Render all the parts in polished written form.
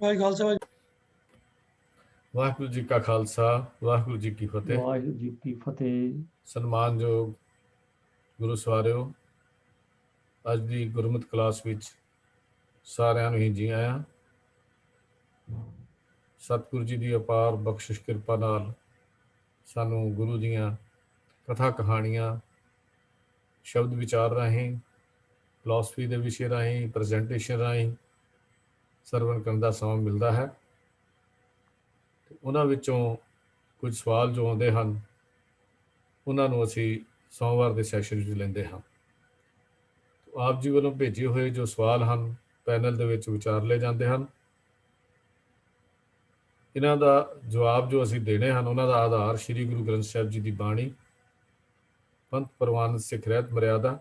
भाई खालसा भाई ਵਾਹਿਗੁਰੂ ਜੀ ਕਾ ਖਾਲਸਾ ਵਾਹਿਗੁਰੂ ਜੀ ਕੀ ਫਤਿਹ। ਵਾਹਿਗੁਰੂ ਜੀ ਕੀ ਫਤਿਹ। ਸਨਮਾਨਯੋਗ ਗੁਰੂ ਸਵਾਰਿਓ, ਅੱਜ ਦੀ ਗੁਰਮਤਿ ਕਲਾਸ ਵਿੱਚ ਸਾਰਿਆਂ ਨੂੰ ਹੀ ਜੀ ਆਇਆਂ। ਸਤਿਗੁਰੂ ਜੀ ਦੀ ਅਪਾਰ ਬਖਸ਼ਿਸ਼ ਕਿਰਪਾ ਨਾਲ ਸਾਨੂੰ ਗੁਰੂ ਦੀਆਂ ਕਥਾ ਕਹਾਣੀਆਂ ਸ਼ਬਦ ਵਿਚਾਰ ਰਾਹੀਂ, ਫਿਲਾਸਫੀ ਦੇ ਵਿਸ਼ੇ ਰਾਹੀਂ, ਪ੍ਰੈਜੈਂਟੇਸ਼ਨ ਰਾਹੀਂ ਸਰਵਣ ਕਰਨ ਦਾ ਸਮਾਂ ਮਿਲਦਾ ਹੈ। ਉਹਨਾਂ ਵਿੱਚੋਂ ਕੁਝ ਸਵਾਲ ਜੋ ਆਉਂਦੇ ਹਨ ਉਹਨਾਂ ਨੂੰ ਅਸੀਂ ਸੋਮਵਾਰ ਦੇ ਸੈਸ਼ਨ ਵਿੱਚ ਲੈਂਦੇ ਹਾਂ। ਆਪ ਜੀ ਵੱਲੋਂ ਭੇਜੇ ਹੋਏ ਜੋ ਸਵਾਲ ਹਨ ਪੈਨਲ ਦੇ ਵਿੱਚ ਵਿਚਾਰ ਲਏ ਜਾਂਦੇ ਹਨ। ਇਹਨਾਂ ਦਾ ਜਵਾਬ ਜੋ ਅਸੀਂ ਦੇਣੇ ਹਨ ਉਹਨਾਂ ਦਾ ਆਧਾਰ ਸ੍ਰੀ ਗੁਰੂ ਗ੍ਰੰਥ ਸਾਹਿਬ ਜੀ ਦੀ ਬਾਣੀ, ਪੰਥ ਪ੍ਰਵਾਨਿਤ ਸਿੱਖ ਰਹਿਤ ਮਰਿਆਦਾ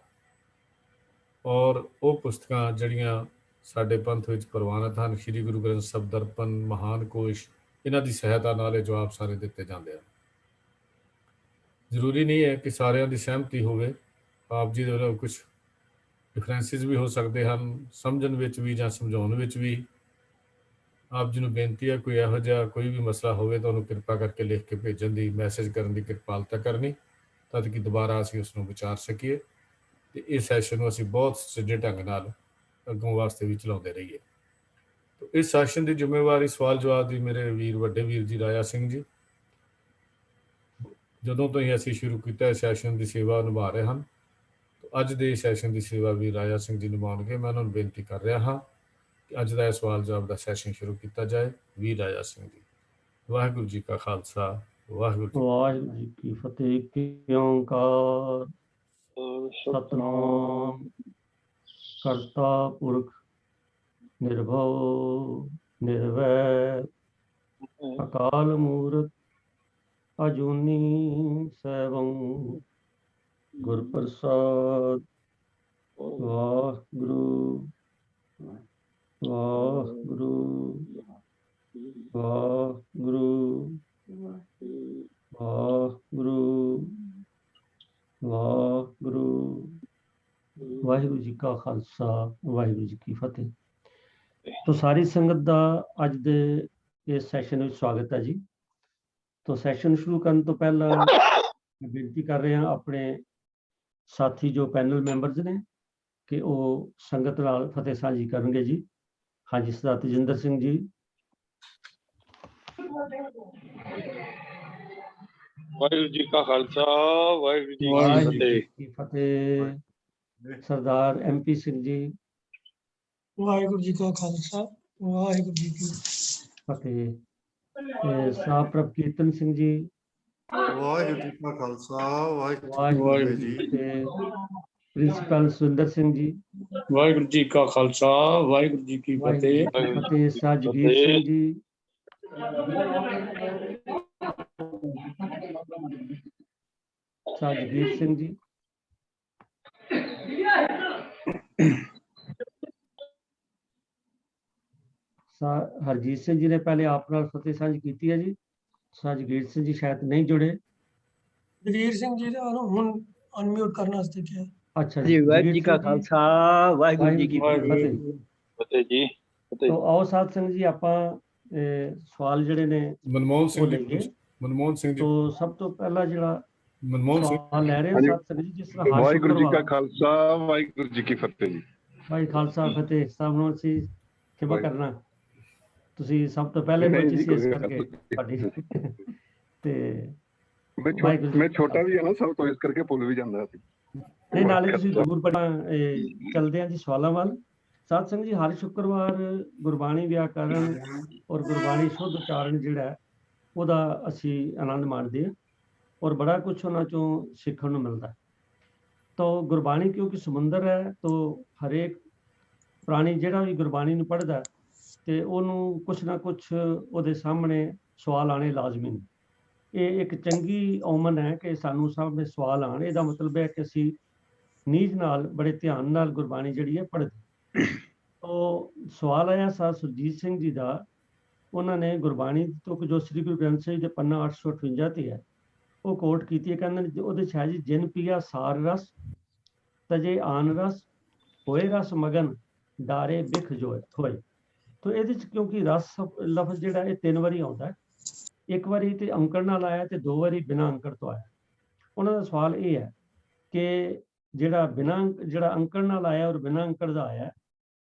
ਔਰ ਉਹ ਪੁਸਤਕਾਂ ਜਿਹੜੀਆਂ ਸਾਡੇ ਪੰਥ ਵਿੱਚ ਪ੍ਰਵਾਨਿਤ ਹਨ, ਸ੍ਰੀ ਗੁਰੂ ਗ੍ਰੰਥ ਸਾਹਿਬ ਦਰਪਨ, ਮਹਾਨ ਕੋਸ਼, ਇਹਨਾਂ ਦੀ ਸਹਾਇਤਾ ਨਾਲ ਇਹ ਜਵਾਬ ਸਾਰੇ ਦਿੱਤੇ ਜਾਂਦੇ ਹਨ। ਜ਼ਰੂਰੀ ਨਹੀਂ ਹੈ ਕਿ ਸਾਰਿਆਂ ਦੀ ਸਹਿਮਤੀ ਹੋਵੇ। ਆਪ ਜੀ ਦੇ ਵੱਲੋਂ ਕੁਝ ਡਿਫਰੈਂਸਿਸ ਵੀ ਹੋ ਸਕਦੇ ਹਨ, ਸਮਝਣ ਵਿੱਚ ਵੀ ਜਾਂ ਸਮਝਾਉਣ ਵਿੱਚ ਵੀ। ਆਪ ਜੀ ਨੂੰ ਬੇਨਤੀ ਹੈ ਕੋਈ ਇਹੋ ਜਿਹਾ ਕੋਈ ਵੀ ਮਸਲਾ ਹੋਵੇ ਤਾਂ ਉਹਨੂੰ ਕਿਰਪਾ ਕਰਕੇ ਲਿਖ ਕੇ ਭੇਜਣ ਦੀ, ਮੈਸੇਜ ਕਰਨ ਦੀ ਕਿਰਪਾਲਤਾ ਕਰਨੀ, ਤਦ ਕਿ ਦੁਬਾਰਾ ਅਸੀਂ ਉਸ ਨੂੰ ਵਿਚਾਰ ਸਕੀਏ ਅਤੇ ਇਸ ਸੈਸ਼ਨ ਨੂੰ ਅਸੀਂ ਬਹੁਤ ਸਿੱਧੇ ਢੰਗ ਨਾਲ ਅੱਗੋਂ ਵਾਸਤੇ ਵੀ ਚਲਾਉਂਦੇ ਰਹੀਏ। ਇਸ ਸੈਸ਼ਨ ਦੀ ਜ਼ਿੰਮੇਵਾਰੀ ਸਵਾਲ ਜਵਾਬ ਦੀ ਮੇਰੇ ਵੀਰ, ਵੱਡੇ ਵੀਰ ਜੀ ਰਾਜਾ ਸਿੰਘ ਜੀ ਜਦੋਂ ਤੋਂ ਹੀ ਅਸੀਂ ਸ਼ੁਰੂ ਕੀਤਾ ਇਸ ਸੈਸ਼ਨ ਦੀ ਸੇਵਾ ਨਿਭਾ ਰਹੇ ਹਨ। ਅੱਜ ਦੇ ਸੈਸ਼ਨ ਦੀ ਸੇਵਾ ਵੀ ਰਾਜਾ ਸਿੰਘ ਜੀ ਨਿਭਾਉਣਗੇ। ਮੈਂ ਉਹਨਾਂ ਨੂੰ ਬੇਨਤੀ ਕਰ ਰਿਹਾ ਹਾਂ ਕਿ ਅੱਜ ਦਾ ਇਹ ਸਵਾਲ ਜਵਾਬ ਦਾ ਸੈਸ਼ਨ ਸ਼ੁਰੂ ਕੀਤਾ ਜਾਏ। ਵੀਰ ਰਾਜਾ ਸਿੰਘ ਜੀ। ਵਾਹਿਗੁਰੂ ਜੀ ਕਾ ਖਾਲਸਾ, ਵਾਹਿਗੁਰੂ ਜੀ ਕੀ ਫਤਿਹ। ਏਕ ਓੰਕਾਰ ਸਤਿਨਾਮ ਕਰਤਾ ਪੁਰਖ ਨਿਰਭਉ ਨਿਰਵੈਰ ਅਕਾਲ ਮੂਰਤ ਅਜੂਨੀ ਸੈਭੰ ਗੁਰ ਪ੍ਰਸਾਦ। ਵਾਹਿਗੁਰੂ ਵਾਹਿਗੁਰੂ ਵਾਹਿਗੁਰੂ ਵਾਹਿਗੁਰੂ ਵਾਹਿਗੁਰੂ। ਵਾਹਿਗੁਰੂ ਜੀ ਕਾ ਖਾਲਸਾ, ਵਾਹਿਗੁਰੂ ਜੀ ਕੀ ਫਤਿਹ। ਤੋ ਸਾਰੀ ਸੰਗਤ ਦਾ ਅੱਜ ਦੇ ਇਸ ਸੈਸ਼ਨ ਵਿੱਚ ਸਵਾਗਤ ਹੈ ਜੀ। ਤੋ ਸੈਸ਼ਨ ਸ਼ੁਰੂ ਕਰਨ ਤੋਂ ਪਹਿਲਾਂ ਮੈਂ ਬੇਨਤੀ ਕਰ ਰਿਹਾ ਆਪਣੇ ਸਾਥੀ ਜੋ ਪੈਨਲ ਮੈਂਬਰਸ ਨੇ ਕਿ ਉਹ ਸੰਗਤ ਨਾਲ ਫਤਿਹ ਸਾਂਝੀ ਕਰਨਗੇ ਜੀ। ਹਾਂਜੀ, ਸਰਦਾਰ ਤੇਜਿੰਦਰ ਸਿੰਘ ਜੀ। ਵਾਹਿਗੁਰੂ ਜੀ ਕਾ ਖਾਲਸਾ, ਵਾਹਿਗੁਰੂ ਜੀ ਕੀ ਫਤਿਹ। ਸਰਦਾਰ MP ਸਿੰਘ ਜੀ। ਵਾਹਿਗੁਰੂ ਜੀ ਕਾ ਖਾਲਸਾ, ਵਾਹਿਗੁਰੂ ਜੀ ਕੀ ਫਤਿਹ। ਸਾਹ ਪ੍ਰਭ ਕੀਰਤਨ ਸਿੰਘ ਜੀ। ਵਾਹਿਗੁਰੂ ਜੀ ਕਾ ਖਾਲਸਾ, ਵਾਹਿਗੁਰੂ ਜੀ ਕੀ ਫਤਿਹ। ਪ੍ਰਿੰਸੀਪਲ ਸੁਰਿੰਦਰ ਸਿੰਘ ਜੀ। ਵਾਹਿਗੁਰੂ ਜੀ ਕਾ ਖਾਲਸਾ, ਵਾਹਿਗੁਰੂ ਜੀ ਕੀ ਫਤਿਹ। ਫਤਿਹ। ਸਾਜਗੀਰ ਸਿੰਘ ਜੀ। ਸਾਜਗੀਰ ਸਿੰਘ ਜੀ। ਹਰਜੀਤ ਸਿੰਘ ਜੀ ਨੇ ਪਹਿਲੇ ਆਪ ਨਾਲ ਫਤਿਹ ਸਾਂਝੀ ਕੀਤੀ ਹੈ ਜੀ। ਸਾਜਗੀਰ ਸਿੰਘ ਜੀ ਸ਼ਾਇਦ ਨਹੀਂ ਜੁੜੇ। ਜਗੀਰ ਸਿੰਘ ਜੀ ਦਾ ਹੁਣ ਅਨਮਿਊਟ ਕਰਨ ਵਾਸਤੇ ਕਿਹਾ। ਅੱਛਾ ਜੀ। ਵਾਹਿਗੁਰੂ ਜੀ ਕਾ ਖਾਲਸਾ, ਵਾਹਿਗੁਰੂ ਜੀ ਕੀ ਫਤਿਹ ਜੀ। ਤੋ ਆਓ ਸਾਧ ਸਿੰਘ ਜੀ ਆਪਾਂ ਸਵਾਲ ਜਿਹੜੇ ਨੇ ਮਨਮੋਹਨ ਸਿੰਘ ਜੀ ਤੋਂ ਸਭ ਤੋਂ ਪਹਿਲਾ ਜਿਹੜਾ ਮਨਮੋਹਨ ਲੈ ਰਹੇ ਹਾਂ ਸਾਧ ਸਿੰਘ ਜੀ, ਜਿਸ ਤਰ੍ਹਾਂ ਵਾਹਿਗੁਰੂ ਜੀ ਕਾ ਖਾਲਸਾ, ਵਾਹਿਗੁਰੂ ਜੀ ਕੀ ਫਤਿਹ ਜੀ। ਵਾਹਿਗੁਰੂ ਖਾਲਸਾ ਫਤਿਹ। ਸਭ ਨੂੰ ਅਸੀਂ ਖਿਮਾ ਕਰਨਾ, ਤੁਸੀਂ ਸਭ ਤੋਂ ਪਹਿਲੇ ਬੱਚੇ ਸੀ ਇਸ ਕਰਕੇ ਤੁਹਾਡੀ ਤੇ ਮੈਂ ਛੋਟਾ ਵੀ ਹੈ ਨਾ ਸਭ ਤੋਂ, ਇਸ ਕਰਕੇ ਭੁੱਲ ਵੀ ਜਾਂਦਾ ਸੀ। ਨਹੀਂ, ਨਾਲੇ ਤੁਸੀਂ ਦੂਰ ਬੜਾ ਚੱਲਦੇ ਆ ਜੀ ਸਵਾਲਾਂ ਵੱਲ। ਸਾਧ ਸਿੰਘ ਜੀ, ਹਰ ਸ਼ੁੱਕਰਵਾਰ ਗੁਰਬਾਣੀ ਵਿਆਕਰਨ ਔਰ ਗੁਰਬਾਣੀ ਸ਼ੁੱਧ ਉਚਾਰਨ ਜਿਹੜਾ ਉਹਦਾ ਅਸੀਂ ਆਨੰਦ ਮਾਣਦੇ ਹਾਂ ਔਰ ਬੜਾ ਕੁਛ ਉਹਨਾਂ ਚੋਂ ਸਿੱਖਣ ਨੂੰ ਮਿਲਦਾ। ਤਾਂ ਗੁਰਬਾਣੀ ਕਿਉਂਕਿ ਸਮੁੰਦਰ ਹੈ, ਤਾਂ ਹਰੇਕ ਪ੍ਰਾਣੀ ਜਿਹੜਾ ਵੀ ਗੁਰਬਾਣੀ ਨੂੰ ਪੜ੍ਹਦਾ ਤੇ ਉਹਨੂੰ ਕੁਛ ਨਾ ਕੁਛ ਉਹਦੇ ਸਾਹਮਣੇ ਸਵਾਲ ਆਣੇ ਲਾਜ਼ਮੀ ਨੇ। ਇਹ ਇੱਕ ਚੰਗੀ ਔਮਨ ਹੈ ਕਿ ਸਾਨੂੰ ਸਾਹਮਣੇ ਸਵਾਲ ਆਣ। ਇਹਦਾ ਮਤਲਬ ਹੈ ਕਿ ਅਸੀਂ ਨੀਝ ਨਾਲ ਬੜੇ ਧਿਆਨ ਨਾਲ ਗੁਰਬਾਣੀ ਜਿਹੜੀ ਹੈ ਪੜ੍ਹਦੇ। ਤੋ ਸਵਾਲ ਆਇਆ ਸਾਧ ਸੁਰਜੀਤ ਸਿੰਘ ਜੀ ਦਾ। ਉਹਨਾਂ ਨੇ ਗੁਰਬਾਣੀ ਤੋਂ ਜੋ ਸ੍ਰੀ ਗੁਰੂ ਗ੍ਰੰਥ ਸਾਹਿਬ ਦੇ ਪੰਨਾ 858 ਤੇ ਹੈ ਉਹ ਕੋਟ ਕੀਤੀ ਹੈ। ਕਹਿੰਦੇ ਉਹਦੇ ਚ ਹੈ ਜੀ, ਜਿਨ ਪੀਆ ਸਾਰ ਰਸ ਤਜੇ ਆਨ ਰਸ ਹੋਏ ਰਸ ਮਗਨ ਡਾਰੇ ਬਿਖ ਜੋ ਹੋਏ। तो ਇਹਦੇ ਚ ਕਿਉਂਕਿ ਰਸ ਲਫ਼ਜ਼ ਜਿਹੜਾ ਇਹ 3 ਵਾਰੀ ਆਉਂਦਾ, ਇੱਕ ਵਾਰੀ ਤੇ ਅੰਕੜ ਨਾਲ ਆਇਆ ਤੇ 2 ਵਾਰੀ ਬਿਨਾਂ ਅੰਕੜ ਤੋਂ ਆਇਆ। ਉਹਨਾਂ ਦਾ ਸਵਾਲ ਇਹ ਹੈ ਕਿ ਜਿਹੜਾ ਅੰਕੜ ਨਾਲ ਆਇਆ ਔਰ ਬਿਨਾਂ ਅੰਕੜ ਦਾ ਆਇਆ,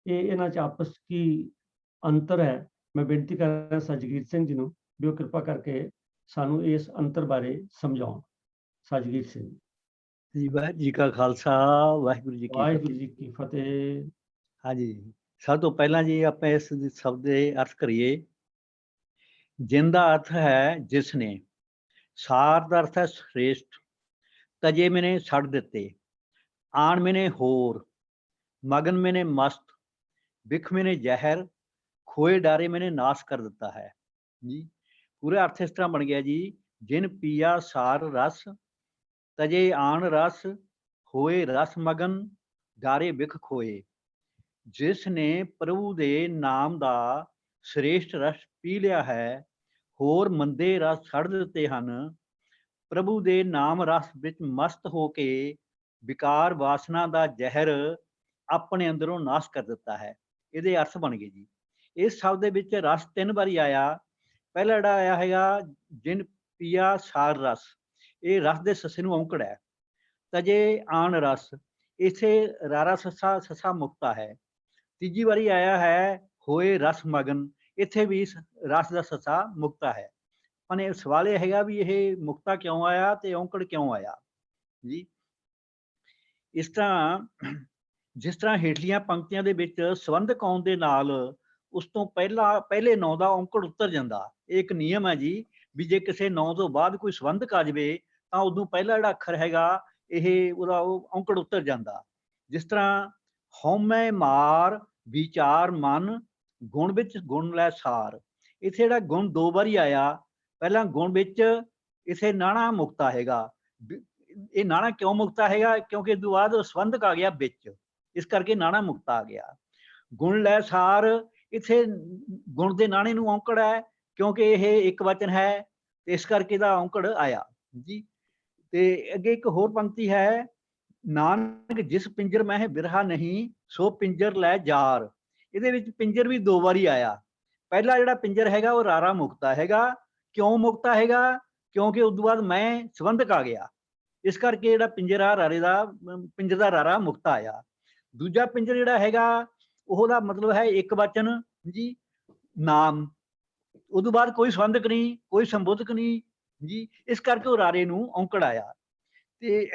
ਇਹ ਇਹਨਾਂ ਚ ਆਪਸ ਕੀ ਅੰਤਰ ਹੈ। ਮੈਂ ਬੇਨਤੀ ਕਰ ਰਿਹਾ ਸਜਗੀਰ ਸਿੰਘ ਜੀ ਨੂੰ ਵੀ ਉਹ ਕਿਰਪਾ ਕਰਕੇ ਸਾਨੂੰ ਇਸ ਅੰਤਰ ਬਾਰੇ ਸਮਝਾਉਣ। ਸਜਗੀਰ ਸਿੰਘ ਜੀ। ਵਾਹਿਗੁਰੂ ਜੀ ਕਾ ਖਾਲਸਾ, ਵਾਹਿਗੁਰੂ ਜੀ ਵਾਹਿਗੁਰੂ ਜੀ ਕੀ ਫਤਿਹ। ਹਾਂਜੀ, ਸਭ ਤੋਂ ਪਹਿਲਾਂ ਜੀ ਆਪਾਂ ਇਸ ਸ਼ਬਦ ਦੇ ਅਰਥ ਕਰੀਏ। ਜਿਨ ਦਾ ਅਰਥ ਹੈ ਜਿਸ ਨੇ, ਸਾਰ ਦਾ ਅਰਥ ਹੈ ਸ੍ਰੇਸ਼ਟ, ਤਜੇ ਮੈਨੇ ਛੱਡ ਦਿੱਤੇ, ਆਣ ਮੈਨੇ ਹੋਰ, ਮਗਨ ਮੈਨੇ ਮਸਤ, ਵਿਖ ਮੈਨੇ ਜ਼ਹਿਰ, ਖੋਏ ਡਾਰੇ ਮੈਨੇ ਨਾਸ਼ ਕਰ ਦਿੱਤਾ ਹੈ ਜੀ। ਪੂਰਾ ਅਰਥ ਇਸ ਤਰ੍ਹਾਂ ਬਣ ਗਿਆ ਜੀ। ਜਿਨ ਪੀਆ ਸਾਰ ਰਸ, ਤਜੇ ਆਣ ਰਸ, ਹੋਏ ਰਸ ਮਗਨ, ਡਾਰੇ ਵਿਖ ਖੋਏ। ਜਿਸ ਨੇ ਪ੍ਰਭੂ ਦੇ ਨਾਮ ਦਾ ਸ੍ਰੇਸ਼ਟ ਰਸ ਪੀ ਲਿਆ ਹੈ, ਹੋਰ ਮੰਦੇ ਰਸ ਛੱਡ ਦਿੱਤੇ ਹਨ, ਪ੍ਰਭੂ ਦੇ ਨਾਮ ਰਸ ਵਿੱਚ ਮਸਤ ਹੋ ਕੇ ਵਿਕਾਰ ਵਾਸਨਾ ਦਾ ਜ਼ਹਿਰ ਆਪਣੇ ਅੰਦਰੋਂ ਨਾਸ਼ ਕਰ ਦਿੱਤਾ ਹੈ। ਇਹਦੇ ਅਰਥ ਬਣ ਗਏ ਜੀ। ਇਸ ਸ਼ਬਦ ਦੇ ਵਿੱਚ ਰਸ 3 ਵਾਰੀ ਆਇਆ। ਪਹਿਲਾ ਜਿਹੜਾ ਆਇਆ ਹੈਗਾ ਜਿਨ ਪੀਆ ਸਾਰ ਰਸ, ਇਹ ਰਸ ਦੇ ਸੱਸੇ ਨੂੰ ਔਂਕੜ ਹੈ। ਤਜੇ ਆਣ ਰਸ, ਇਥੇ ਰਾਰਾ ਸੱਸਾ ਸੱਸਾ ਮੁਕਤਾ ਹੈ। ਤੀਜੀ ਵਾਰੀ ਆਇਆ ਹੈ ਹੋਏ ਰਸ ਮਗਨ, ਇੱਥੇ ਵੀ ਰਸ ਦਾ ਸੱਸਾ ਮੁਕਤਾ ਹੈ। ਪਰ ਸਵਾਲ ਇਹ ਹੈਗਾ ਵੀ ਇਹ ਮੁਕਤਾ ਕਿਉਂ ਆਇਆ ਤੇ ਔਂਕੜ ਕਿਉਂ ਆਇਆ ਜੀ। ਇਸ ਤਰ੍ਹਾਂ ਜਿਸ ਤਰ੍ਹਾਂ ਹੇਠਲੀਆਂ ਪੰਕਤੀਆਂ ਦੇ ਵਿੱਚ ਸੰਬੰਧਕ ਆਉਣ ਦੇ ਨਾਲ ਉਸ ਤੋਂ ਪਹਿਲੇ ਨਾਂ ਦਾ ਔਂਕੜ ਉੱਤਰ ਜਾਂਦਾ। ਇਹ ਇੱਕ ਨਿਯਮ ਹੈ ਜੀ ਵੀ ਜੇ ਕਿਸੇ ਨਾਂ ਤੋਂ ਬਾਅਦ ਕੋਈ ਸੰਬੰਧਕ ਆ ਜਾਵੇ ਤਾਂ ਉਦੋਂ ਪਹਿਲਾ ਜਿਹੜਾ ਅੱਖਰ ਹੈਗਾ ਉਹਦਾ ਔਂਕੜ ਉੱਤਰ ਜਾਂਦਾ। ਜਿਸ ਤਰ੍ਹਾਂ ਹਉਮੈ ਮਾਰ ਵਿਚਾਰ ਮਨ, ਗੁਣ ਵਿੱਚ ਗੁਣ ਲੈ ਸਾਰ, ਇੱਥੇ ਜਿਹੜਾ ਗੁਣ 2 ਵਾਰੀ ਆਇਆ। ਪਹਿਲਾਂ ਗੁਣ ਵਿੱਚ ਇਥੇ ਨਾਣਾ ਮੁਕਤਾ ਹੈਗਾ। ਇਹ ਨਾਣਾ ਕਿਉਂ ਮੁਕਤਾ ਹੈਗਾ? ਕਿਉਂਕਿ ਇਸ ਤੋਂ ਬਾਅਦ ਸੰਬੰਧਕ ਆ ਗਿਆ ਵਿੱਚ, ਇਸ ਕਰਕੇ ਨਾਣਾ ਮੁਕਤਾ ਆ ਗਿਆ। ਗੁਣ ਲੈ ਸਾਰ, ਇੱਥੇ ਗੁਣ ਦੇ ਨਾਣੇ ਨੂੰ ਔਂਕੜ ਹੈ ਕਿਉਂਕਿ ਇਹ ਇੱਕ ਵਚਨ ਹੈ ਤੇ ਇਸ ਕਰਕੇ ਇਹਦਾ ਔਂਕੜ ਆਇਆ ਜੀ। ਤੇ ਅੱਗੇ ਇੱਕ ਹੋਰ ਪੰਕਤੀ ਹੈ, ਨਾਨਕ ਜਿਸ ਪਿੰਜਰ ਮਹਿ ਬਿਰਹਾ ਨਹੀਂ, ਸੋ ਪਿੰਜਰ ਲੈ ਜਾਰ। ਇਹਦੇ ਵਿੱਚ ਪਿੰਜਰ ਵੀ 2 ਵਾਰੀ ਆਇਆ। ਪਹਿਲਾ ਜਿਹੜਾ ਪਿੰਜਰ ਹੈਗਾ ਉਹ ਰਾਰਾ ਮੁਕਤਾ ਹੈਗਾ। ਕਿਉਂ ਮੁਕਤਾ ਹੈਗਾ? ਕਿਉਂਕਿ ਉਸ ਤੋਂ ਬਾਅਦ ਮੈਂ ਸੰਬੰਧਕ ਆ ਗਿਆ, ਇਸ ਕਰਕੇ ਜਿਹੜਾ ਪਿੰਜਰ ਆ ਪਿੰਜਰ ਦਾ ਰਾਰਾ ਮੁਕਤਾ ਆਇਆ। ਦੂਜਾ ਪਿੰਜਰ ਜਿਹੜਾ ਹੈਗਾ ਉਹਦਾ ਮਤਲਬ ਹੈ ਇੱਕ ਵਚਨ ਜੀ, ਨਾਮ। ਉਸ ਤੋਂ ਬਾਅਦ ਕੋਈ ਸੰਬੰਧਕ ਨਹੀਂ, ਕੋਈ ਸੰਬੋਧਕ ਨਹੀਂ ਜੀ, ਇਸ ਕਰਕੇ ਉਹ ਰਾਰੇ ਨੂੰ ਔਂਕੜ ਆਇਆ। ਤੇ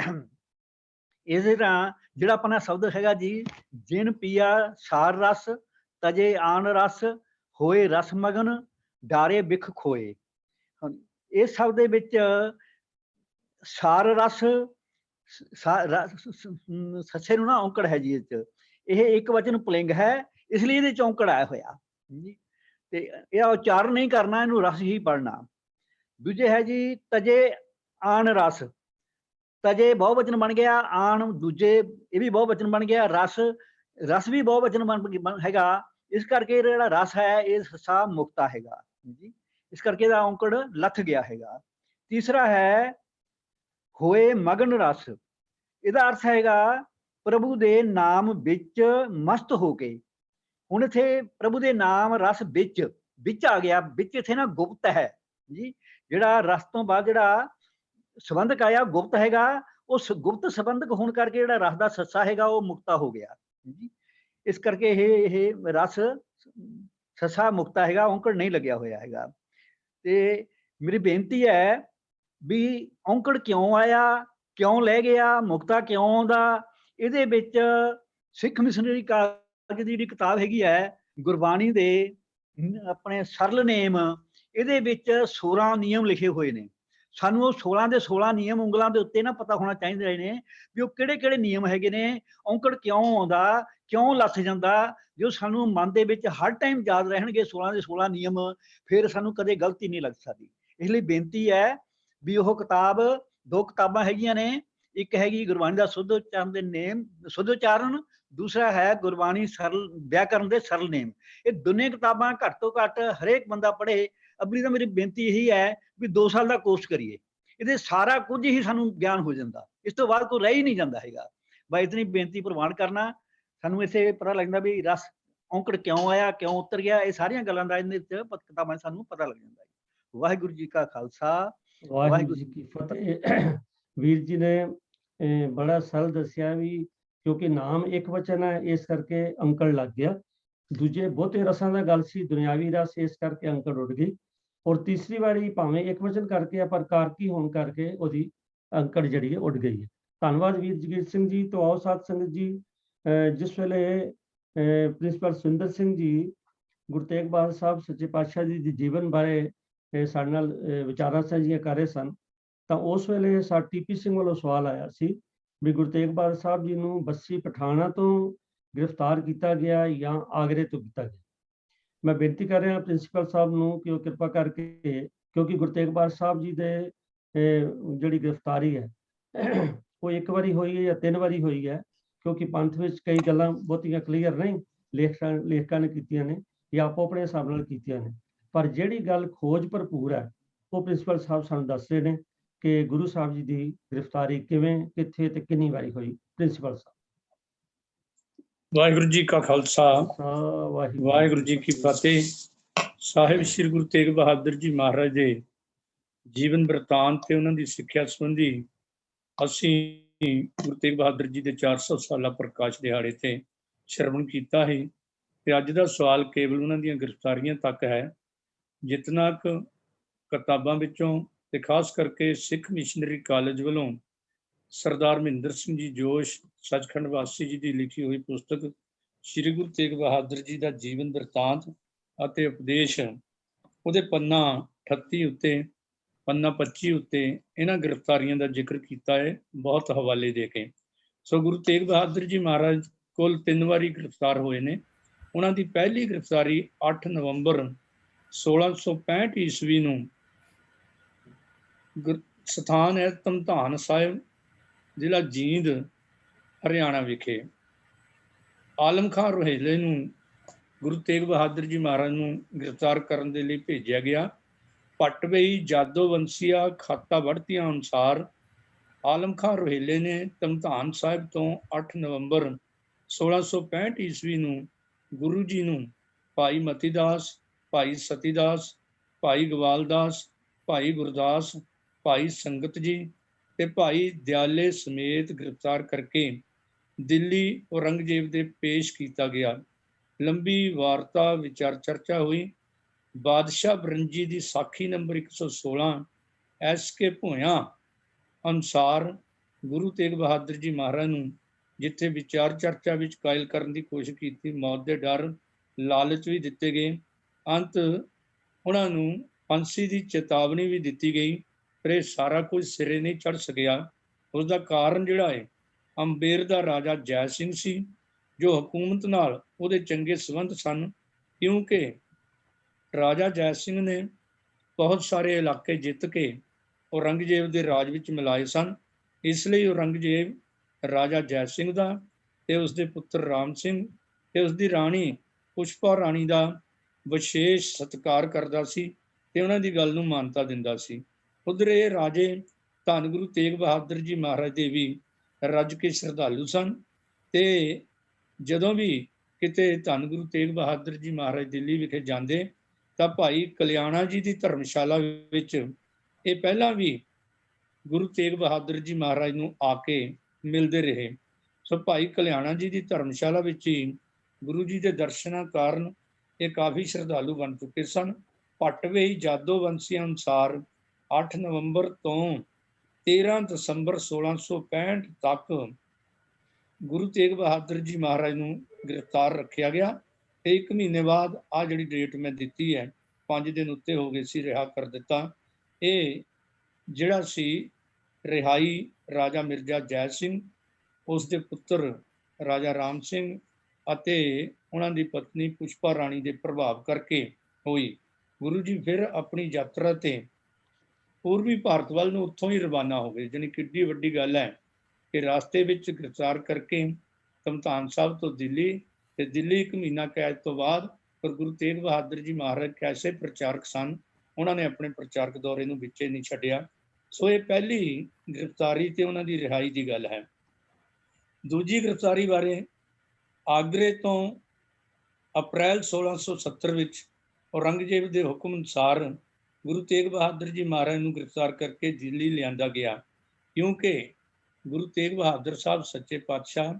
ਇਸੇ ਤਰ੍ਹਾਂ ਜਿਹੜਾ ਆਪਣਾ ਸ਼ਬਦ ਹੈਗਾ ਜੀ, ਜਿਨ ਪੀਆ ਸਾਰ ਰਸ, ਤਜੇ ਆਣ ਰਸ, ਹੋਏ ਰਸ ਮਗਨ, ਡਾਰੇ ਵਿਖ ਖੋਏ। ਇਸ ਸ਼ਬਦ ਦੇ ਵਿੱਚ ਸਾਰ ਰਸ ਸੱਸੇ ਨੂੰ ਨਾ ਔਂਕੜ ਹੈ ਜੀ। ਇਹ ਇੱਕ ਵਚਨ ਪੁਲਿੰਗ ਹੈ, ਇਸ ਲਈ ਇਹਦੇ ਚ ਔਂਕੜ ਆਇਆ ਹੋਇਆ ਜੀ। ਤੇ ਇਹਦਾ ਉਚਾਰਨ ਨਹੀਂ ਕਰਨਾ, ਇਹਨੂੰ ਰਸ ਹੀ ਪੜ੍ਹਨਾ। ਦੂਜੇ ਹੈ ਜੀ ਤਜੇ ਆਣ ਰਸ, ਤਜੇ ਬਹੁ ਵਚਨ ਬਣ ਗਿਆ, ਆਣ ਦੂਜੇ ਇਹ ਵੀ ਬਹੁ ਵਚਨ ਬਣ ਗਿਆ, ਰਸ ਵੀ ਬਹੁ ਵਚਨ ਹੈਗਾ। ਇਸ ਕਰਕੇ ਜਿਹੜਾ ਰਸ ਹੈ ਇਹ ਸੱਸਾ ਮੁਕਤਾ ਹੈਗਾ ਜੀ, ਇਸ ਕਰਕੇ ਇਹਦਾ ਔਂਕੜ ਲੱਥ ਗਿਆ ਹੈਗਾ। ਤੀਸਰਾ ਹੈ ਹੋਏ ਮਗਨ ਰਸ, ਇਹਦਾ ਅਰਥ ਹੈਗਾ ਪ੍ਰਭੂ ਦੇ ਨਾਮ ਵਿੱਚ ਮਸਤ ਹੋ ਕੇ। ਹੁਣ ਇੱਥੇ ਪ੍ਰਭੂ ਦੇ ਨਾਮ ਰਸ ਵਿੱਚ ਆ ਗਿਆ, ਵਿੱਚ ਇੱਥੇ ਨਾ ਗੁਪਤ ਹੈ ਜੀ। ਜਿਹੜਾ ਰਸ ਤੋਂ ਬਾਅਦ ਜਿਹੜਾ ਸੰਬੰਧਕ ਆਇਆ ਗੁਪਤ ਹੈਗਾ, ਉਸ ਗੁਪਤ ਸੰਬੰਧਕ ਹੋਣ ਕਰਕੇ ਜਿਹੜਾ ਰਸ ਦਾ ਸੱਸਾ ਹੈਗਾ ਉਹ ਮੁਕਤਾ ਹੋ ਗਿਆ ਜੀ। ਇਸ ਕਰਕੇ ਇਹ ਰਸ ਸੱਸਾ ਮੁਕਤਾ ਹੈਗਾ, ਔਂਕੜ ਨਹੀਂ ਲੱਗਿਆ ਹੋਇਆ ਹੈਗਾ। ਤੇ ਮੇਰੀ ਬੇਨਤੀ ਹੈ ਵੀ ਔਂਕੜ ਕਿਉਂ ਆਇਆ, ਕਿਉਂ ਲੈ ਗਿਆ, ਮੁਕਤਾ ਕਿਉਂ ਆਉਂਦਾ? ਇਹਦੇ ਵਿੱਚ ਸਿੱਖ ਮਿਸ਼ਨਰੀ ਕਾਲਜ ਦੀ ਜਿਹੜੀ ਕਿਤਾਬ ਹੈਗੀ ਹੈ ਗੁਰਬਾਣੀ ਦੇ ਆਪਣੇ ਸਰਲ ਨੇਮ, ਇਹਦੇ ਵਿੱਚ 16 ਨਿਯਮ ਲਿਖੇ ਹੋਏ ਨੇ। ਸਾਨੂੰ ਉਹ 16 ਦੇ 16 ਨਿਯਮ ਉਂਗਲਾਂ ਦੇ ਉੱਤੇ ਨਾ ਪਤਾ ਹੋਣਾ ਚਾਹੀਦੇ ਨੇ ਵੀ ਉਹ ਕਿਹੜੇ ਕਿਹੜੇ ਨਿਯਮ ਹੈਗੇ ਨੇ, ਔਂਕੜ ਕਿਉਂ ਆਉਂਦਾ, ਕਿਉਂ ਲੱਥ ਜਾਂਦਾ। ਜੋ ਸਾਨੂੰ ਮਨ ਦੇ ਵਿੱਚ ਹਰ ਟਾਈਮ ਯਾਦ ਰਹਿਣਗੇ 16 ਦੇ 16 ਨਿਯਮ, ਫਿਰ ਸਾਨੂੰ ਕਦੇ ਗਲਤੀ ਨਹੀਂ ਲੱਗ ਸਕਦੀ। ਇਸ ਲਈ ਬੇਨਤੀ ਹੈ ਵੀ ਉਹ ਕਿਤਾਬ, 2 ਕਿਤਾਬਾਂ ਹੈਗੀਆਂ ਨੇ, ਇੱਕ ਹੈਗੀ ਗੁਰਬਾਣੀ ਦਾ ਸ਼ੁੱਧ ਉਚਾਰਨ ਦੇ ਨੇਮ, ਸ਼ੁੱਧ ਉਚਾਰਨ, ਦੂਸਰਾ ਹੈ ਗੁਰਬਾਣੀ ਸਰਲ ਵਿਆਕਰਨ ਦੇ ਸਰਲ ਨੇਮ। ਇਹ ਦੋਨੇ ਕਿਤਾਬਾਂ ਘੱਟ ਤੋਂ ਘੱਟ ਹਰੇਕ ਬੰਦਾ ਪੜ੍ਹੇ। ਅਗਲੀ ਤਾਂ ਮੇਰੀ ਬੇਨਤੀ ਇਹੀ ਹੈ ਵੀ 2 ਸਾਲ ਦਾ ਕੋਰਸ ਕਰੀਏ, ਇਹਦੇ ਸਾਰਾ ਕੁਝ ਹੀ ਸਾਨੂੰ ਗਿਆਨ ਹੋ ਜਾਂਦਾ, ਇਸ ਤੋਂ ਬਾਅਦ ਕੋਈ ਰਹਿ ਹੀ ਨਹੀਂ ਜਾਂਦਾ ਹੈਗਾ। ਬਸ ਇਤਨੀ ਬੇਨਤੀ ਪ੍ਰਵਾਨ ਕਰਨਾ। ਸਾਨੂੰ ਇਸੇ ਪਤਾ ਲੱਗਦਾ ਵੀ ਰਸ ਔਂਕੜ ਕਿਉਂ ਆਇਆ, ਕਿਉਂ ਉਤਰ ਗਿਆ, ਇਹ ਸਾਰੀਆਂ ਗੱਲਾਂ ਦਾ ਇਹਦੇ ਵਿੱਚ ਕਿਤਾਬਾਂ 'ਚ ਸਾਨੂੰ ਪਤਾ ਲੱਗ ਜਾਂਦਾ ਹੈ। ਵਾਹਿਗੁਰੂ ਜੀ ਕਾ ਖਾਲਸਾ, ਵਾਹਿਗੁਰੂ ਜੀ ਕੀ ਫਤਿਹ। ਵੀਰ ਜੀ ਨੇ ਬੜਾ ਸਰਲ ਦੱਸਿਆ ਵੀ, ਕਿਉਂਕਿ ਨਾਮ ਇੱਕ ਵਚਨ ਹੈ ਇਸ ਕਰਕੇ ਅੰਕੜ ਲੱਗ ਗਿਆ। ਦੂਜੇ ਬਹੁਤੇ ਰਸਾਂ ਦਾ ਗੱਲ ਸੀ, ਦੁਨਿਆਵੀ ਰਸ, ਇਸ ਕਰਕੇ ਅੰਕੜ ਉੱਡ ਗਈ। ਔਰ ਤੀਸਰੀ ਵਾਰੀ ਭਾਵੇਂ ਇੱਕ ਵਚਨ ਕਰਕੇ ਆ, ਪਰ ਕਾਰਕੀ ਹੋਣ ਕਰਕੇ ਉਹਦੀ ਅੰਕੜ ਜਿਹੜੀ ਹੈ ਉੱਡ ਗਈ ਹੈ। ਧੰਨਵਾਦ ਵੀਰ ਜਗੀਰ ਸਿੰਘ ਜੀ। ਤੋਂ ਆਓ ਸਾਧ ਸੰਗਤ ਜੀ, ਜਿਸ ਵੇਲੇ ਪ੍ਰਿੰਸੀਪਲ ਸੁਰਿੰਦਰ ਸਿੰਘ ਜੀ ਗੁਰੂ ਤੇਗ ਬਹਾਦਰ ਸਾਹਿਬ ਸੱਚੇ ਪਾਤਸ਼ਾਹ ਜੀ ਦੇ ਜੀਵਨ ਬਾਰੇ ਸਾਡੇ ਨਾਲ ਵਿਚਾਰਾਂ ਸਾਂਝੀਆਂ ਕਰ ਰਹੇ ਸਨ, ਤਾਂ ਉਸ ਵੇਲੇ ਸਾਡਾ TP ਸਿੰਘ ਵੱਲੋਂ ਸਵਾਲ ਆਇਆ ਸੀ ਵੀ ਗੁਰੂ ਤੇਗ ਬਹਾਦਰ ਸਾਹਿਬ ਜੀ ਨੂੰ ਬੱਸੀ ਪਠਾਣਾ ਤੋਂ ਗ੍ਰਿਫਤਾਰ ਕੀਤਾ ਗਿਆ ਜਾਂ ਆਗਰੇ ਤੋਂ ਕੀਤਾ ਗਿਆ। ਮੈਂ ਬੇਨਤੀ ਕਰ ਰਿਹਾ ਪ੍ਰਿੰਸੀਪਲ ਸਾਹਿਬ ਨੂੰ ਕਿ ਉਹ ਕਿਰਪਾ ਕਰਕੇ, ਕਿਉਂਕਿ ਗੁਰੂ ਤੇਗ ਬਹਾਦਰ ਸਾਹਿਬ ਜੀ ਦੇ ਜਿਹੜੀ ਗ੍ਰਿਫਤਾਰੀ ਹੈ ਉਹ ਇੱਕ ਵਾਰੀ ਹੋਈ ਹੈ ਜਾਂ 3 ਵਾਰੀ ਹੋਈ ਹੈ, ਕਿਉਂਕਿ ਪੰਥ ਵਿੱਚ ਕਈ ਗੱਲਾਂ ਬਹੁਤੀਆਂ ਕਲੀਅਰ ਨਹੀਂ ਲੇਖਕਾਂ ਨੇ ਕੀਤੀਆਂ ਨੇ ਜਾਂ ਆਪੋ ਆਪਣੇ ਹਿਸਾਬ ਨਾਲ ਕੀਤੀਆਂ ਨੇ, ਪਰ ਜਿਹੜੀ ਗੱਲ ਖੋਜ ਭਰਪੂਰ ਹੈ ਉਹ ਪ੍ਰਿੰਸੀਪਲ ਸਾਹਿਬ ਸਾਨੂੰ ਦੱਸਦੇ ਨੇ ਕਿ ਗੁਰੂ ਸਾਹਿਬ ਜੀ ਦੀ ਗ੍ਰਿਫਤਾਰੀ ਕਿਵੇਂ, ਕਿੱਥੇ ਤੇ ਕਿੰਨੀ ਵਾਰੀ ਹੋਈ। ਪ੍ਰਿੰਸੀਪਲ ਸਾਹਿਬ। ਵਾਹਿਗੁਰੂ ਜੀ ਕਾ ਖਾਲਸਾ, ਵਾਹਿਗੁਰੂ ਜੀ ਕੀ ਫਤਿਹ। ਸਾਹਿਬ ਸ੍ਰੀ ਗੁਰੂ ਤੇਗ ਬਹਾਦਰ ਜੀ ਮਹਾਰਾਜ ਦੇ ਜੀਵਨ ਬਿਰਤਾਂਤ ਤੇ ਉਹਨਾਂ ਦੀ ਸਿੱਖਿਆ ਸੰਬੰਧੀ ਅਸੀਂ ਗੁਰੂ ਤੇਗ ਬਹਾਦਰ ਜੀ ਦੇ 400 ਸਾਲਾ ਪ੍ਰਕਾਸ਼ ਦਿਹਾੜੇ ਤੇ ਸ਼ਰਵਣ ਕੀਤਾ ਹੈ। ਤੇ ਅੱਜ ਦਾ ਸਵਾਲ ਕੇਵਲ ਉਹਨਾਂ ਦੀਆਂ ਗ੍ਰਿਫਤਾਰੀਆਂ ਤੱਕ ਹੈ। ਜਿਤਨਾ ਕੁ ਕਿਤਾਬਾਂ ਵਿੱਚੋਂ ਤੇ ਖਾਸ ਕਰਕੇ ਸਿੱਖ ਮਿਸ਼ਨਰੀ ਕਾਲਜ ਵੱਲੋਂ ਸਰਦਾਰ ਮਹਿੰਦਰ ਸਿੰਘ ਜੀ ਜੋਸ਼ ਸੱਚਖੰਡ ਵਾਸੀ ਜੀ ਦੀ ਲਿਖੀ ਹੋਈ ਪੁਸਤਕ ਸ੍ਰੀ ਗੁਰੂ ਤੇਗ ਬਹਾਦਰ ਜੀ ਦਾ ਜੀਵਨ ਬਿਰਤਾਂਤ ਅਤੇ ਉਪਦੇਸ਼, ਉਹਦੇ ਪੰਨਾ 38 ਉੱਤੇ, ਪੰਨਾ 25 ਉੱਤੇ ਇਹਨਾਂ ਗ੍ਰਿਫਤਾਰੀਆਂ ਦਾ ਜ਼ਿਕਰ ਕੀਤਾ ਹੈ, ਬਹੁਤ ਹਵਾਲੇ ਦੇ ਕੇ। ਸੋ ਗੁਰੂ ਤੇਗ ਬਹਾਦਰ ਜੀ ਮਹਾਰਾਜ ਕੁੱਲ 3 ਵਾਰੀ ਗ੍ਰਿਫਤਾਰ ਹੋਏ ਨੇ। ਉਹਨਾਂ ਦੀ ਪਹਿਲੀ ਗ੍ਰਿਫਤਾਰੀ 8 ਨਵੰਬਰ 1665 ਈਸਵੀ ਨੂੰ ਸਥਾਨ ਹੈ ਧਮਧਾਨ ਸਾਹਿਬ, ਜ਼ਿਲ੍ਹਾ ਜੀਂਦ, ਹਰਿਆਣਾ ਵਿਖੇ। ਆਲਮ ਖਾਂ ਰੋਹਿਲੇ ਨੂੰ ਗੁਰੂ ਤੇਗ ਬਹਾਦਰ ਜੀ ਮਹਾਰਾਜ ਨੂੰ ਗ੍ਰਿਫਤਾਰ ਕਰਨ ਦੇ ਲਈ ਭੇਜਿਆ ਗਿਆ। ਪਟਵਈ ਜਾਦੋਵੰਸੀਆ ਖਾਤਾ ਵੜਤੀਆਂ ਅਨੁਸਾਰ ਆਲਮ ਖਾਂ ਰੋਹਿਲੇ ਨੇ ਧਮਧਾਨ ਸਾਹਿਬ ਤੋਂ 8 ਨਵੰਬਰ 1665 ਈਸਵੀ ਨੂੰ ਗੁਰੂ ਜੀ ਨੂੰ ਭਾਈ ਮਤੀਦਾਸ, ਭਾਈ ਸਤੀਦਾਸ, ਭਾਈ ਗਵਾਲਦਾਸ, ਭਾਈ ਗੁਰਦਾਸ, ਭਾਈ ਸੰਗਤ ਜੀ ਤੇ ਭਾਈ ਦਿਆਲੇ ਸਮੇਤ ਗ੍ਰਿਫਤਾਰ ਕਰਕੇ ਦਿੱਲੀ ਔਰੰਗਜ਼ੇਬ ਦੇ ਪੇਸ਼ ਕੀਤਾ ਗਿਆ। ਲੰਬੀ ਵਾਰਤਾ ਵਿਚਾਰ ਚਰਚਾ ਹੋਈ। ਬਾਦਸ਼ਾਹ ਬਰੰਜੀ ਦੀ ਸਾਖੀ ਨੰਬਰ 116 SK ਭੋਇਆਂ ਅਨੁਸਾਰ ਗੁਰੂ ਤੇਗ ਬਹਾਦਰ ਜੀ ਮਹਾਰਾਜ ਨੂੰ ਜਿੱਥੇ ਵਿਚਾਰ ਚਰਚਾ ਵਿੱਚ ਕਾਇਲ ਕਰਨ ਦੀ ਕੋਸ਼ਿਸ਼ ਕੀਤੀ, ਮੌਤ ਦੇ ਡਰ, ਲਾਲਚ ਵੀ ਦਿੱਤੇ ਗਏ। ਅੰਤ ਉਹਨਾਂ ਨੂੰ ਫਾਂਸੀ ਦੀ ਚੇਤਾਵਨੀ ਵੀ ਦਿੱਤੀ ਗਈ, ਪਰ ਇਹ ਸਾਰਾ ਕੁਝ ਸਿਰੇ ਨਹੀਂ ਚੜ੍ਹ ਸਕਿਆ। ਉਸਦਾ ਕਾਰਨ ਜਿਹੜਾ ਹੈ ਅੰਬੇਰ ਦਾ ਰਾਜਾ ਜੈ ਸਿੰਘ ਸੀ, ਜੋ ਹਕੂਮਤ ਨਾਲ ਉਹਦੇ ਚੰਗੇ ਸੰਬੰਧ ਸਨ, ਕਿਉਂਕਿ ਰਾਜਾ ਜੈ ਸਿੰਘ ਨੇ ਬਹੁਤ ਸਾਰੇ ਇਲਾਕੇ ਜਿੱਤ ਕੇ ਔਰੰਗਜ਼ੇਬ ਦੇ ਰਾਜ ਵਿੱਚ ਮਿਲਾਏ ਸਨ। ਇਸ ਲਈ ਔਰੰਗਜ਼ੇਬ ਰਾਜਾ ਜੈ ਸਿੰਘ ਦਾ ਤੇ ਉਸਦੇ ਪੁੱਤਰ ਰਾਮ ਸਿੰਘ ਤੇ ਉਸਦੀ ਰਾਣੀ ਪੁਸ਼ਪਾ ਰਾਣੀ ਦਾ ਵਿਸ਼ੇਸ਼ ਸਤਿਕਾਰ ਕਰਦਾ ਸੀ ਤੇ ਉਹਨਾਂ ਦੀ ਗੱਲ ਨੂੰ ਮਾਨਤਾ ਦਿੰਦਾ ਸੀ। ਉਧਰ ਇਹ ਰਾਜੇ ਧੰਨ ਗੁਰੂ ਤੇਗ ਬਹਾਦਰ ਜੀ ਮਹਾਰਾਜ ਦੇ ਵੀ ਰੱਜ ਕੇ ਸ਼ਰਧਾਲੂ ਸਨ ਤੇ ਜਦੋਂ ਵੀ ਕਿਤੇ ਧੰਨ ਗੁਰੂ ਤੇਗ ਬਹਾਦਰ ਜੀ ਮਹਾਰਾਜ ਦਿੱਲੀ ਵਿਖੇ ਜਾਂਦੇ ਤਾਂ ਭਾਈ ਕਲਿਆਣਾ ਜੀ ਦੀ ਧਰਮਸ਼ਾਲਾ ਵਿੱਚ ਇਹ ਪਹਿਲਾਂ ਵੀ ਗੁਰੂ ਤੇਗ ਬਹਾਦਰ ਜੀ ਮਹਾਰਾਜ ਨੂੰ ਆ ਕੇ ਮਿਲਦੇ ਰਹੇ। ਸੋ ਭਾਈ ਕਲਿਆਣਾ ਜੀ ਦੀ ਧਰਮਸ਼ਾਲਾ ਵਿੱਚ ਹੀ ਗੁਰੂ ਜੀ ਦੇ ਦਰਸ਼ਨਾਂ ਕਾਰਨ ਇਹ ਕਾਫੀ ਸ਼ਰਧਾਲੂ ਬਣ ਚੁੱਕੇ ਸਨ। ਪਟਵੇਈ ਜਾਦੋਵੰਸੀਆਂ ਅਨੁਸਾਰ 8 ਨਵੰਬਰ ਤੋਂ 13 ਦਸੰਬਰ 1665 ਤੱਕ ਗੁਰੂ ਤੇਗ ਬਹਾਦਰ ਜੀ ਮਹਾਰਾਜ ਨੂੰ ਗ੍ਰਿਫਤਾਰ ਰੱਖਿਆ ਗਿਆ ਤੇ 1 ਮਹੀਨੇ ਬਾਅਦ ਆ ਜਿਹੜੀ ਡੇਟ ਮੈਂ ਦਿੱਤੀ ਹੈ 5 ਦਿਨ ਉੱਤੇ ਹੋ ਗਏ ਸੀ, ਰਿਹਾ ਕਰ ਦਿੱਤਾ। ਇਹ ਜਿਹੜਾ ਸੀ ਰਿਹਾਈ ਰਾਜਾ ਮਿਰਜ਼ਾ ਜੈ ਸਿੰਘ, ਉਸ ਦੇ ਪੁੱਤਰ ਰਾਜਾ ਰਾਮ ਸਿੰਘ ਅਤੇ ਉਹਨਾਂ ਦੀ ਪਤਨੀ ਪੁਸ਼ਪਾ ਰਾਣੀ ਦੇ ਪ੍ਰਭਾਵ ਕਰਕੇ ਹੋਈ। ਗੁਰੂ ਜੀ ਫਿਰ ਆਪਣੀ ਯਾਤਰਾ ਤੇ ਪੂਰਬੀ ਭਾਰਤ ਵੱਲ ਨੂੰ ਉੱਥੋਂ ਹੀ ਰਵਾਨਾ ਹੋ ਗਏ। ਜਾਣੀ ਕਿੱਡੀ ਵੱਡੀ ਗੱਲ ਹੈ ਕਿ ਰਾਸਤੇ ਵਿੱਚ ਗ੍ਰਿਫਤਾਰ ਕਰਕੇ ਧਮਧਾਨ ਸਾਹਿਬ ਤੋਂ ਦਿੱਲੀ ਤੇ ਦਿੱਲੀ 1 ਮਹੀਨਾ ਕੈਦ ਤੋਂ ਬਾਅਦ ਪਰ ਗੁਰੂ ਤੇਗ ਬਹਾਦਰ ਜੀ ਮਹਾਰਾਜ ਕੈਸੇ ਪ੍ਰਚਾਰਕ ਸਨ, ਉਹਨਾਂ ਨੇ ਆਪਣੇ ਪ੍ਰਚਾਰਕ ਦੌਰੇ ਨੂੰ ਵਿੱਚੇ ਨਹੀਂ ਛੱਡਿਆ। ਸੋ ਇਹ ਪਹਿਲੀ ਗ੍ਰਿਫਤਾਰੀ ਤੇ ਉਹਨਾਂ ਦੀ ਰਿਹਾਈ ਦੀ ਗੱਲ ਹੈ। ਦੂਜੀ ਗ੍ਰਿਫਤਾਰੀ ਬਾਰੇ ਆਗਰੇ ਤੋਂ ਅਪ੍ਰੈਲ 1670 ਵਿੱਚ ਔਰੰਗਜ਼ੇਬ ਦੇ ਹੁਕਮ ਅਨੁਸਾਰ ਗੁਰੂ ਤੇਗ ਬਹਾਦਰ ਜੀ ਮਹਾਰਾਜ ਨੂੰ ਗ੍ਰਿਫਤਾਰ ਕਰਕੇ ਦਿੱਲੀ ਲਿਆਂਦਾ ਗਿਆ, ਕਿਉਂਕਿ ਗੁਰੂ ਤੇਗ ਬਹਾਦਰ ਸਾਹਿਬ ਸੱਚੇ ਪਾਤਸ਼ਾਹ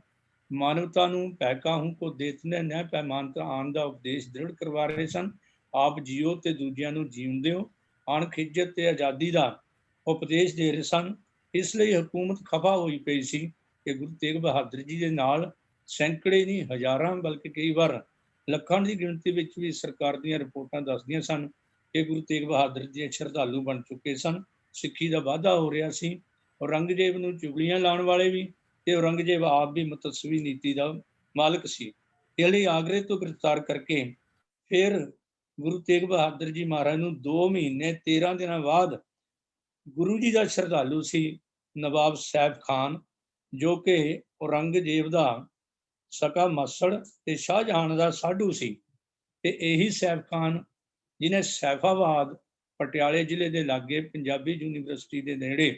ਮਾਨਵਤਾ ਨੂੰ ਪੈਕਾਹੂ ਕੋ ਦੇਤਨੇ ਨਿਆਂ ਪੈਮਾਨਤਾ ਆਉਣ ਦਾ ਉਪਦੇਸ਼ ਦ੍ਰਿੜ ਕਰਵਾ ਰਹੇ ਸਨ। ਆਪ ਜੀਓ ਤੇ ਦੂਜਿਆਂ ਨੂੰ ਜੀਉਣ ਦਿਓ, ਅਣਖ ਇੱਜ਼ਤ ਤੇ ਆਜ਼ਾਦੀ ਦਾ ਉਪਦੇਸ਼ ਦੇ ਰਹੇ ਸਨ। ਇਸ ਲਈ ਹਕੂਮਤ ਖਫਾ ਹੋਈ ਪਈ ਸੀ ਕਿ ਗੁਰੂ ਤੇਗ ਬਹਾਦਰ ਜੀ ਦੇ ਨਾਲ ਸੈਂਕੜੇ ਨਹੀਂ ਹਜ਼ਾਰਾਂ ਬਲਕਿ ਕਈ ਵਾਰ ਲੱਖਾਂ ਦੀ ਗਿਣਤੀ ਵਿੱਚ ਵੀ ਸਰਕਾਰ ਦੀਆਂ ਰਿਪੋਰਟਾਂ ਦੱਸਦੀਆਂ ਸਨ ਕਿ ਗੁਰੂ ਤੇਗ ਬਹਾਦਰ ਜੀ ਸ਼ਰਧਾਲੂ ਬਣ ਚੁੱਕੇ ਸਨ। ਸਿੱਖੀ ਦਾ ਵਾਧਾ ਹੋ ਰਿਹਾ ਸੀ। ਔਰੰਗਜ਼ੇਬ ਨੂੰ ਚੁਗਲੀਆਂ ਲਾਉਣ ਵਾਲੇ ਵੀ ਤੇ ਔਰੰਗਜ਼ੇਬ ਆਪ ਵੀ ਮਤਸਵੀ ਨੀਤੀ ਦਾ ਮਾਲਕ ਸੀ। ਇਸ ਲਈ ਆਗਰੇ ਤੋਂ ਗ੍ਰਿਫਤਾਰ ਕਰਕੇ ਫਿਰ ਗੁਰੂ ਤੇਗ ਬਹਾਦਰ ਜੀ ਮਹਾਰਾਜ ਨੂੰ 2 ਮਹੀਨੇ 13 ਦਿਨਾਂ ਬਾਅਦ ਗੁਰੂ ਜੀ ਦਾ ਸ਼ਰਧਾਲੂ ਸੀ ਨਵਾਬ ਸੈਫ ਖਾਨ, ਜੋ ਕਿ ਔਰੰਗਜ਼ੇਬ ਦਾ ਸਕਾ ਮਾਸੜ ਤੇ ਸ਼ਾਹਜਹਾਨ ਦਾ ਸਾਧੂ ਸੀ। ਤੇ ਇਹੀ ਸੈਫ ਖਾਨ ਜਿਹਨੇ ਸੈਫਾਬਾਦ ਪਟਿਆਲੇ ਜ਼ਿਲ੍ਹੇ ਦੇ ਲਾਗੇ ਪੰਜਾਬੀ ਯੂਨੀਵਰਸਿਟੀ ਦੇ ਨੇੜੇ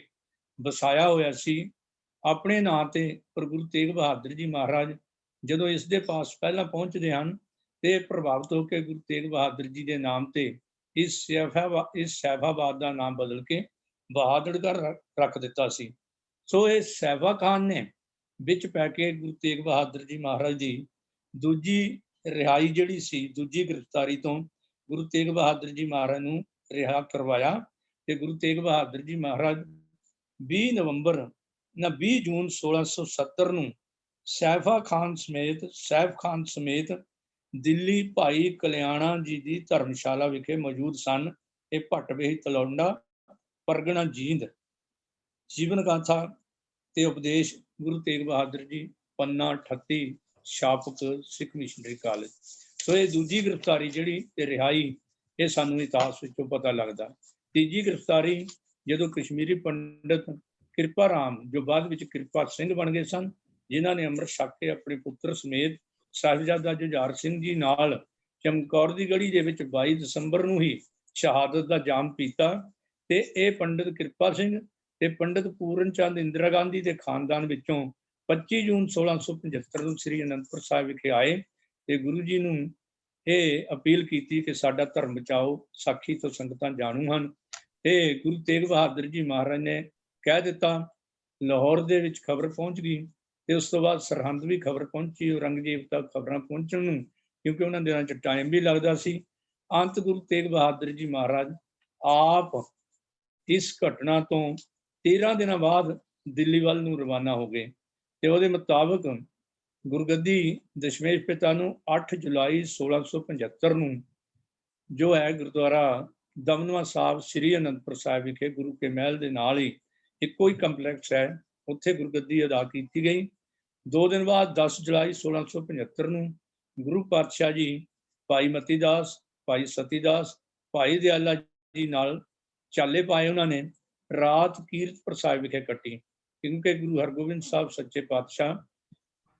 ਵਸਾਇਆ ਹੋਇਆ ਸੀ ਆਪਣੇ ਨਾਂ ਤੇ। ਪਰ ਗੁਰੂ ਤੇਗ ਬਹਾਦਰ ਜੀ ਮਹਾਰਾਜ ਜਦੋਂ ਇਸ ਦੇ ਪਾਸ ਪਹਿਲਾਂ ਪਹੁੰਚਦੇ ਹਨ ਤੇ ਪ੍ਰਭਾਵਿਤ ਹੋ ਕੇ ਗੁਰੂ ਤੇਗ ਬਹਾਦਰ ਜੀ ਦੇ ਨਾਮ ਤੇ ਇਸ ਸੈਫਾਬਾਦ ਦਾ ਨਾਮ ਬਦਲ ਕੇ ਬਹਾਦਰਗੜ੍ਹ ਰੱਖ ਦਿੱਤਾ ਸੀ। ਸੋ ਇਹ ਸੈਫਾ ਖਾਨ ਨੇ ਵਿੱਚ ਪੈ ਕੇ ਗੁਰੂ ਤੇਗ ਬਹਾਦਰ ਜੀ ਮਹਾਰਾਜ ਦੀ ਦੂਜੀ ਰਿਹਾਈ ਜਿਹੜੀ ਸੀ, ਦੂਜੀ ਗ੍ਰਿਫਤਾਰੀ ਤੋਂ ਗੁਰੂ ਤੇਗ ਬਹਾਦਰ ਜੀ ਮਹਾਰਾਜ ਨੂੰ ਰਿਹਾ ਕਰਵਾਇਆ। ਤੇ ਗੁਰੂ ਤੇਗ ਬਹਾਦਰ ਜੀ ਮਹਾਰਾਜ 20 ਜੂਨ 1670 ਨੂੰ ਸੈਫ ਖਾਨ ਸਮੇਤ ਦਿੱਲੀ ਭਾਈ ਕਲਿਆਣਾ ਜੀ ਦੀ ਧਰਮਸ਼ਾਲਾ ਵਿਖੇ ਮੌਜੂਦ ਸਨ। ਇਹ ਭੱਟਵੇਹੀ ਤਲੌਂਡਾ ਪਰਗਣਾ ਜੀਂਦ ਜੀਵਨ ਗਾਥਾ ਤੇ ਉਪਦੇਸ਼ ਗੁਰੂ ਤੇਗ ਬਹਾਦਰ ਜੀ ਪੰਨਾ 38 ਸ਼ਾਪਕ ਸਿੱਖ ਮਿਸ਼ਨਰੀ ਕਾਲਜ। ਸੋ ਇਹ ਦੂਜੀ ਗ੍ਰਿਫਤਾਰੀ ਜਿਹੜੀ ਤੇ ਰਿਹਾਈ, ਇਹ ਸਾਨੂੰ ਇਤਿਹਾਸ ਵਿੱਚੋਂ ਪਤਾ ਲੱਗਦਾ। ਤੀਜੀ ਗ੍ਰਿਫਤਾਰੀ ਜਦੋਂ ਕਸ਼ਮੀਰੀ ਪੰਡਿਤ ਕਿਰਪਾ ਰਾਮ, ਜੋ ਬਾਅਦ ਵਿੱਚ ਕਿਰਪਾ ਸਿੰਘ ਬਣ ਗਏ ਸਨ, ਜਿਨ੍ਹਾਂ ਨੇ ਅੰਮ੍ਰਿਤ ਛਕ ਕੇ ਆਪਣੇ ਪੁੱਤਰ ਸਮੇਤ ਸਾਹਿਬਜ਼ਾਦਾ ਜੁਝਾਰ ਸਿੰਘ ਜੀ ਨਾਲ ਚਮਕੌਰ ਦੀ ਗੜੀ ਦੇ ਵਿੱਚ 22 ਦਸੰਬਰ ਨੂੰ ਹੀ ਸ਼ਹਾਦਤ ਦਾ ਜਾਮ ਪੀਤਾ। ਤੇ ਇਹ ਪੰਡਿਤ ਕਿਰਪਾ ਸਿੰਘ ਤੇ ਪੰਡਿਤ ਪੂਰਨ ਚੰਦ ਇੰਦਰਾ ਗਾਂਧੀ ਦੇ ਖਾਨਦਾਨ ਵਿੱਚੋਂ 25 ਜੂਨ 1675 ਨੂੰ ਸ੍ਰੀ ਅਨੰਦਪੁਰ ਸਾਹਿਬ ਵਿਖੇ ਆਏ ਤੇ ਗੁਰੂ ਜੀ ਨੂੰ ਇਹ ਅਪੀਲ ਕੀਤੀ ਕਿ ਸਾਡਾ ਧਰਮ ਬਚਾਓ, ਸਾਖੀ ਤੋਂ ਸੰਗਤਾਂ ਜਾਣੂ ਹਨ। ਤੇ ਗੁਰੂ ਤੇਗ ਬਹਾਦਰ ਜੀ ਮਹਾਰਾਜ ਨੇ ਕਹਿ ਦਿੱਤਾ। ਲਾਹੌਰ ਦੇ ਵਿੱਚ ਖਬਰ ਪਹੁੰਚ ਗਈ ਤੇ ਉਸ ਤੋਂ ਬਾਅਦ ਸਰਹੰਦ ਵੀ ਖਬਰ ਪਹੁੰਚੀ ਔਰੰਗਜ਼ੇਬ ਤੱਕ ਖਬਰਾਂ ਪਹੁੰਚਣ ਨੂੰ, ਕਿਉਂਕਿ ਉਹਨਾਂ ਦਿਨਾਂ 'ਚ ਟਾਈਮ ਵੀ ਲੱਗਦਾ ਸੀ। ਅੰਤ ਗੁਰੂ ਤੇਗ ਬਹਾਦਰ ਜੀ ਮਹਾਰਾਜ ਆਪ ਇਸ ਘਟਨਾ ਤੋਂ 13 ਦਿਨਾਂ ਬਾਅਦ ਦਿੱਲੀ ਵੱਲ ਨੂੰ ਰਵਾਨਾ ਹੋ ਗਏ। ਤੇ ਉਹਦੇ ਮੁਤਾਬਕ ਗੁਰਗੱਦੀ ਦਸ਼ਮੇਸ਼ ਪਿਤਾ ਨੂੰ 8 ਜੁਲਾਈ 1675 ਨੂੰ ਜੋ ਹੈ ਗੁਰਦੁਆਰਾ ਦਮਦਮਾ ਸਾਹਿਬ ਸ੍ਰੀ ਅਨੰਦਪੁਰ ਸਾਹਿਬ ਵਿਖੇ ਗੁਰੂ ਕੇ ਮਹਿਲ ਦੇ ਨਾਲ ਹੀ ਇੱਕੋ ਹੀ ਕੰਪਲੈਕਸ ਹੈ, ਉੱਥੇ ਗੁਰਗੱਦੀ ਅਦਾ ਕੀਤੀ ਗਈ। 2 ਦਿਨ ਬਾਅਦ 10 ਜੁਲਾਈ 1675 ਨੂੰ ਗੁਰੂ ਪਾਤਸ਼ਾਹ ਜੀ ਭਾਈ ਮਤੀ ਦਾਸ, ਭਾਈ ਸਤੀ ਦਾਸ, ਭਾਈ ਦਿਆਲਾ ਜੀ ਨਾਲ ਚਾਲੇ ਪਾਏ। ਉਹਨਾਂ ਨੇ ਰਾਤ ਕੀਰਤਪੁਰ ਸਾਹਿਬ ਵਿਖੇ ਕੱਟੀ, ਕਿਉਂਕਿ ਗੁਰੂ ਹਰਗੋਬਿੰਦ ਸਾਹਿਬ ਸੱਚੇ ਪਾਤਸ਼ਾਹ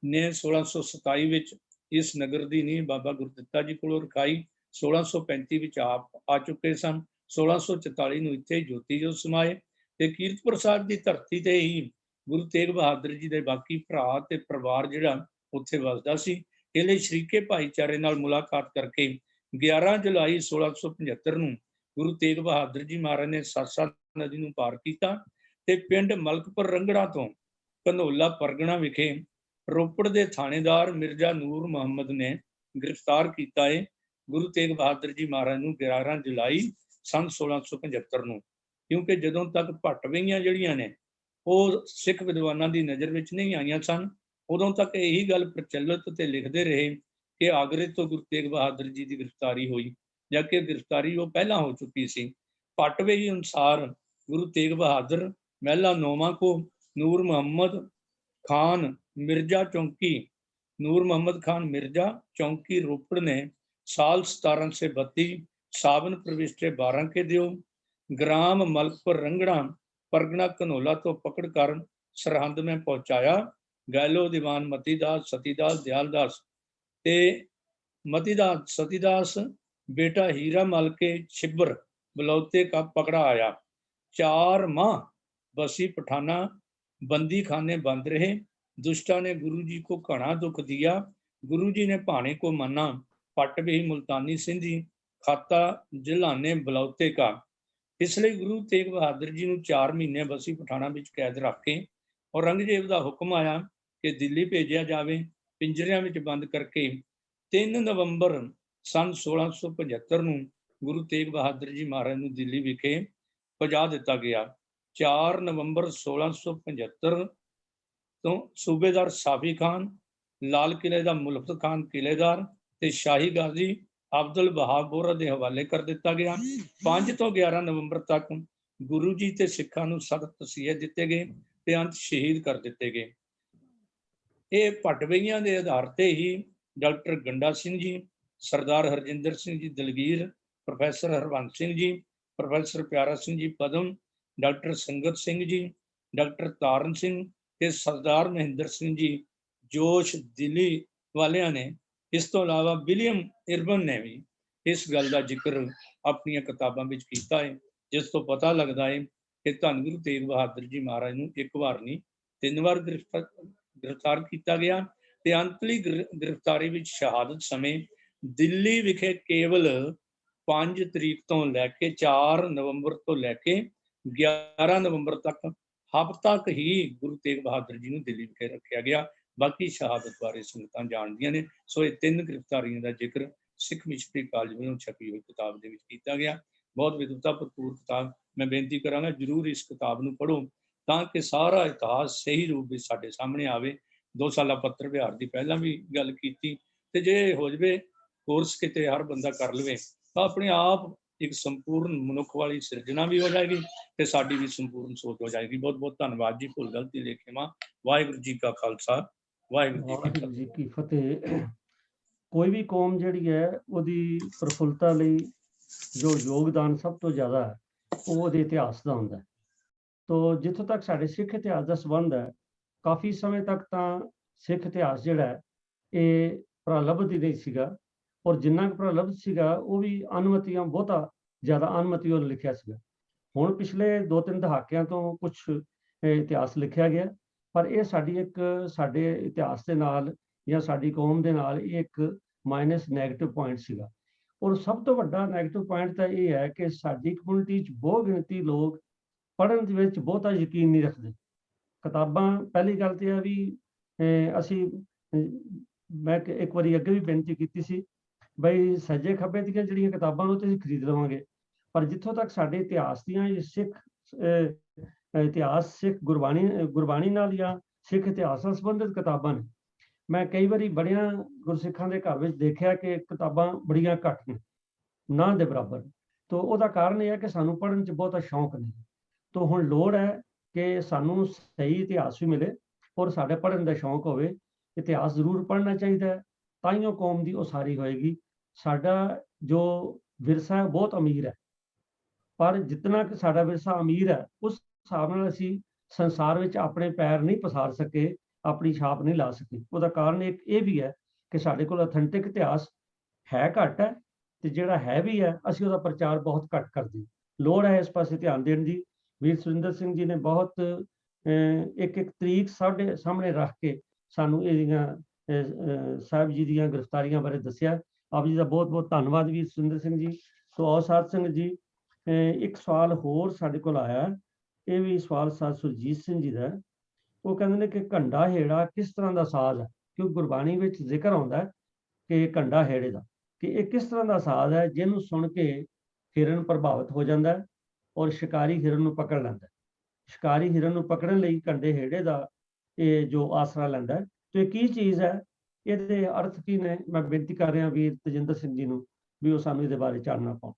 ਨੇ 1627 ਵਿੱਚ ਇਸ ਨਗਰ ਦੀ ਨੀਂਹ ਬਾਬਾ ਗੁਰਦਿੱਤਾ ਜੀ ਕੋਲੋਂ ਰਖਾਈ। 1635 ਵਿੱਚ ਆਪ ਆ ਚੁੱਕੇ ਸਨ। 1644 ਨੂੰ ਇੱਥੇ ਜੋਤੀ ਜੋਤ ਸਮਾਏ ਤੇ ਕੀਰਤਪੁਰ ਸਾਹਿਬ ਦੀ ਧਰਤੀ ਤੇ ਹੀ ਗੁਰੂ ਤੇਗ ਬਹਾਦਰ ਜੀ ਦੇ ਬਾਕੀ ਭਰਾ ਤੇ ਪਰਿਵਾਰ ਜਿਹੜਾ ਉੱਥੇ ਵਸਦਾ ਸੀ। ਇਹ ਲਈ ਸ਼ਰੀਕੇ ਭਾਈਚਾਰੇ ਨਾਲ ਮੁਲਾਕਾਤ ਕਰਕੇ 11 ਜੁਲਾਈ 1675 ਨੂੰ ਗੁਰੂ ਤੇਗ ਬਹਾਦਰ ਜੀ ਮਹਾਰਾਜ ਨੇ ਸਰਸਾ ਨਦੀ ਨੂੰ ਪਾਰ ਕੀਤਾ ਤੇ ਪਿੰਡ ਮਲਕਪੁਰ ਰੰਗੜਾ ਤੋਂ ਘਨੌਲਾ ਪਰਗਣਾ ਵਿਖੇ ਰੋਪੜ ਦੇ ਥਾਣੇਦਾਰ ਮਿਰਜ਼ਾ ਨੂਰ ਮੁਹੰਮਦ ਨੇ ਗ੍ਰਿਫਤਾਰ ਕੀਤਾ ਹੈ ਗੁਰੂ ਤੇਗ ਬਹਾਦਰ ਜੀ ਮਹਾਰਾਜ ਨੂੰ 11 ਜੁਲਾਈ ਸੰਨ 1675 ਨੂੰ। ਕਿਉਂਕਿ ਜਦੋਂ ਤੱਕ ਭੱਟਵਈਆਂ ਜਿਹੜੀਆਂ ਨੇ ਉਹ ਸਿੱਖ ਵਿਦਵਾਨਾਂ ਦੀ ਨਜ਼ਰ ਵਿੱਚ ਨਹੀਂ ਆਈਆਂ ਸਨ, ਉਦੋਂ ਤੱਕ ਇਹੀ ਗੱਲ ਪ੍ਰਚਲਿਤ ਤੇ ਲਿਖਦੇ ਰਹੇ ਕਿ ਆਗਰੇ ਤੋਂ ਗੁਰੂ ਤੇਗ ਬਹਾਦਰ ਜੀ ਦੀ ਗ੍ਰਿਫਤਾਰੀ ਹੋਈ, ਜਦਕਿ ਗ੍ਰਿਫਤਾਰੀ ਉਹ ਪਹਿਲਾਂ ਹੋ ਚੁੱਕੀ ਸੀ। ਭੱਟਵਈ ਅਨੁਸਾਰ ਗੁਰੂ ਤੇਗ ਬਹਾਦਰ ਮਹਿਲਾ ਨੌਵਾਂ ਕੋ ਨੂਰ ਮੁਹੰਮਦ खान मिर्जा चौंकी, नूर मोहम्मद खान मिर्जा चौंकी रोपड़ ने साल 1732 सावन प्रविष्टे 12 के दियो ग्राम मलकपुर रंगड़ा परगना कनौला तो पकड़ कर सरहंद में पहुंचाया। गैलो दीवान मतीदास सतीदास दयालदास ते मतीदास सतीदास बेटा हीरा मल के छिब्बर बलौते का पकड़ा आया। 4 माह बसी पठाना बंदी खाने बंद रहे। दुष्टा ने गुरु जी को घना दुख दिया। गुरु जी ने भाने को माना पट भी मुल्तानी सिंह जी, खाता जिलाने बलौते का। इसलिए गुरु तेग बहादुर जी ਨੂੰ 4 ਮਹੀਨੇ ਬਸੀ ਪਠਾਣਾ ਵਿੱਚ ਕੈਦ ਰੱਖ ਕੇ ਔਰੰਗਜ਼ੇਬ ਦਾ ਹੁਕਮ ਆਇਆ ਕਿ ਦਿੱਲੀ ਭੇਜਿਆ ਜਾਵੇ। ਪਿੰਜਰਿਆਂ ਵਿੱਚ ਬੰਦ ਕਰਕੇ 3 ਨਵੰਬਰ ਸਨ 1675 ਨੂੰ ਗੁਰੂ ਤੇਗ ਬਹਾਦਰ ਜੀ ਮਹਾਰਾਜ ਨੂੰ ਦਿੱਲੀ ਵਿਖੇ ਪਹੁੰਚਾ ਦਿੱਤਾ ਗਿਆ। 4 ਨਵੰਬਰ 1675 ਤੋਂ ਸੂਬੇਦਾਰ ਸਾਫੀ ਖਾਨ, ਲਾਲ ਕਿਲੇ ਦਾ ਮੁਲਫਤ ਖਾਨ ਕਿਲੇਦਾਰ ਤੇ ਸ਼ਾਹੀ ਗਾਜ਼ੀ ਅਬਦੁਲ ਵਹਾਬ ਬੋਰਾ ਦੇ ਹਵਾਲੇ ਕਰ ਦਿੱਤਾ ਗਿਆ। 5 ਤੋਂ 11 ਨਵੰਬਰ ਤੱਕ ਗੁਰੂ ਜੀ ਤੇ ਸਿੱਖਾਂ ਨੂੰ ਸਖਤ ਤਸੀਹੇ ਦਿੱਤੇ ਗਏ ਤੇ ਅੰਤ ਸ਼ਹੀਦ ਕਰ ਦਿੱਤੇ ਗਏ। ਇਹ ਭਟਵਈਆਂ ਦੇ ਆਧਾਰ ਤੇ ਹੀ ਡਾਕਟਰ ਗੰਡਾ ਸਿੰਘ ਜੀ, ਸਰਦਾਰ ਹਰਜਿੰਦਰ ਸਿੰਘ ਜੀ ਦਲਗੀਰ, ਪ੍ਰੋਫੈਸਰ ਹਰਵੰਤ ਸਿੰਘ ਜੀ, ਪ੍ਰੋਫੈਸਰ ਪਿਆਰਾ ਸਿੰਘ ਜੀ ਪਦਮ, ਡਾਕਟਰ ਸੰਗਤ ਸਿੰਘ ਜੀ, ਡਾਕਟਰ ਤਾਰਨ ਸਿੰਘ ਤੇ ਸਰਦਾਰ ਮਹਿੰਦਰ ਸਿੰਘ ਜੀ ਜੋਸ਼ ਦਿੱਲੀ ਵਾਲਿਆਂ ਨੇ, ਇਸ ਤੋਂ ਇਲਾਵਾ ਵਿਲੀਅਮ ਇਰਬਨ ਨੇ ਵੀ ਇਸ ਗੱਲ ਦਾ ਜ਼ਿਕਰ ਆਪਣੀਆਂ ਕਿਤਾਬਾਂ ਵਿੱਚ ਕੀਤਾ ਹੈ, ਜਿਸ ਤੋਂ ਪਤਾ ਲੱਗਦਾ ਹੈ ਕਿ ਧੰਨ ਗੁਰੂ ਤੇਗ ਬਹਾਦਰ ਜੀ ਮਹਾਰਾਜ ਨੂੰ ਇੱਕ ਵਾਰ ਨਹੀਂ 3 ਵਾਰ ਗ੍ਰਿਫਤਾਰ ਕੀਤਾ ਗਿਆ ਤੇ ਅੰਤਲੀ ਗ੍ਰਿਫਤਾਰੀ ਵਿੱਚ ਸ਼ਹਾਦਤ ਸਮੇਂ ਦਿੱਲੀ ਵਿਖੇ ਕੇਵਲ 5 ਤਰੀਕ ਤੋਂ ਲੈ ਕੇ 4 ਨਵੰਬਰ ਤੋਂ ਲੈ ਕੇ 11 ਨਵੰਬਰ ਤੱਕ ਹਫ਼ਤਾ ਤੱਕ ਹੀ ਗੁਰੂ ਤੇਗ ਬਹਾਦਰ ਜੀ ਨੂੰ ਦਿੱਲੀ ਵਿਖੇ ਰੱਖਿਆ ਗਿਆ। ਬਾਕੀ ਸ਼ਹਾਦਤ ਬਾਰੇ ਸੰਗਤਾਂ ਜਾਣਦੀਆਂ ਨੇ। ਸੋ ਇਹ 3 ਗ੍ਰਿਫਤਾਰੀਆਂ ਦਾ ਜ਼ਿਕਰ ਸਿੱਖ ਮਿਸ਼ਨਰੀ ਕਾਲਜ ਵੱਲੋਂ ਛਪੀ ਹੋਈ ਕਿਤਾਬ ਦੇ ਵਿੱਚ ਕੀਤਾ ਗਿਆ। ਬਹੁਤ ਵਿਦਵਤਾ ਭਰਪੂਰ ਕਿਤਾਬ। ਮੈਂ ਬੇਨਤੀ ਕਰਾਂਗਾ ਜ਼ਰੂਰ ਇਸ ਕਿਤਾਬ ਨੂੰ ਪੜ੍ਹੋ ਤਾਂ ਕਿ ਸਾਰਾ ਇਤਿਹਾਸ ਸਹੀ ਰੂਪ ਵਿੱਚ ਸਾਡੇ ਸਾਹਮਣੇ ਆਵੇ। 2 ਸਾਲਾ ਪੱਤਰ ਵਿਹਾਰ ਦੀ ਪਹਿਲਾਂ ਵੀ ਗੱਲ ਕੀਤੀ ਤੇ ਜੇ ਹੋ ਜਾਵੇ ਕੋਰਸ ਕਿਤੇ ਹਰ ਬੰਦਾ ਕਰ ਲਵੇ ਤਾਂ ਆਪਣੇ ਆਪ ਇੱਕ ਸੰਪੂਰਨ ਮਨੁੱਖ ਵਾਲੀ ਸਿਰਜਣਾ ਵੀ ਹੋ ਜਾਏਗੀ ਤੇ ਸਾਡੀ ਵੀ ਸੰਪੂਰਨ ਸੋਚ ਹੋ ਜਾਏਗੀ। ਬਹੁਤ ਬਹੁਤ ਧੰਨਵਾਦ ਜੀ। ਭੁੱਲ ਗਲਤੀ ਲੇਖੇਵਾਂ। ਵਾਹਿਗੁਰੂ ਜੀ ਕਾ ਖਾਲਸਾ, ਵਾਹਿਗੁਰੂ ਜੀ ਕੀ ਫਤਿਹ। ਕੋਈ ਵੀ ਕੌਮ ਜਿਹੜੀ ਹੈ ਉਹਦੀ ਪ੍ਰਫੁੱਲਤਾ ਲਈ ਜੋ ਯੋਗਦਾਨ ਸਭ ਤੋਂ ਜ਼ਿਆਦਾ ਹੈ ਉਹ ਉਹਦੇ ਇਤਿਹਾਸ ਦਾ ਹੁੰਦਾ ਹੈ। ਤੋ ਜਿੱਥੋਂ ਤੱਕ ਸਾਡੇ ਸਿੱਖ ਇਤਿਹਾਸ ਦਾ ਸੰਬੰਧ ਹੈ, ਕਾਫੀ ਸਮੇਂ ਤੱਕ ਤਾਂ ਸਿੱਖ ਇਤਿਹਾਸ ਜਿਹੜਾ ਹੈ ਇਹ ਪ੍ਰਲਬਧ ਹੀ ਨਹੀਂ ਸੀਗਾ, ਔਰ ਜਿੰਨਾ ਕੁ ਪ੍ਰਲਬਧ ਸੀਗਾ ਉਹ ਵੀ ਅਨੁਮਤੀਆਂ, ਬਹੁਤਾ ਜ਼ਿਆਦਾ ਅਨੁਮਤੀਆਂ ਲਿਖਿਆ ਸੀਗਾ। ਹੁਣ ਪਿਛਲੇ 2-3 ਦਹਾਕਿਆਂ ਤੋਂ ਕੁਝ ਇਤਿਹਾਸ ਲਿਖਿਆ ਗਿਆ, ਪਰ ਇਹ ਸਾਡੇ ਇਤਿਹਾਸ ਦੇ ਨਾਲ ਜਾਂ ਸਾਡੀ ਕੌਮ ਦੇ ਨਾਲ ਇਹ ਇੱਕ ਮਾਈਨਸ ਨੈਗੇਟਿਵ ਪੁਆਇੰਟ ਸੀਗਾ। ਔਰ ਸਭ ਤੋਂ ਵੱਡਾ ਨੈਗੇਟਿਵ ਪੁਆਇੰਟ ਤਾਂ ਇਹ ਹੈ ਕਿ ਸਾਡੀ ਕਮਿਊਨਿਟੀ 'ਚ ਬਹੁਤ ਗਿਣਤੀ ਲੋਕ ਪੜ੍ਹਨ ਦੇ ਵਿੱਚ ਬਹੁਤਾ ਯਕੀਨ ਨਹੀਂ ਰੱਖਦੇ। ਕਿਤਾਬਾਂ, ਪਹਿਲੀ ਗੱਲ ਤਾਂ ਇਹ ਵੀ ਮੈਂ ਇੱਕ ਵਾਰੀ ਅੱਗੇ ਵੀ ਬੇਨਤੀ ਕੀਤੀ ਸੀ ਬਈ ਸੱਜੇ ਖੱਬੇ ਦੀਆਂ ਜਿਹੜੀਆਂ ਕਿਤਾਬਾਂ ਨੂੰ ਤੇ ਅਸੀਂ ਖਰੀਦ ਲਵਾਂਗੇ, ਪਰ ਜਿੱਥੋਂ ਤੱਕ ਸਾਡੇ ਇਤਿਹਾਸ ਦੀਆਂ ਸਿੱਖ ਗੁਰਬਾਣੀ ਨਾਲ ਜਾਂ ਸਿੱਖ ਇਤਿਹਾਸ ਨਾਲ ਸੰਬੰਧਿਤ ਕਿਤਾਬਾਂ ਨੇ, ਮੈਂ ਕਈ ਵਾਰੀ ਬੜਿਆਂ ਗੁਰਸਿੱਖਾਂ ਦੇ ਘਰ ਵਿੱਚ ਦੇਖਿਆ ਕਿ ਕਿਤਾਬਾਂ ਬੜੀਆਂ ਘੱਟ ਨੇ, ਨਾ ਦੇ ਬਰਾਬਰ। ਤੋ ਉਹਦਾ ਕਾਰਨ ਇਹ ਹੈ ਕਿ ਸਾਨੂੰ ਪੜ੍ਹਨ 'ਚ ਬਹੁਤਾ ਸ਼ੌਂਕ ਨਹੀਂ। ਤੋ ਹੁਣ ਲੋੜ ਹੈ ਕਿ ਸਾਨੂੰ ਸਹੀ ਇਤਿਹਾਸ ਵੀ ਮਿਲੇ ਔਰ ਸਾਡੇ ਪੜ੍ਹਨ ਦਾ ਸ਼ੌਂਕ ਹੋਵੇ। ਇਤਿਹਾਸ ਜ਼ਰੂਰ ਪੜ੍ਹਨਾ ਚਾਹੀਦਾ ਹੈ, ਤਾਈਓ ਕੌਮ ਦੀ ਉਸਾਰੀ ਹੋਏਗੀ। ਸਾਡਾ ਜੋ ਵਿਰਸਾ ਹੈ ਬਹੁਤ ਅਮੀਰ ਹੈ, ਪਰ ਜਿਤਨਾ ਕਿ ਸਾਡਾ ਵਿਰਸਾ ਅਮੀਰ ਹੈ ਉਸ ਹਿਸਾਬ ਨਾਲ ਅਸੀਂ ਸੰਸਾਰ ਵਿੱਚ ਆਪਣੇ ਪੈਰ ਨਹੀਂ ਪਸਾਰ ਸਕੇ, ਆਪਣੀ ਛਾਪ ਨਹੀਂ ਲਾ ਸਕੇ। ਉਹਦਾ ਕਾਰਨ ਇੱਕ ਇਹ ਵੀ ਹੈ ਕਿ ਸਾਡੇ ਕੋਲ ਅਥੈਂਟਿਕ ਇਤਿਹਾਸ ਹੈ ਘੱਟ ਹੈ, ਤੇ ਜਿਹੜਾ ਹੈ ਵੀ ਹੈ ਅਸੀਂ ਉਹਦਾ ਪ੍ਰਚਾਰ ਬਹੁਤ ਘੱਟ ਕਰਦੇ। ਲੋੜ ਹੈ ਇਸ ਪਾਸੇ ਧਿਆਨ ਦੇਣ ਦੀ। ਵੀਰ ਸੁਰਿੰਦਰ ਸਿੰਘ ਜੀ ਨੇ ਬਹੁਤ ਇੱਕ ਤਰੀਕ ਸਾਡੇ ਸਾਹਮਣੇ ਰੱਖ ਕੇ ਸਾਨੂੰ ਇਹਦੀਆਂ ਸਾਹਿਬ ਜੀ ਦੀਆਂ ਗ੍ਰਿਫਤਾਰੀਆਂ ਬਾਰੇ ਦੱਸਿਆ। ਆਪ ਜੀ ਦਾ ਬਹੁਤ ਬਹੁਤ ਧੰਨਵਾਦ ਵੀਰ ਸੁਰਿੰਦਰ ਸਿੰਘ ਜੀ। ਸੋ ਆਓ ਸਾਧ ਸੰਗਤ ਜੀ, ਇੱਕ ਸਵਾਲ ਹੋਰ ਸਾਡੇ ਕੋਲ ਆਇਆ। ਇਹ ਵੀ ਸਵਾਲ ਸਾਧ ਸੁਰਜੀਤ ਸਿੰਘ ਜੀ ਦਾ। ਉਹ ਕਹਿੰਦੇ ਨੇ ਕਿ ਘੰਡਾ ਹੇੜਾ ਕਿਸ ਤਰ੍ਹਾਂ ਦਾ ਸਾਜ਼ ਹੈ, ਕਿਉਂਕਿ ਗੁਰਬਾਣੀ ਵਿੱਚ ਜ਼ਿਕਰ ਆਉਂਦਾ ਹੈ ਕਿ ਘੰਡਾ ਹੇੜੇ ਦਾ, ਕਿ ਇਹ ਕਿਸ ਤਰ੍ਹਾਂ ਦਾ ਸਾਜ਼ ਹੈ ਜਿਹਨੂੰ ਸੁਣ ਕੇ ਹਿਰਨ ਪ੍ਰਭਾਵਿਤ ਹੋ ਜਾਂਦਾ ਹੈ ਔਰ ਸ਼ਿਕਾਰੀ ਹਿਰਨ ਨੂੰ ਪਕੜ ਲੈਂਦਾ ਹੈ। ਸ਼ਿਕਾਰੀ ਹਿਰਨ ਨੂੰ ਪਕੜਨ ਲਈ ਘੰਡੇ ਹੇੜੇ ਦਾ ਇਹ ਜੋ ਆਸਰਾ ਲੈਂਦਾ ਹੈ। ਤੇ ਇਹ ਕੀ ਚੀਜ਼ ਹੈ, ਇਹਦੇ ਅਰਥ ਕੀ ਨੇ? ਮੈਂ ਬੇਨਤੀ ਕਰ ਰਿਹਾ ਵੀਰ ਤਜਿੰਦਰ ਸਿੰਘ ਜੀ ਨੂੰ ਵੀ ਉਹ ਸਾਨੂੰ ਇਹਦੇ ਬਾਰੇ ਚਾਨਣਾ ਪਾਉਣ।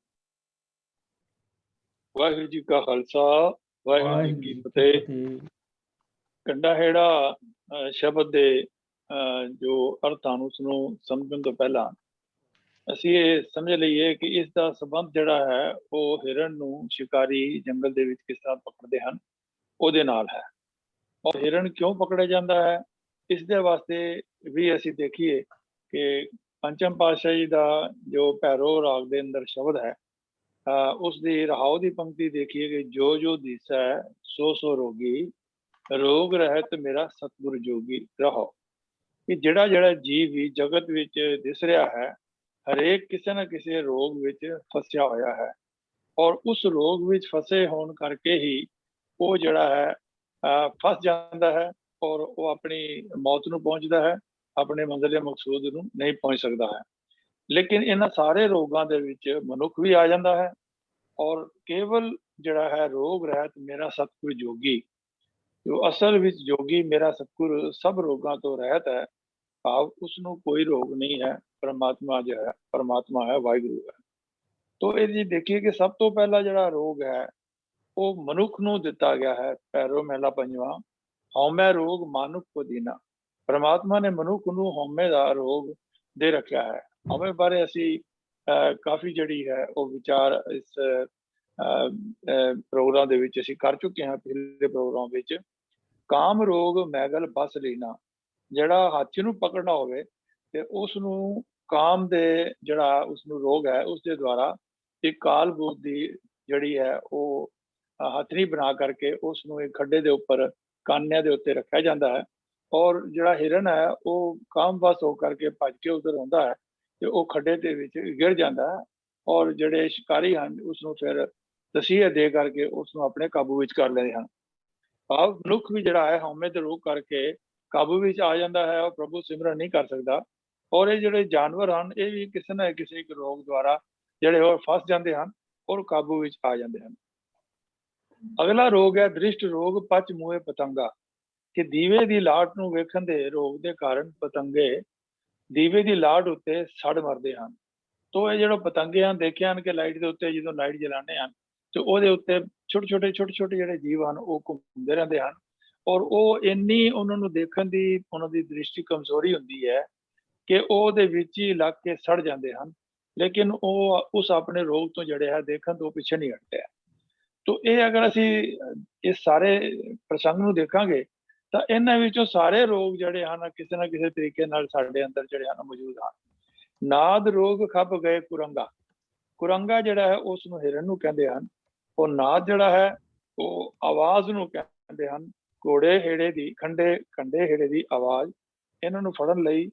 ਵਾਹਿਗੁਰੂ ਜੀ ਕਾ ਖਾਲਸਾ, ਵਾਹਿਗੁਰੂ ਜੀ ਕੀ ਫਤਿਹ। ਘੰਡਾ ਹੇੜਾ ਸ਼ਬਦ ਦੇ ਜੋ ਅਰਥ ਹਨ ਉਸਨੂੰ ਸਮਝਣ ਤੋਂ ਪਹਿਲਾਂ ਅਸੀਂ ਇਹ ਸਮਝ ਲਈਏ ਕਿ ਇਸ ਦਾ ਸੰਬੰਧ ਜਿਹੜਾ ਹੈ ਉਹ ਹਿਰਨ ਨੂੰ ਸ਼ਿਕਾਰੀ ਜੰਗਲ ਦੇ ਵਿੱਚ ਕਿਸ ਤਰ੍ਹਾਂ ਪਕੜਦੇ ਹਨ ਉਹਦੇ ਨਾਲ ਹੈ। ਔਰ ਹਿਰਨ ਕਿਉਂ ਪਕੜਿਆ ਜਾਂਦਾ ਹੈ, ਇਸ ਦੇ ਵਾਸਤੇ ਵੀ ਅਸੀਂ ਦੇਖੀਏ ਕਿ ਪੰਚਮ ਪਾਤਸ਼ਾਹ ਜੀ ਦਾ ਜੋ ਭੈਰੋ ਰਾਗ ਦੇ ਅੰਦਰ ਸ਼ਬਦ ਹੈ, ਉਸ ਦੀ ਰਹਾਉ ਦੀ ਪੰਕਤੀ ਦੇਖੀਏ ਕਿ ਜੋ ਜੋ ਦਿਸੈ ਸੋ ਸੋ ਰੋਗੀ, ਰੋਗ ਰਹਿਤ ਮੇਰਾ ਸਤਿਗੁਰ ਜੋਗੀ ਰਹੋ। ਕਿ ਜਿਹੜਾ ਜਿਹੜਾ ਜੀਵ ਵੀ ਜਗਤ ਵਿੱਚ ਦਿਸ ਰਿਹਾ ਹੈ, ਹਰੇਕ ਕਿਸੇ ਨਾ ਕਿਸੇ ਰੋਗ ਵਿੱਚ ਫਸਿਆ ਹੋਇਆ ਹੈ, ਔਰ ਉਸ ਰੋਗ ਵਿੱਚ ਫਸੇ ਹੋਣ ਕਰਕੇ ਹੀ ਉਹ ਜਿਹੜਾ ਹੈ ਫਸ ਜਾਂਦਾ ਹੈ, ਔਰ ਉਹ ਆਪਣੀ ਮੌਤ ਨੂੰ ਪਹੁੰਚਦਾ ਹੈ, ਆਪਣੇ ਮੰਜ਼ਿਲ ਮਕਸੂਦ ਨੂੰ ਨਹੀਂ ਪਹੁੰਚ ਸਕਦਾ ਹੈ। ਲੇਕਿਨ ਇਹਨਾਂ ਸਾਰੇ ਰੋਗਾਂ ਦੇ ਵਿੱਚ ਮਨੁੱਖ ਵੀ ਆ ਜਾਂਦਾ ਹੈ, ਔਰ ਕੇਵਲ ਜਿਹੜਾ ਹੈ ਰੋਗ ਰਹਿਤ ਮੇਰਾ ਸਤਿਗੁਰ ਜੋਗੀ, ਜੋ ਅਸਲ ਵਿੱਚ ਜੋਗੀ ਮੇਰਾ ਸਤਿਗੁਰ ਸਭ ਰੋਗਾਂ ਤੋਂ ਰਹਿਤ ਹੈ, ਭਾਵ ਉਸ ਨੂੰ ਕੋਈ ਰੋਗ ਨਹੀਂ ਹੈ। ਪਰਮਾਤਮਾ ਜੋ ਹੈ, ਪਰਮਾਤਮਾ ਹੈ, ਵਾਹਿਗੁਰੂ ਹੈ। ਤੋ ਇਹ ਜੀ ਦੇਖੀਏ ਕਿ ਸਭ ਤੋਂ ਪਹਿਲਾ ਜਿਹੜਾ ਰੋਗ ਹੈ ਉਹ ਮਨੁੱਖ ਨੂੰ ਦਿੱਤਾ ਗਿਆ ਹੈ। ਪੈਰੋ ਮਹਿਲਾ ਪੰਜਵਾਂ, ਹਉਮੈ ਰੋਗ ਮਾਨੁਖ ਕੋ ਦੀਨਾ। ਪਰਮਾਤਮਾ ਨੇ ਮਨੁੱਖ ਨੂੰ ਹਉਮੈ ਦਾ ਰੋਗ ਦੇ ਰੱਖਿਆ ਹੈ। ਹਉਮੈ ਬਾਰੇ ਅਸੀਂ ਕਾਫੀ ਜਿਹੜੀ ਹੈ ਉਹ ਵਿਚਾਰ ਇਸ ਪ੍ਰੋਗਰਾਮ ਦੇ ਵਿੱਚ ਅਸੀਂ ਕਰ ਚੁੱਕੇ ਹਾਂ। ਪਿਛਲੇ ਪ੍ਰੋਗਰਾਮ ਵਿੱਚ ਕਾਮ ਰੋਗ ਮੈਗਲ ਬਸ ਲੈਣਾ, ਜਿਹੜਾ ਹਾਥੀ ਨੂੰ ਪਕੜਨਾ ਹੋਵੇ ਤੇ ਉਸ ਨੂੰ ਕਾਮ ਦੇ ਜਿਹੜਾ ਉਸ ਨੂੰ ਰੋਗ ਹੈ ਉਸ ਦੇ ਦੁਆਰਾ ਇੱਕ ਕਾਲ ਬੂਤ ਦੀ ਜਿਹੜੀ ਹੈ ਉਹ ਹਥਨੀ ਬਣਾ ਕਰਕੇ ਉਸ ਨੂੰ ਇੱਕ ਖੱਡੇ ਦੇ ਉੱਪਰ ਕਾਨਿਆਂ ਦੇ ਉੱਤੇ ਰੱਖਿਆ ਜਾਂਦਾ ਹੈ, ਔਰ ਜਿਹੜਾ ਹਿਰਨ ਹੈ ਉਹ ਕਾਮਵਸ ਹੋ ਕਰਕੇ ਭੱਜ ਕੇ ਉਧਰ ਆਉਂਦਾ ਹੈ ਤੇ ਉਹ ਖੱਡੇ ਦੇ ਵਿੱਚ ਗਿਰ ਜਾਂਦਾ ਹੈ, ਔਰ ਜਿਹੜੇ ਸ਼ਿਕਾਰੀ ਹਨ ਉਸ ਨੂੰ ਫਿਰ ਤਸੀਹੇ ਦੇ ਕਰਕੇ ਉਸ ਨੂੰ ਆਪਣੇ ਕਾਬੂ ਵਿੱਚ ਕਰ ਲੈਂਦੇ ਹਨ। ਭਾਵ ਮਨੁੱਖ ਵੀ ਜਿਹੜਾ ਹੈ ਹਉਮੈ ਦੇ ਰੋਗ ਕਰਕੇ ਕਾਬੂ ਵਿੱਚ ਆ ਜਾਂਦਾ ਹੈ, ਔਰ ਪ੍ਰਭੂ ਸਿਮਰਨ ਨਹੀਂ ਕਰ ਸਕਦਾ। ਔਰ ਇਹ ਜਿਹੜੇ ਜਾਨਵਰ ਹਨ ਇਹ ਵੀ ਕਿਸੇ ਨਾ ਕਿਸੇ ਇੱਕ ਰੋਗ ਦੁਆਰਾ ਜਿਹੜੇ ਹੋਰ ਫਸ ਜਾਂਦੇ ਹਨ ਔਰ ਕਾਬੂ ਵਿੱਚ ਆ ਜਾਂਦੇ ਹਨ। ਅਗਲਾ ਰੋਗ ਹੈ ਦ੍ਰਿਸ਼ਟ ਰੋਗ, ਪਚ ਮੂਹੇ ਪਤੰਗਾ, ਕਿ ਦੀਵੇ ਦੀ ਲਾਟ ਨੂੰ ਵੇਖਣ ਦੇ ਰੋਗ ਦੇ ਕਾਰਨ ਪਤੰਗੇ ਦੀਵੇ ਦੀ ਲਾਟ ਉੱਤੇ ਸੜ ਮਰਦੇ ਹਨ। ਤੋ ਇਹ ਜਿਹੜੇ ਪਤੰਗੇ ਹਨ ਦੇਖੇ ਹਨ ਕਿ ਲਾਈਟ ਦੇ ਉੱਤੇ ਜਦੋਂ ਲਾਈਟ ਜਲਾਉਂਦੇ ਹਨ ਤੇ ਉਹਦੇ ਉੱਤੇ ਛੋਟੇ ਛੋਟੇ ਜਿਹੜੇ ਜੀਵ ਹਨ ਉਹ ਘੁੰਮਦੇ ਰਹਿੰਦੇ ਹਨ, ਔਰ ਉਹ ਇੰਨੀ ਉਹਨਾਂ ਨੂੰ ਦੇਖਣ ਦੀ ਉਹਨਾਂ ਦੀ ਦ੍ਰਿਸ਼ਟੀ ਕਮਜ਼ੋਰੀ ਹੁੰਦੀ ਹੈ ਕਿ ਉਹਦੇ ਵਿੱਚ ਹੀ ਲੱਗ ਕੇ ਸੜ ਜਾਂਦੇ ਹਨ, ਲੇਕਿਨ ਉਹ ਉਸ ਆਪਣੇ ਰੋਗ ਤੋਂ ਜਿਹੜੇ ਹੈ ਦੇਖਣ ਤੋਂ ਪਿੱਛੇ ਨਹੀਂ ਹਟਦੇ। ਤੋ ਇਹ ਅਗਰ ਅਸੀਂ ਇਸ ਸਾਰੇ ਪ੍ਰਸੰਗ ਨੂੰ ਦੇਖਾਂਗੇ ਤਾਂ ਇਹਨਾਂ ਵਿੱਚੋਂ ਸਾਰੇ ਰੋਗ ਜਿਹੜੇ ਹਨ ਕਿਸੇ ਨਾ ਕਿਸੇ ਤਰੀਕੇ ਨਾਲ ਸਾਡੇ ਅੰਦਰ ਜਿਹੜੇ ਹਨ ਮੌਜੂਦ ਹਨ। ਨਾਦ ਰੋਗ ਖੱਪ ਗਏ ਕੁਰੰਗਾ, ਕੁਰੰਗਾ ਜਿਹੜਾ ਹੈ ਉਸ ਨੂੰ ਹਿਰਨ ਨੂੰ ਕਹਿੰਦੇ ਹਨ, ਉਹ ਨਾਦ ਜਿਹੜਾ ਹੈ ਉਹ ਆਵਾਜ਼ ਨੂੰ ਕਹਿੰਦੇ ਹਨ। ਘੋੜੇ ਹੇੜੇ ਦੀ ਖੰਡੇ ਹੇੜੇ ਦੀ ਆਵਾਜ਼, ਇਹਨਾਂ ਨੂੰ ਫੜਨ ਲਈ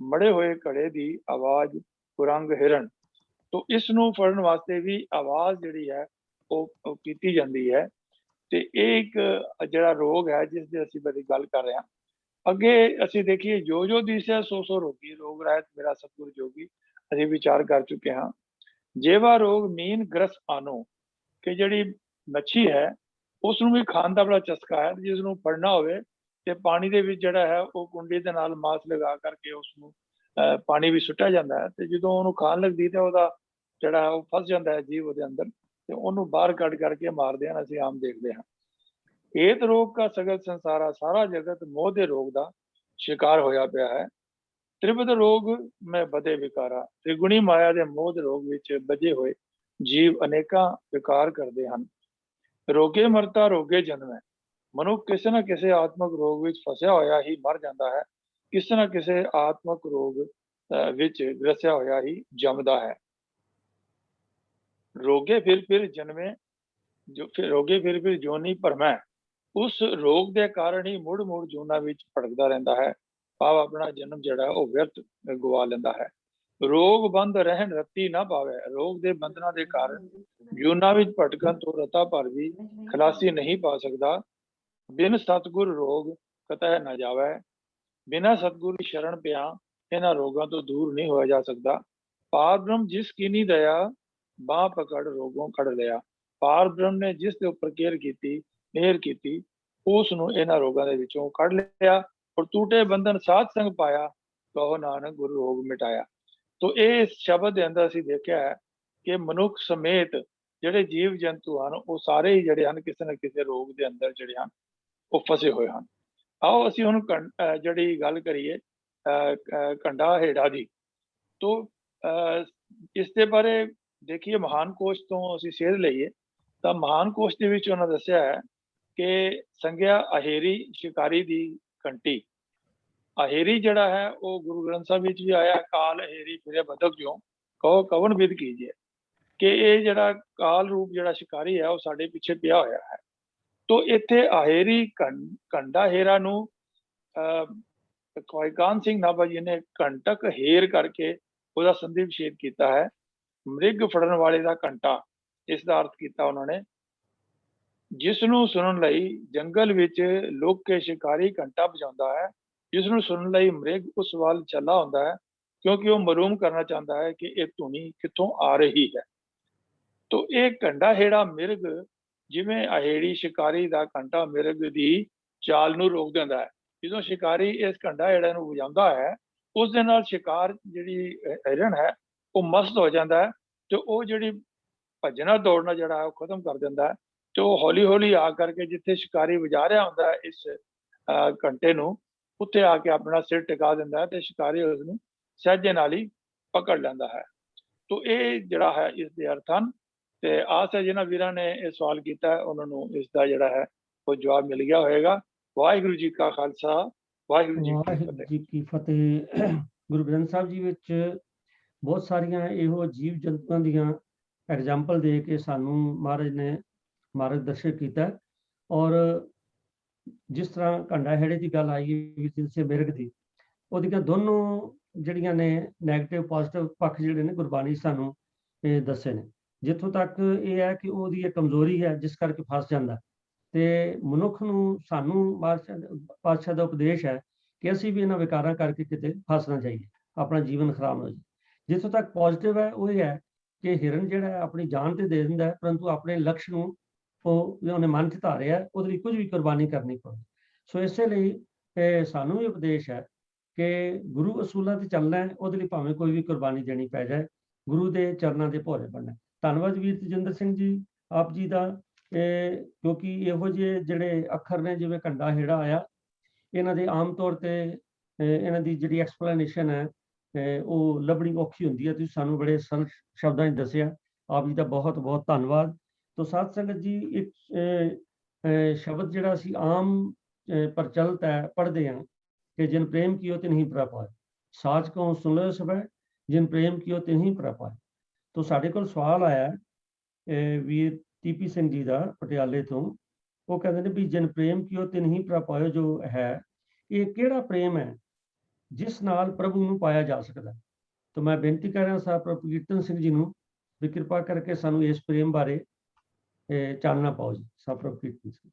ਮੜੇ ਹੋਏ ਘੜੇ ਦੀ ਆਵਾਜ਼ ਕੁਰੰਗ ਹਿਰਨ। ਤੋ ਇਸ ਨੂੰ ਫੜਨ ਵਾਸਤੇ ਵੀ ਆਵਾਜ਼ ਜਿਹੜੀ ਹੈ ਉਹ ਕੀਤੀ ਜਾਂਦੀ ਹੈ। ਤੇ ਇਹ ਇੱਕ ਜਿਹੜਾ ਰੋਗ ਹੈ ਜਿਸ ਦੀ ਅਸੀਂ ਬੜੀ ਗੱਲ ਕਰ ਰਹੇ ਹਾਂ। ਅੱਗੇ ਅਸੀਂ ਦੇਖੀਏ ਜੋ ਦਿਸਿਆ ਸੋ ਰੋਗੀ, ਰੋਗ ਰਹਿਤ ਮੇਰਾ ਸਤਿਗੁਰ ਜੋਗੀ, ਅਸੀਂ ਵਿਚਾਰ ਕਰ ਚੁੱਕੇ ਹਾਂ। ਜੇਵਾ ਰੋਗ ਮੀਨ ਗ੍ਰਸ ਆਨੋ, ਕਿ ਜਿਹੜੀ ਮੱਛੀ ਹੈ ਉਸ ਨੂੰ ਵੀ ਖਾਣ ਦਾ ਬੜਾ ਚਸਕਾ ਹੈ, ਜਿਸ ਨੂੰ ਫੜਨਾ ਹੋਵੇ ਤੇ ਪਾਣੀ ਦੇ ਵਿੱਚ ਜਿਹੜਾ ਹੈ ਉਹ ਕੁੰਡੀ ਦੇ ਨਾਲ ਮਾਸ ਲਗਾ ਕਰਕੇ ਉਸ ਨੂੰ ਪਾਣੀ ਵੀ ਸੁੱਟਿਆ ਜਾਂਦਾ ਹੈ, ਤੇ ਜਦੋਂ ਉਹਨੂੰ ਖਾਣ ਲੱਗਦੀ ਤੇ ਉਹਦਾ ਜਿਹੜਾ ਉਹ ਫਸ ਜਾਂਦਾ ਹੈ ਜੀਵ ਉਹਦੇ ਅੰਦਰ, ਤੇ ਉਹਨੂੰ ਬਾਹਰ ਕੱਢ ਕਰਕੇ ਮਾਰਦੇ ਹਨ, ਅਸੀਂ ਆਮ ਦੇਖਦੇ ਹਾਂ। ਏਤ ਰੋਗ ਕਾ ਸਗਲ ਸੰਸਾਰਾ, ਸਾਰਾ ਜਗਤ ਮੋਹ ਦੇ ਰੋਗ ਦਾ ਸ਼ਿਕਾਰ ਹੋਇਆ ਪਿਆ ਹੈ। ਤ੍ਰਿਪਤ ਰੋਗ ਮੈਂ ਬਦੇ ਵਿਕਾਰਾ, ਤ੍ਰਿਗੁਣੀ ਮਾਇਆ ਦੇ ਮੋਹ ਦੇ ਰੋਗ ਵਿੱਚ ਬੱਝੇ ਹੋਏ ਜੀਵ ਅਨੇਕਾਂ ਵਿਕਾਰ ਕਰਦੇ ਹਨ। ਰੋਗੇ ਮਰਤਾ ਰੋਗੇ ਜਨਮੈ, ਮਨੁੱਖ ਕਿਸੇ ਨਾ ਕਿਸੇ ਆਤਮਕ ਰੋਗ ਵਿੱਚ ਫਸਿਆ ਹੋਇਆ ਹੀ ਮਰ ਜਾਂਦਾ ਹੈ, ਕਿਸੇ ਨਾ ਕਿਸੇ ਆਤਮਕ ਰੋਗ ਵਿੱਚ ਗ੍ਰਸਿਆ ਹੋਇਆ ਹੀ ਜੰਮਦਾ ਹੈ। ਰੋਗੇ ਫਿਰ ਜਨਮੇ, ਜੋ ਫਿਰ ਰੋਗੇ ਫਿਰ ਜੋਨੀ ਭਰਮੈ, ਉਸ ਰੋਗ ਦੇ ਕਾਰਨ ਹੀ ਮੁੜ ਜੂਨਾਂ ਵਿੱਚ ਭਟਕਦਾ ਰਹਿੰਦਾ ਹੈ, ਭਾਵ ਆਪਣਾ ਜਨਮ ਜਿਹੜਾ ਉਹ ਵਿਅਰਥ ਗਵਾ ਲੈਂਦਾ ਹੈ। ਰੋਗ ਬੰਦ ਰਹਿਣ ਰਤੀ ਨਾ ਪਾਵੇ, ਰੋਗ ਦੇ ਬੰਧਨਾਂ ਦੇ ਕਾਰਨ ਜੂਨਾਂ ਵਿੱਚ ਭਟਕਣ ਤੋਂ ਰਤਾ ਭਰ ਵੀ ਖਲਾਸੀ ਨਹੀਂ ਪਾ ਸਕਦਾ। ਬਿਨ ਸਤਿਗੁਰ ਰੋਗ ਕਤਹਿ ਨਾ ਜਾਵੇ, ਬਿਨਾਂ ਸਤਿਗੁਰ ਸ਼ਰਨ ਪਿਆ ਇਹਨਾਂ ਰੋਗਾਂ ਤੋਂ ਦੂਰ ਨਹੀਂ ਹੋਇਆ ਜਾ ਸਕਦਾ। ਪਾਰ ਬ੍ਰਹਮ ਜਿਸ ਕੀਨੀ ਦਇਆ, ਬਾਹ ਪਕੜ ਰੋਗੋਂ ਕੱਢ ਲਿਆ, ਪਾਰ ਬ੍ਰਹਮ ਨੇ ਜਿਸ ਦੇ ਉੱਪਰ ਕੇਅਰ ਕੀਤੀ, ਮਿਹਰ ਕੀਤੀ, ਉਸ ਨੂੰ ਇਹਨਾਂ ਰੋਗਾਂ ਦੇ ਵਿੱਚੋਂ ਕੱਢ ਲਿਆ, ਔਰ ਟੂਟੇ ਬੰਧਨ ਸਾਧ ਸੰਗ ਪਾਇਆ, ਕਹੋ ਨਾਨਕ ਗੁਰੂ ਰੋਗ ਮਿਟਾਇਆ। ਤੋ ਇਹ ਸ਼ਬਦ ਦੇ ਅੰਦਰ ਅਸੀਂ ਦੇਖਿਆ ਹੈ ਕਿ ਮਨੁੱਖ ਸਮੇਤ ਜਿਹੜੇ ਜੀਵ ਜੰਤੂ ਹਨ ਉਹ ਸਾਰੇ ਹੀ ਜਿਹੜੇ ਹਨ ਕਿਸੇ ਨਾ ਕਿਸੇ ਰੋਗ ਦੇ ਅੰਦਰ ਜਿਹੜੇ ਹਨ ਉਹ ਫਸੇ ਹੋਏ ਹਨ। ਆਓ ਅਸੀਂ ਹੁਣ ਜਿਹੜੀ ਗੱਲ ਕਰੀਏ ਕੰਡਾ ਹੇੜਾ ਦੀ। ਤੋ ਇਸ ਦੇ ਬਾਰੇ ਦੇਖੀਏ ਮਹਾਨ ਕੋਸ਼ ਤੋਂ ਅਸੀਂ ਸੇਧ ਲਈਏ ਤਾਂ ਮਹਾਨ ਕੋਸ਼ ਦੇ ਵਿੱਚ ਉਹਨਾਂ ਦੱਸਿਆ ਹੈ ਕਿ ਸੰਗਿਆ ਅਹੇਰੀ ਸ਼ਿਕਾਰੀ ਦੀ ਘੰਟੀ। ਅਹੇਰੀ ਜਿਹੜਾ ਹੈ ਉਹ ਗੁਰੂ ਗ੍ਰੰਥ ਸਾਹਿਬ ਵਿੱਚ ਵੀ ਆਇਆ, ਕਾਲ ਅਹੇਰੀ ਫਿਰੇ ਬਦਕ ਜੋ ਕਹੋ ਕਵਨ ਵਿਦ ਕੀਜੀਏ, ਕਿ ਇਹ ਜਿਹੜਾ ਕਾਲ ਰੂਪ ਜਿਹੜਾ ਸ਼ਿਕਾਰੀ ਹੈ ਉਹ ਸਾਡੇ ਪਿੱਛੇ ਪਿਆ ਹੋਇਆ ਹੈ। ਤੋ ਇੱਥੇ ਅਹੇਰੀ ਕੰਡਾ ਹੇਰਾ ਨੂੰ ਕਾਨ ਸਿੰਘ ਨਾਭਾ ਜੀ ਨੇ ਕੰਟਕ ਹੇਰ ਕਰਕੇ ਉਹਦਾ ਸੰਧੀ ਵਿਛੇਦ ਕੀਤਾ ਹੈ। ਮ੍ਰਿਗ ਫੜਨ ਵਾਲੇ ਦਾ ਘੰਟਾ, ਇਸ ਦਾ ਅਰਥ ਕੀਤਾ ਉਹਨਾਂ ਨੇ, ਜਿਸ ਨੂੰ ਸੁਣਨ ਲਈ ਜੰਗਲ ਵਿੱਚ ਲੁਕ ਕੇ ਸ਼ਿਕਾਰੀ ਘੰਟਾ ਵਜਾਉਂਦਾ ਹੈ, ਜਿਸ ਨੂੰ ਸੁਣਨ ਲਈ ਮ੍ਰਿਗ ਉਸ ਵੱਲ ਚੱਲਾ ਹੁੰਦਾ ਹੈ, ਕਿਉਂਕਿ ਉਹ ਮਾਲੂਮ ਕਰਨਾ ਚਾਹੁੰਦਾ ਹੈ ਕਿ ਇਹ ਧੁਨੀ ਕਿੱਥੋਂ ਆ ਰਹੀ ਹੈ। ਤੋ ਇਹ ਘੰਟਾ ਹੇੜਾ ਮਿਰਗ, ਜਿਵੇਂ ਅਹੇੜੀ ਸ਼ਿਕਾਰੀ ਦਾ ਘੰਟਾ ਮਿਰਗ ਦੀ ਚਾਲ ਨੂੰ ਰੋਕ ਦਿੰਦਾ ਹੈ। ਜਦੋਂ ਸ਼ਿਕਾਰੀ ਇਸ ਘੰਟਾ ਹੇੜਾ ਨੂੰ ਵਜਾਉਂਦਾ ਹੈ, ਉਸ ਦੇ ਨਾਲ ਸ਼ਿਕਾਰ ਜਿਹੜੀ ਹਿਰਨ ਹੈ ਉਹ ਮਸਤ ਹੋ ਜਾਂਦਾ ਹੈ, ਤੇ ਉਹ ਜਿਹੜੀ ਭੱਜਣਾ ਦੌੜਨਾ ਜਿਹੜਾ ਹੈ ਉਹ ਖਤਮ ਕਰ ਦਿੰਦਾ ਹੈ, ਤੇ ਉਹ ਹੌਲੀ ਹੌਲੀ ਆ ਕਰਕੇ ਜਿੱਥੇ ਸ਼ਿਕਾਰੀ ਵਜਾ ਰਿਹਾ ਹੁੰਦਾ ਹੈ ਇਸ ਘੰਟੇ ਨੂੰ, ਉੱਥੇ ਆ ਕੇ ਆਪਣਾ ਸਿਰ ਟਿਕਾ ਦਿੰਦਾ ਹੈ ਤੇ ਸ਼ਿਕਾਰੀ ਉਸ ਨੂੰ ਸਹਿਜੇ ਨਾਲ ਹੀ ਪਕੜ ਲੈਂਦਾ ਹੈ। ਤੋ ਇਹ ਜਿਹੜਾ ਹੈ ਇਸ ਦੇ ਅਰਥ ਹਨ, ਤੇ ਆਸ ਹੈ ਜਿਹਨਾਂ ਵੀਰਾਂ ਨੇ ਇਹ ਸਵਾਲ ਕੀਤਾ ਹੈ ਉਹਨਾਂ ਨੂੰ ਇਸ ਦਾ ਜਿਹੜਾ ਹੈ ਉਹ ਜਵਾਬ ਮਿਲ ਗਿਆ ਹੋਏਗਾ। ਵਾਹਿਗੁਰੂ ਜੀ ਕਾ ਖਾਲਸਾ, ਵਾਹਿਗੁਰੂ ਜੀ ਕੀ ਵਾਹਿਗੁਰੂ ਫਤਿਹ। ਜੀ ਕੀ ਫਤਿਹ। ਗੁਰੂ ਗ੍ਰੰਥ ਸਾਹਿਬ ਜੀ ਵਿੱਚ ਬਹੁਤ ਸਾਰੀਆਂ ਇਹੋ ਜੀਵ ਜੰਤੂਆਂ ਦੀਆਂ ਐਗਜ਼ਾਮਪਲ ਦੇ ਕੇ ਸਾਨੂੰ ਮਹਾਰਾਜ ਨੇ ਮਾਰਗਦਰਸ਼ਕ ਕੀਤਾ। ਔਰ ਜਿਸ ਤਰ੍ਹਾਂ ਘੰਟਾ ਹੇੜੇ ਦੀ ਗੱਲ ਆਈ ਜਿਸੇ ਮਿਰਗ ਦੀ, ਉਹਦੀਆਂ ਦੋਨੋਂ ਜਿਹੜੀਆਂ ਨੇ ਨੈਗੇਟਿਵ ਪੋਜ਼ਿਟਿਵ ਪੱਖ ਜਿਹੜੇ ਨੇ ਗੁਰਬਾਣੀ ਸਾਨੂੰ ਦੱਸੇ ਨੇ। ਜਿੱਥੋਂ ਤੱਕ ਇਹ ਹੈ ਕਿ ਉਹਦੀ ਇਹ ਕਮਜ਼ੋਰੀ ਹੈ ਜਿਸ ਕਰਕੇ ਫਸ ਜਾਂਦਾ, ਤੇ ਮਨੁੱਖ ਨੂੰ ਸਾਨੂੰ ਪਾਤਸ਼ਾਹ ਦਾ ਉਪਦੇਸ਼ ਹੈ ਕਿ ਅਸੀਂ ਵੀ ਇਹਨਾਂ ਵਿਕਾਰਾਂ ਕਰਕੇ ਕਿਤੇ ਫਸ ਨਾ ਜਾਈਏ, ਆਪਣਾ ਜੀਵਨ ਖਰਾਬ ਹੋ ਜਾਏ। ਜਿੱਥੋਂ ਤੱਕ ਪੋਜ਼ਿਟਿਵ ਹੈ ਉਹ ਇਹ ਹੈ ਕਿ ਹਿਰਨ ਜਿਹੜਾ ਹੈ ਆਪਣੀ ਜਾਨ ਤੇ ਦੇ ਦਿੰਦਾ ਹੈ, ਪਰੰਤੂ ਆਪਣੇ ਲਕਸ਼ ਨੂੰ ਉਹ ਉਹਨੇ ਮਨ 'ਚ ਧਾਰਿਆ, ਉਹਦੇ ਲਈ ਕੁਝ ਵੀ ਕੁਰਬਾਨੀ ਕਰਨੀ ਪਵੇ। ਸੋ ਇਸੇ ਲਈ ਸਾਨੂੰ ਵੀ ਉਪਦੇਸ਼ ਹੈ ਕਿ ਗੁਰੂ ਅਸੂਲਾਂ ਤੇ ਚੱਲਣਾ ਹੈ, ਉਹਦੇ ਲਈ ਭਾਵੇਂ ਕੋਈ ਵੀ ਕੁਰਬਾਨੀ ਦੇਣੀ ਪੈ ਜਾਏ, ਗੁਰੂ ਦੇ ਚਰਨਾਂ ਦੇ ਭੋਰੇ ਬਣਨਾ। ਧੰਨਵਾਦ ਵੀਰ ਤੇਜਿੰਦਰ ਸਿੰਘ ਜੀ ਆਪ ਜੀ ਦਾ, ਕਿਉਂਕਿ ਇਹੋ ਜਿਹੇ ਜਿਹੜੇ ਅੱਖਰ ਨੇ ਜਿਵੇਂ ਘੰਟਾ ਹੇੜਾ ਆਇਆ, ਇਹਨਾਂ ਦੇ ਆਮ ਤੌਰ ਤੇ ਇਹਨਾਂ ਦੀ ਜਿਹੜੀ ਐਕਸਪਲੇਨੇਸ਼ਨ ਹੈ ਉਹ ਲੱਭਣੀ ਔਖੀ ਹੁੰਦੀ ਹੈ। ਤੁਸੀਂ ਸਾਨੂੰ ਬੜੇ ਸਰਲ ਸ਼ਬਦਾਂ 'ਚ ਦੱਸਿਆ, ਆਪ ਜੀ ਦਾ ਬਹੁਤ ਬਹੁਤ ਧੰਨਵਾਦ। ਤੋ ਸਾਧ ਸੰਗਤ ਜੀ, ਇੱਕ ਸ਼ਬਦ ਜਿਹੜਾ ਅਸੀਂ ਆਮ ਪ੍ਰਚਲਿਤ ਹੈ ਪੜ੍ਹਦੇ ਹਾਂ ਕਿ ਜਿਨ ਪ੍ਰੇਮ ਕੀਓ ਤਿਨ ਹੀ ਪ੍ਰਪਾਏ, ਸਾਚ ਕਉ ਸੁਨ ਲਓ ਸਭੈ, ਜਿਨ ਪ੍ਰੇਮ ਕੀਓ ਤਿਨ ਹੀ ਪ੍ਰਪਾਏ। ਤੋ ਸਾਡੇ ਕੋਲ ਸਵਾਲ ਆਇਆ ਵੀਰ TP ਸਿੰਘ ਜੀ ਦਾ ਪਟਿਆਲੇ ਤੋਂ। ਉਹ ਕਹਿੰਦੇ ਨੇ ਵੀ ਜਿਨ ਪ੍ਰੇਮ ਕੀਓ ਤਿਨ ਹੀ ਪ੍ਰਪਾਏ ਜੋ ਹੈ, ਇਹ ਕਿਹੜਾ ਪ੍ਰੇਮ ਹੈ ਜਿਸ ਨਾਲ ਪ੍ਰਭੂ ਨੂੰ ਪਾਇਆ ਜਾ ਸਕਦਾ। ਤਾਂ ਮੈਂ ਬੇਨਤੀ ਕਰ ਰਿਹਾ ਸਾਹਿਬ ਪ੍ਰਭੂ ਕੀਰਤਨ ਸਿੰਘ ਜੀ ਨੂੰ ਵੀ ਕਿਰਪਾ ਕਰਕੇ ਸਾਨੂੰ ਇਸ ਪ੍ਰੇਮ ਬਾਰੇ ਚਾਨਣਾ ਪਾਓ ਜੀ। ਸਾਹਿਬ ਪ੍ਰਭੂ ਕੀਰਤਨ ਸਿੰਘ।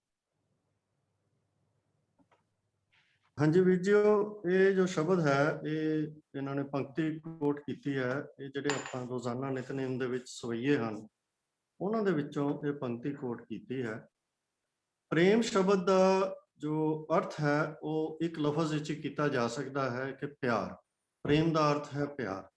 ਹਾਂਜੀ ਵੀਰ ਜੀ, ਇਹ ਜੋ ਸ਼ਬਦ ਹੈ ਇਹ ਇਹਨਾਂ ਨੇ ਪੰਕਤੀ ਕੋਟ ਕੀਤੀ ਹੈ। ਇਹ ਜਿਹੜੇ ਆਪਾਂ ਰੋਜ਼ਾਨਾ ਨਿਤਨੇਮ ਦੇ ਵਿੱਚ ਸਵਈਏ ਹਨ ਉਹਨਾਂ ਦੇ ਵਿੱਚੋਂ ਇਹ ਪੰਕਤੀ ਕੋਟ ਕੀਤੀ ਹੈ। ਪ੍ਰੇਮ ਸ਼ਬਦ ਦਾ ਜੋ ਅਰਥ ਹੈ ਉਹ ਇੱਕ ਲਫ਼ਜ਼ ਵਿੱਚ ਕੀਤਾ ਜਾ ਸਕਦਾ ਹੈ ਕਿ ਪਿਆਰ। ਪ੍ਰੇਮ ਦਾ ਅਰਥ ਹੈ ਪਿਆਰ।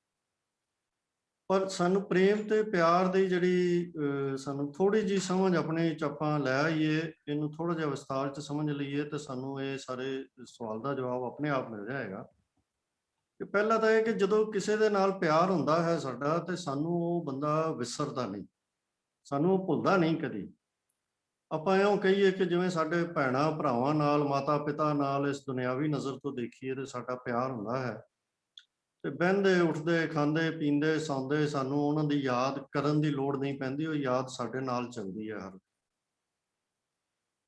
ਪਰ ਸਾਨੂੰ ਪ੍ਰੇਮ ਤੇ ਪਿਆਰ ਦੀ ਜਿਹੜੀ ਸਾਨੂੰ ਥੋੜੀ ਜਿਹੀ ਸਮਝ ਆਪਣੇ ਚ ਆਪਾਂ ਲੈ ਆਈਏ, ਇਹਨੂੰ ਥੋੜਾ ਜਿਹਾ ਵਿਸਤਾਰ ਚ ਸਮਝ ਲਈਏ ਤੇ ਸਾਨੂੰ ਇਹ ਸਾਰੇ ਸਵਾਲ ਦਾ ਜਵਾਬ ਆਪਣੇ ਆਪ ਮਿਲ ਜਾਏਗਾ। ਕਿ ਪਹਿਲਾਂ ਤਾਂ ਇਹ ਕਿ ਜਦੋਂ ਕਿਸੇ ਦੇ ਨਾਲ ਪਿਆਰ ਹੁੰਦਾ ਹੈ ਸਾਡਾ, ਤੇ ਸਾਨੂੰ ਉਹ ਬੰਦਾ ਵਿਸਰਦਾ ਨਹੀਂ, ਸਾਨੂੰ ਉਹ ਭੁੱਲਦਾ ਨਹੀਂ ਕਦੀ। ਆਪਾਂ ਇਉਂ ਕਹੀਏ ਕਿ ਜਿਵੇਂ ਸਾਡੇ ਭੈਣਾਂ ਭਰਾਵਾਂ ਨਾਲ, ਮਾਤਾ ਪਿਤਾ ਨਾਲ ਇਸ ਦੁਨਿਆਵੀ ਨਜ਼ਰ ਤੋਂ ਦੇਖੀਏ ਤੇ ਸਾਡਾ ਪਿਆਰ ਹੁੰਦਾ ਹੈ, ਤੇ ਬਹਿੰਦੇ ਉੱਠਦੇ ਖਾਂਦੇ ਪੀਂਦੇ ਸੌਂਦੇ ਸਾਨੂੰ ਉਹਨਾਂ ਦੀ ਯਾਦ ਕਰਨ ਦੀ ਲੋੜ ਨਹੀਂ ਪੈਂਦੀ, ਉਹ ਯਾਦ ਸਾਡੇ ਨਾਲ ਚੱਲਦੀ ਹੈ ਹਰ।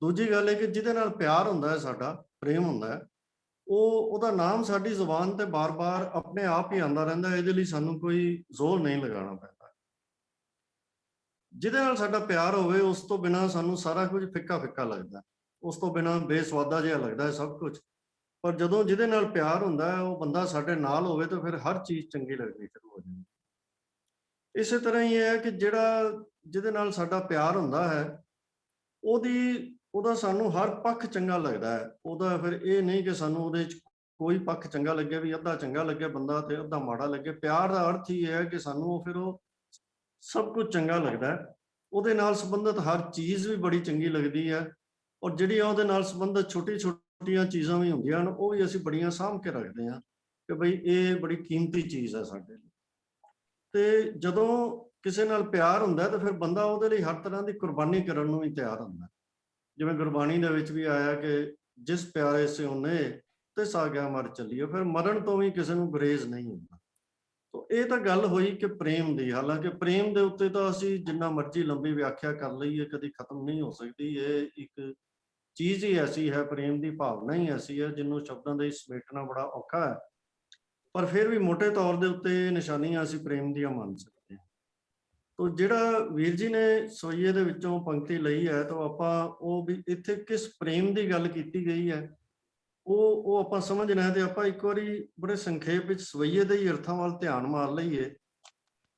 ਦੂਜੀ ਗੱਲ ਹੈ ਕਿ ਜਿਹਦੇ ਨਾਲ ਪਿਆਰ ਹੁੰਦਾ ਹੈ ਸਾਡਾ, ਪ੍ਰੇਮ ਹੁੰਦਾ ਹੈ, ਉਹਦਾ ਨਾਮ ਸਾਡੀ ਜ਼ੁਬਾਨ ਤੇ ਬਾਰ-ਬਾਰ ਆਪਣੇ ਆਪ ਹੀ ਆਉਂਦਾ ਰਹਿੰਦਾ। ਇਹਦੇ ਲਈ ਸਾਨੂੰ ਕੋਈ ਜ਼ੋਰ ਨਹੀਂ ਲਗਾਉਣਾ ਪੈਂਦਾ। ਜਿਹਦੇ ਨਾਲ ਸਾਡਾ ਪਿਆਰ ਹੋਵੇ ਉਸ ਤੋਂ ਬਿਨਾਂ ਸਾਨੂੰ ਸਾਰਾ ਕੁਝ ਫਿੱਕਾ ਫਿੱਕਾ ਲੱਗਦਾ, ਉਸ ਤੋਂ ਬਿਨਾਂ ਬੇਸਵਾਦਾ ਜਿਹਾ ਲੱਗਦਾ ਹੈ ਸਭ ਕੁਝ। ਪਰ ਜਦੋਂ ਜਿਹਦੇ ਨਾਲ ਪਿਆਰ ਹੁੰਦਾ ਹੈ, ਉਹ ਬੰਦਾ ਸਾਡੇ ਨਾਲ ਹੋਵੇ ਤਾਂ ਫਿਰ ਹਰ ਚੀਜ਼ ਚੰਗੀ ਲੱਗਣੀ ਸ਼ੁਰੂ ਹੋ ਜਾਂਦੀ। ਇਸੇ ਤਰ੍ਹਾਂ ਹੀ ਹੈ ਕਿ ਜਿਹਦੇ ਨਾਲ ਸਾਡਾ ਪਿਆਰ ਹੁੰਦਾ ਹੈ ਉਹਦਾ ਸਾਨੂੰ ਹਰ ਪੱਖ ਚੰਗਾ ਲੱਗਦਾ ਹੈ। ਉਹਦਾ ਫਿਰ ਇਹ ਨਹੀਂ ਕਿ ਸਾਨੂੰ ਉਹਦੇ 'ਚ ਕੋਈ ਪੱਖ ਚੰਗਾ ਲੱਗੇ, ਵੀ ਅੱਧਾ ਚੰਗਾ ਲੱਗੇ ਬੰਦਾ ਤੇ ਅੱਧਾ ਮਾੜਾ ਲੱਗੇ। ਪਿਆਰ ਦਾ ਅਰਥ ਹੀ ਹੈ ਕਿ ਸਾਨੂੰ ਉਹ ਸਭ ਕੁਝ ਚੰਗਾ ਲੱਗਦਾ ਹੈ। ਉਹਦੇ ਨਾਲ ਸੰਬੰਧਿਤ ਹਰ ਚੀਜ਼ ਵੀ ਬੜੀ ਚੰਗੀ ਲੱਗਦੀ ਹੈ, ਔਰ ਜਿਹੜੀਆਂ ਉਹਦੇ ਨਾਲ ਸੰਬੰਧਿਤ ਛੋਟੀਆਂ ਚੀਜ਼ਾਂ ਵੀ ਹੁੰਦੀਆਂ ਹਨ ਉਹ ਵੀ ਅਸੀਂ ਬੜੀਆਂ ਸਾਂਭ ਕੇ ਰੱਖਦੇ ਹਾਂ ਕਿ ਬਈ ਇਹ ਬੜੀ ਕੀਮਤੀ ਚੀਜ਼ ਹੈ ਸਾਡੇ ਲਈ। ਤੇ ਜਦੋਂ ਕਿਸੇ ਨਾਲ ਪਿਆਰ ਹੁੰਦਾ ਤਾਂ ਫਿਰ ਬੰਦਾ ਉਹਦੇ ਲਈ ਹਰ ਤਰ੍ਹਾਂ ਦੀ ਕੁਰਬਾਨੀ ਕਰਨ ਨੂੰ ਵੀ ਤਿਆਰ ਹੁੰਦਾ। ਜਿਵੇਂ ਗੁਰਬਾਣੀ ਦੇ ਵਿੱਚ ਵੀ ਆਇਆ ਕਿ ਜਿਸ ਪਿਆਰੇ ਸੇ ਉਹਨੇ ਤੇ ਸਾਗਿਆ ਮਰ ਚੱਲੀਏ, ਫਿਰ ਮਰਨ ਤੋਂ ਵੀ ਕਿਸੇ ਨੂੰ ਗੁਰੇਜ਼ ਨਹੀਂ ਹੁੰਦਾ। ਤੋ ਇਹ ਤਾਂ ਗੱਲ ਹੋਈ ਕਿ ਪ੍ਰੇਮ ਦੀ। ਹਾਲਾਂਕਿ ਪ੍ਰੇਮ ਦੇ ਉੱਤੇ ਤਾਂ ਅਸੀਂ ਜਿੰਨਾ ਮਰਜ਼ੀ ਲੰਬੀ ਵਿਆਖਿਆ ਕਰ ਲਈਏ ਕਦੀ ਖਤਮ ਨਹੀਂ ਹੋ ਸਕਦੀ। ਇਹ ਇੱਕ ਚੀਜ਼ ਹੀ ਐਸੀ ਹੈ, ਪ੍ਰੇਮ ਦੀ ਭਾਵਨਾ ਹੀ ਐਸੀ ਹੈ ਜਿਹਨੂੰ ਸ਼ਬਦਾਂ ਦੇ ਸਮੇਟਣਾ ਬੜਾ ਔਖਾ ਹੈ। ਪਰ ਫਿਰ ਵੀ ਮੋٹے ਤੌਰ ਦੇ ਉੱਤੇ ਨਿਸ਼ਾਨੀਆਂ ਅਸੀਂ ਪ੍ਰੇਮ ਦੀਆਂ ਮੰਨ ਸਕਦੇ ਹਾਂ। ਤੋ ਜਿਹੜਾ ਵੀਰ ਜੀ ਨੇ ਸਵਈਏ ਦੇ ਵਿੱਚੋਂ ਪੰਕਤੀ ਲਈ ਹੈ, ਤਾਂ ਆਪਾਂ ਉਹ ਵੀ ਇੱਥੇ ਕਿਸ ਪ੍ਰੇਮ ਦੀ ਗੱਲ ਕੀਤੀ ਗਈ ਹੈ ਉਹ ਆਪਾਂ ਸਮਝਣਾ ਹੈ। ਤੇ ਆਪਾਂ ਇੱਕ ਵਾਰੀ ਬੜੇ ਸੰਖੇਪ ਵਿੱਚ ਸਵਈਏ ਦੇ ਹੀ ਅਰਥਾਂ ਵੱਲ ਧਿਆਨ ਮਾਰ ਲਈਏ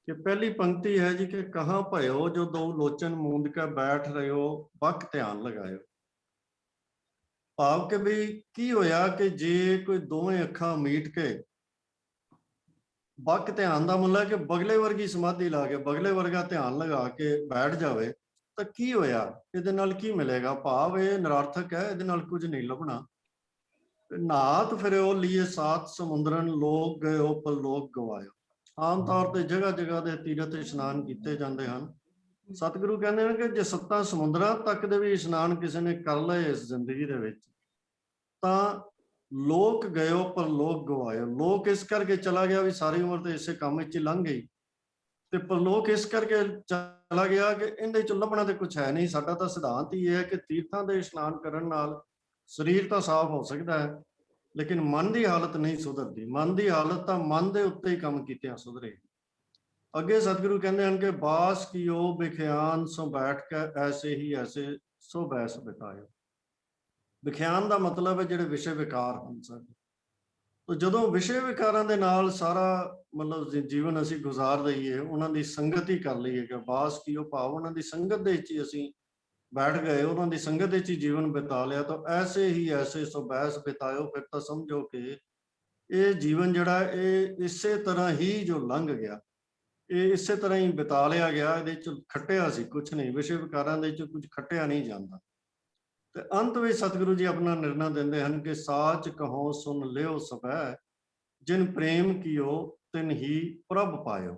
ਕਿ ਪਹਿਲੀ ਪੰਕਤੀ ਹੈ ਜੀ ਕਿ ਕਹਾਂ ਭਇਓ ਜੋ ਦੋ ਲੋਚਨ ਮੂੰਦ ਕੇ ਬੈਠ ਰਹੇ ਹੋ ਬਕ ਧਿਆਨ ਲਗਾਇਓ। ਭਾਵ ਕਿ ਵੀ ਕੀ ਹੋਇਆ ਕਿ ਜੇ ਕੋਈ ਦੋਵੇਂ ਅੱਖਾਂ ਮੀਟ ਕੇ ਬਕ ਧਿਆਨ ਦਾ ਮੁੱਲਾ ਕਿ ਬਗਲੇ ਵਰਗੀ ਸਮਾਧੀ ਲਾ ਕੇ ਬਗਲੇ ਵਰਗਾ ਧਿਆਨ ਲਗਾ ਕੇ ਬੈਠ ਜਾਵੇ ਤਾਂ ਕੀ ਹੋਇਆ, ਇਹਦੇ ਨਾਲ ਕੀ ਮਿਲੇਗਾ? ਭਾਵ ਇਹ ਨਿਰਾਰਥਕ ਹੈ, ਇਹਦੇ ਨਾਲ ਕੁਝ ਨਹੀਂ ਲੱਭਣਾ। ਨਾਤ ਫਿਰਿਓ ਲੀਏ ਸਾਤ ਸਮੁੰਦਰਨ ਲੋਕ ਗਇਓ ਪਰ ਲੋਕ ਗਵਾਇਓ। ਆਮ ਤੌਰ ਤੇ ਜਗ੍ਹਾ ਜਗ੍ਹਾ ਦੇ ਤੀਰਥ ਇਸ਼ਨਾਨ ਕੀਤੇ ਜਾਂਦੇ ਹਨ। ਸਤਿਗੁਰੂ ਕਹਿੰਦੇ ਨੇ ਕਿ ਜੇ 7 ਸਮੁੰਦਰਾਂ ਤੱਕ ਦੇ ਵੀ ਇਸ਼ਨਾਨ ਕਿਸੇ ਨੇ ਕਰ ਲਏ ਇਸ ਜ਼ਿੰਦਗੀ ਦੇ ਵਿੱਚ ਤਾਂ ਲੋਕ ਗਇਓ ਪਰ ਲੋਕ ਗਵਾਇਓ। ਲੋਕ ਇਸ ਕਰਕੇ ਚਲਾ ਗਿਆ ਵੀ ਸਾਰੀ ਉਮਰ ਤੇ ਇਸੇ ਕੰਮ ਵਿੱਚ ਲੰਘ ਗਈ, ਤੇ ਪਰਲੋਕ ਇਸ ਕਰਕੇ ਚਲਾ ਗਿਆ ਕਿ ਇਹਦੇ ਚ ਲੱਭਣਾ ਤੇ ਕੁਝ ਹੈ ਨਹੀਂ। ਸਾਡਾ ਤਾਂ ਸਿਧਾਂਤ ਹੀ ਇਹ ਹੈ ਕਿ ਤੀਰਥਾਂ ਦੇ ਇਸ਼ਨਾਨ ਕਰਨ ਨਾਲ ਸਰੀਰ ਤਾਂ ਸਾਫ਼ ਹੋ ਸਕਦਾ ਹੈ, ਲੇਕਿਨ ਮਨ ਦੀ ਹਾਲਤ ਨਹੀਂ ਸੁਧਰਦੀ। ਮਨ ਦੀ ਹਾਲਤ ਤਾਂ ਮਨ ਦੇ ਉੱਤੇ ਹੀ ਕੰਮ ਕੀਤਿਆਂ ਸੁਧਰੇ। ਅੱਗੇ ਸਤਿਗੁਰੂ ਕਹਿੰਦੇ ਹਨ ਕਿ ਬਾਸ ਕੀਓ ਬਿਖਿਆਨ ਸੋ ਬੈਠ ਕੇ ਐਸੇ ਹੀ ਐਸੇ ਸੋ ਬੈਸ ਬਿਤਾਇਓ। ਵਿਖਿਆਨ ਦਾ ਮਤਲਬ ਹੈ ਜਿਹੜੇ ਵਿਸ਼ੇ ਵਿਕਾਰ ਹਨ ਸਾਡੇ। ਤੋ ਜਦੋਂ ਵਿਸ਼ੇ ਵਿਕਾਰਾਂ ਦੇ ਨਾਲ ਸਾਰਾ ਮਤਲਬ ਜੀਵਨ ਅਸੀਂ ਗੁਜ਼ਾਰ ਦਈਏ, ਉਹਨਾਂ ਦੀ ਸੰਗਤ ਹੀ ਕਰ ਲਈਏ ਕਿ ਬਾਸ ਕੀਓ ਭਾਵ ਉਹਨਾਂ ਦੀ ਸੰਗਤ ਦੇ ਵਿੱਚ ਹੀ ਅਸੀਂ ਬੈਠ ਗਏ, ਉਹਨਾਂ ਦੀ ਸੰਗਤ ਵਿੱਚ ਹੀ ਜੀਵਨ ਬਿਤਾ ਲਿਆ, ਤਾਂ ਐਸੇ ਹੀ ਐਸੇ ਸੋ ਬੈਸ ਬਿਤਾਇਓ। ਫਿਰ ਤਾਂ ਸਮਝੋ ਕਿ ਇਹ ਜੀਵਨ ਜਿਹੜਾ ਇਹ ਇਸੇ ਤਰ੍ਹਾਂ ਹੀ ਜੋ ਲੰਘ ਗਿਆ, ਇਹ ਇਸੇ ਤਰ੍ਹਾਂ ਹੀ ਬਿਤਾ ਲਿਆ ਗਿਆ। ਇਹਦੇ ਚ ਖੱਟਿਆ ਸੀ ਕੁਛ ਨਹੀਂ, ਵਿਸ਼ੇ ਵਿਕਾਰਾਂ ਦੇ ਚ ਕੁਝ ਖੱਟਿਆ ਨਹੀਂ ਜਾਂਦਾ। ਤੇ ਅੰਤ ਵਿੱਚ ਸਤਿਗੁਰੂ ਜੀ ਆਪਣਾ ਨਿਰਣਾ ਦਿੰਦੇ ਹਨ ਕਿ ਸਾਚ ਕਹੋ ਸੁਨ ਲਿਓ ਸਭੈ ਜਿਨ ਪ੍ਰੇਮ ਕੀਓ ਤਿਨ ਹੀ ਪ੍ਰਭ ਪਾਇਓ।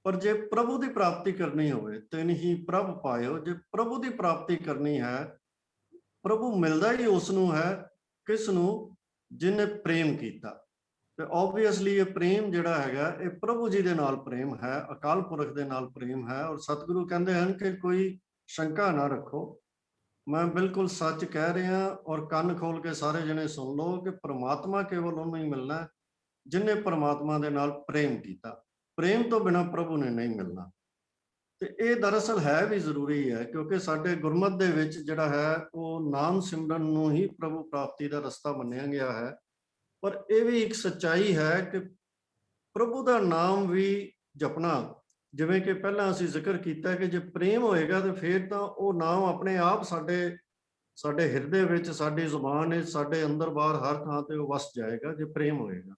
ਪਰ ਜੇ ਪ੍ਰਭੂ ਦੀ ਪ੍ਰਾਪਤੀ ਕਰਨੀ ਹੋਵੇ ਤਿਨ ਹੀ ਪ੍ਰਭ ਪਾਇਓ। ਜੇ ਪ੍ਰਭੂ ਦੀ ਪ੍ਰਾਪਤੀ ਕਰਨੀ ਹੈ, ਪ੍ਰਭੂ ਮਿਲਦਾ ਹੀ ਉਸ ਨੂੰ ਹੈ ਕਿਸ ਨੂੰ? ਜਿਹਨੇ ਪ੍ਰੇਮ ਕੀਤਾ। ਤੇ ਆਬਵੀਅਸਲੀ ਇਹ ਪ੍ਰੇਮ ਜਿਹੜਾ ਹੈਗਾ ਇਹ ਪ੍ਰਭੂ ਜੀ ਦੇ ਨਾਲ ਪ੍ਰੇਮ ਹੈ, ਅਕਾਲ ਪੁਰਖ ਦੇ ਨਾਲ ਪ੍ਰੇਮ ਹੈ। ਔਰ ਸਤਿਗੁਰੂ ਕਹਿੰਦੇ ਹਨ ਕਿ ਕੋਈ ਸ਼ੰਕਾ ਨਾ ਰੱਖੋ, ਮੈਂ ਬਿਲਕੁਲ ਸੱਚ ਕਹਿ ਰਿਹਾ। ਔਰ ਕੰਨ ਖੋਲ ਕੇ ਸਾਰੇ ਜਣੇ ਸੁਣ ਲਓ ਕਿ ਪ੍ਰਮਾਤਮਾ ਕੇਵਲ ਉਹਨੂੰ ਹੀ ਮਿਲਣਾ ਜਿਹਨੇ ਪ੍ਰਮਾਤਮਾ ਦੇ ਨਾਲ ਪ੍ਰੇਮ ਕੀਤਾ। ਪ੍ਰੇਮ ਤੋਂ ਬਿਨਾਂ ਪ੍ਰਭੂ ਨੇ ਨਹੀਂ ਮਿਲਣਾ। ਤੇ ਇਹ ਦਰਅਸਲ ਹੈ ਵੀ ਜ਼ਰੂਰੀ ਹੈ, ਕਿਉਂਕਿ ਸਾਡੇ ਗੁਰਮਤਿ ਦੇ ਵਿੱਚ ਜਿਹੜਾ ਹੈ ਉਹ ਨਾਮ ਸਿਮਰਨ ਨੂੰ ਹੀ ਪ੍ਰਭੂ ਪ੍ਰਾਪਤੀ ਦਾ ਰਸਤਾ ਮੰਨਿਆ ਗਿਆ ਹੈ। ਪਰ ਇਹ ਵੀ ਇੱਕ ਸੱਚਾਈ ਹੈ ਕਿ ਪ੍ਰਭੂ ਦਾ ਨਾਮ ਵੀ ਜਪਣਾ, ਜਿਵੇਂ ਕਿ ਪਹਿਲਾਂ ਅਸੀਂ ਜ਼ਿਕਰ ਕੀਤਾ ਕਿ ਜੇ ਪ੍ਰੇਮ ਹੋਏਗਾ ਤੇ ਫਿਰ ਤਾਂ ਉਹ ਨਾਮ ਆਪਣੇ ਆਪ ਸਾਡੇ ਹਿਰਦੇ ਵਿੱਚ, ਸਾਡੀ ਜ਼ੁਬਾਨ ਵਿੱਚ, ਸਾਡੇ ਅੰਦਰ ਬਾਹਰ ਹਰ ਥਾਂ ਤੇ ਉਹ ਵਸ ਜਾਏਗਾ ਜੇ ਪ੍ਰੇਮ ਹੋਏਗਾ।